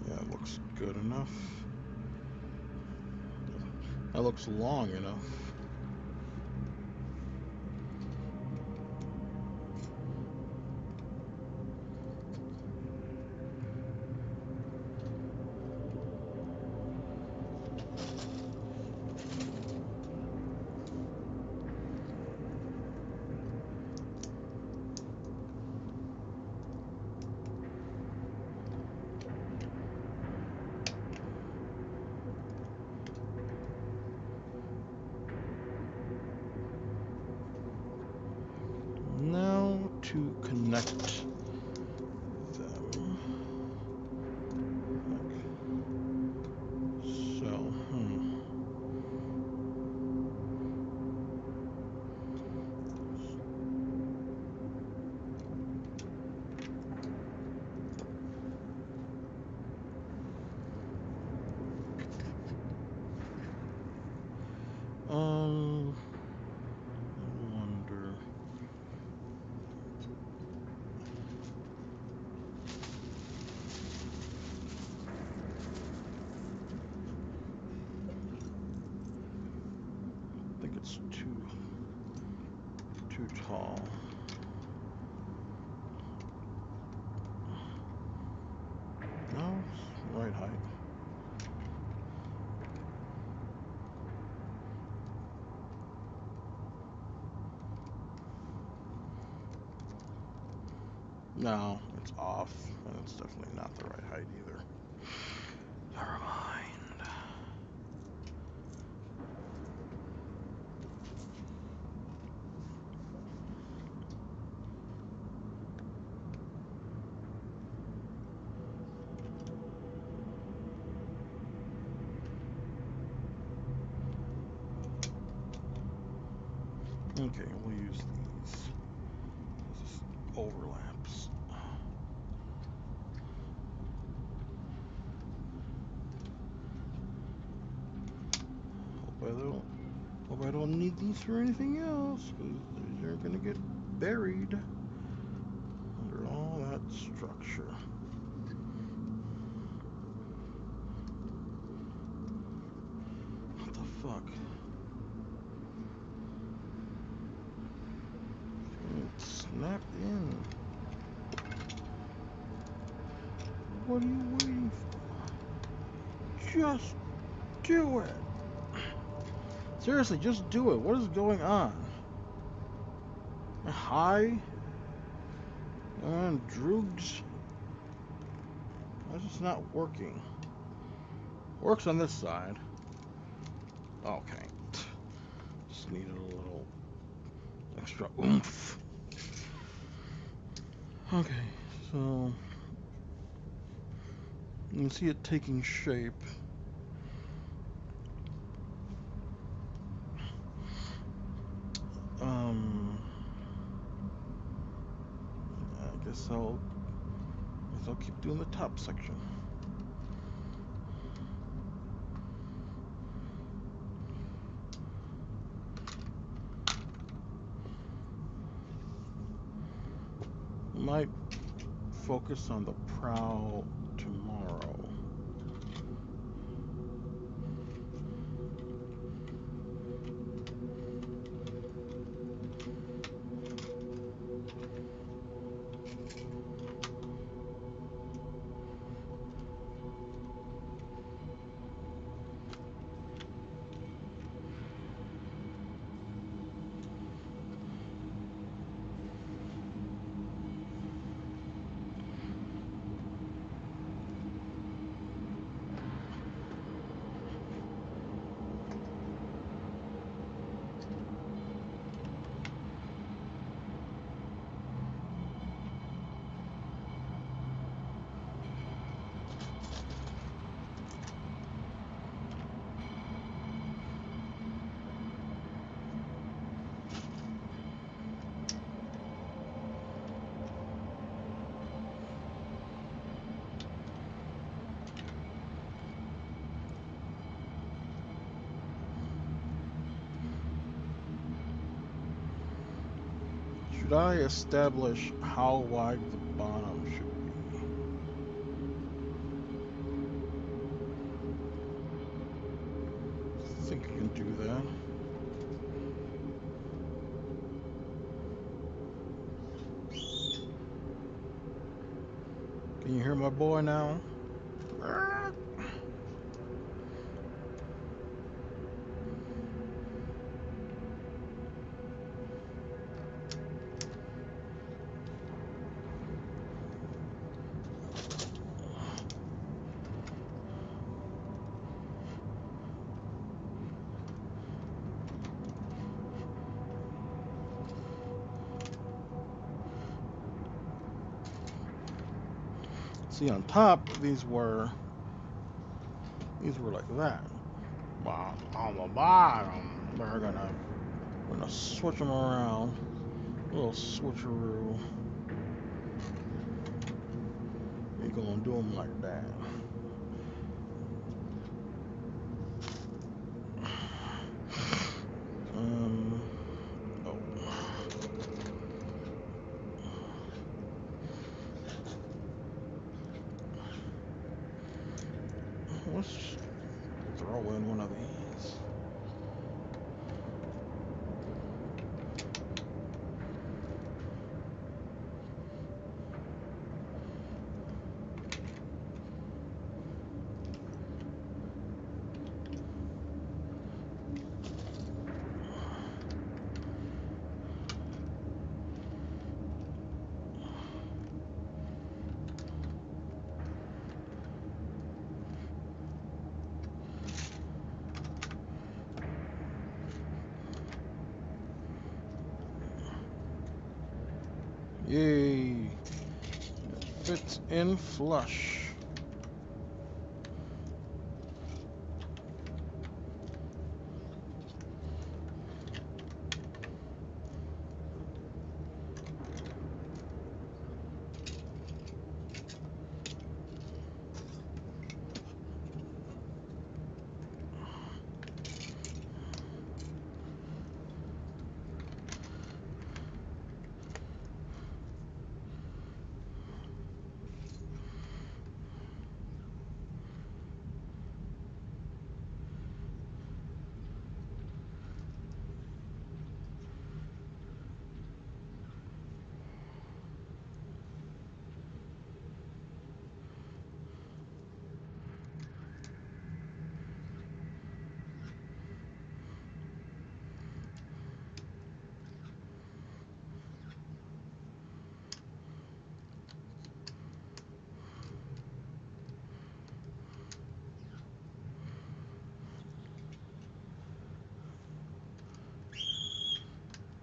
Yeah, it looks good enough. That looks long enough. Now to connect them. So, I wonder. I think it's too tall. No, it's the right height. No, it's off, and it's definitely not the right height either. Never mind. Okay, we'll use these. This overlaps. Hope I don't need these for anything else, because they're gonna get buried under all that structure. What the fuck? It snapped in. What are you waiting for? Just do it! Seriously, just do it. What is going on? Hi? And Droogs? Why is this not working? Works on this side. Okay. Just needed a little extra oomph. Okay, so you can see it taking shape. I guess I'll keep doing the top section. Might focus on the prow tomorrow. Should I establish how wide the bottom should be? I think I can do that. Can you hear my boy now? See, on top, these were like that. But on the bottom, we're gonna switch them around. A little switcheroo. We're gonna do them like that. Oh. Let's throw in one of these. Yay! It fits in flush.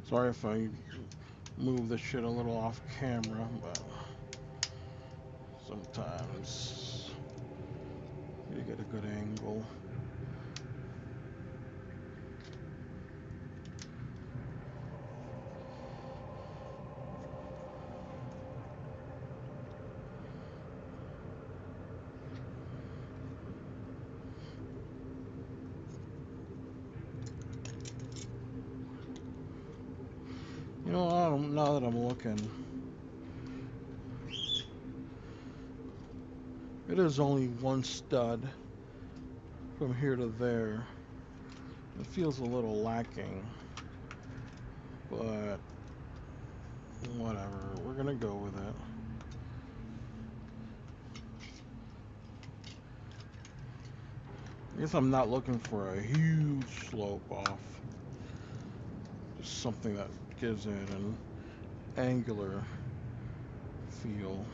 Sorry if I move the shit a little off camera, but sometimes you get a good angle. You know, now that I'm looking, it is only one stud from here to there. It feels a little lacking, but whatever. We're gonna go with it. I guess I'm not looking for a huge slope off. Just something that gives it an angular feel.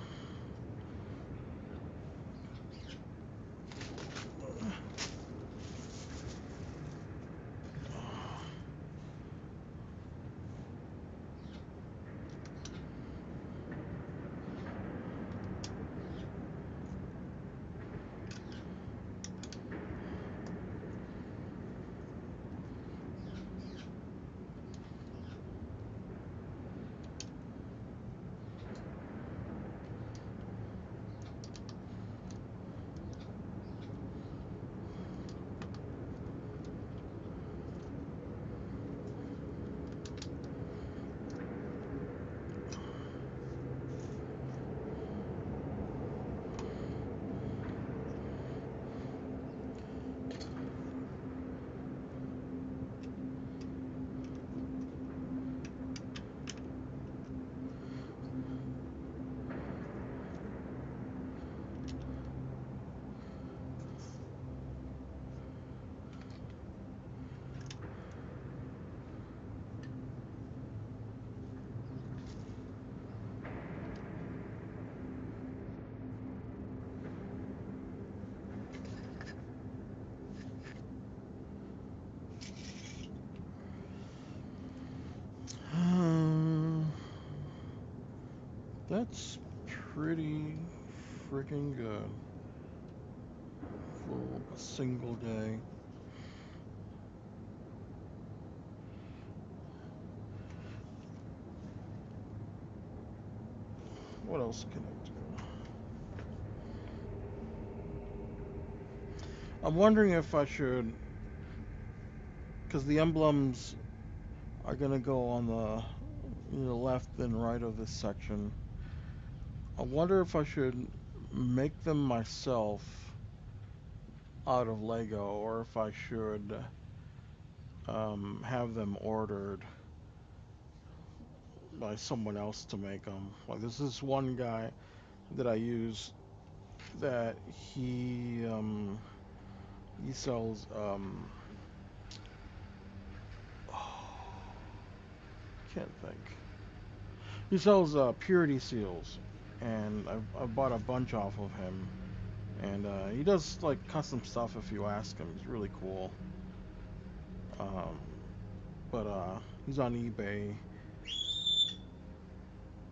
That's pretty freaking good for a single day. What else can I do? I'm wondering if I should, because the emblems are gonna go on the left and right of this section. I wonder if I should make them myself out of Lego, or if I should have them ordered by someone else to make them. Like this is one guy that I use that he sells can't think. He sells purity seals, and I've bought a bunch off of him. And he does like custom stuff if you ask him. He's really cool. Um, but he's on eBay,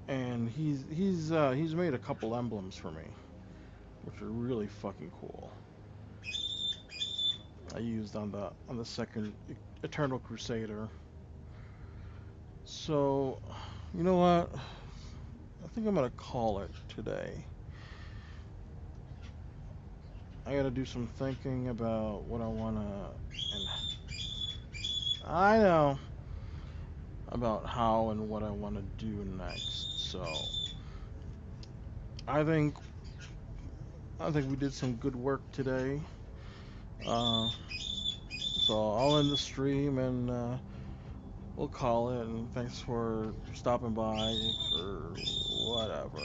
and he's made a couple emblems for me, which are really fucking cool. I used on the second Eternal Crusader. So, you know what? I think I'm gonna call it today. I gotta do some thinking about what I wanna, and I know about how and what I wanna do next. So, I think I think we did some good work today. Uh, so I'll end the stream and we'll call it. And thanks for stopping by or whatever.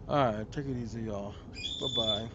All right, take it easy, y'all. Bye bye.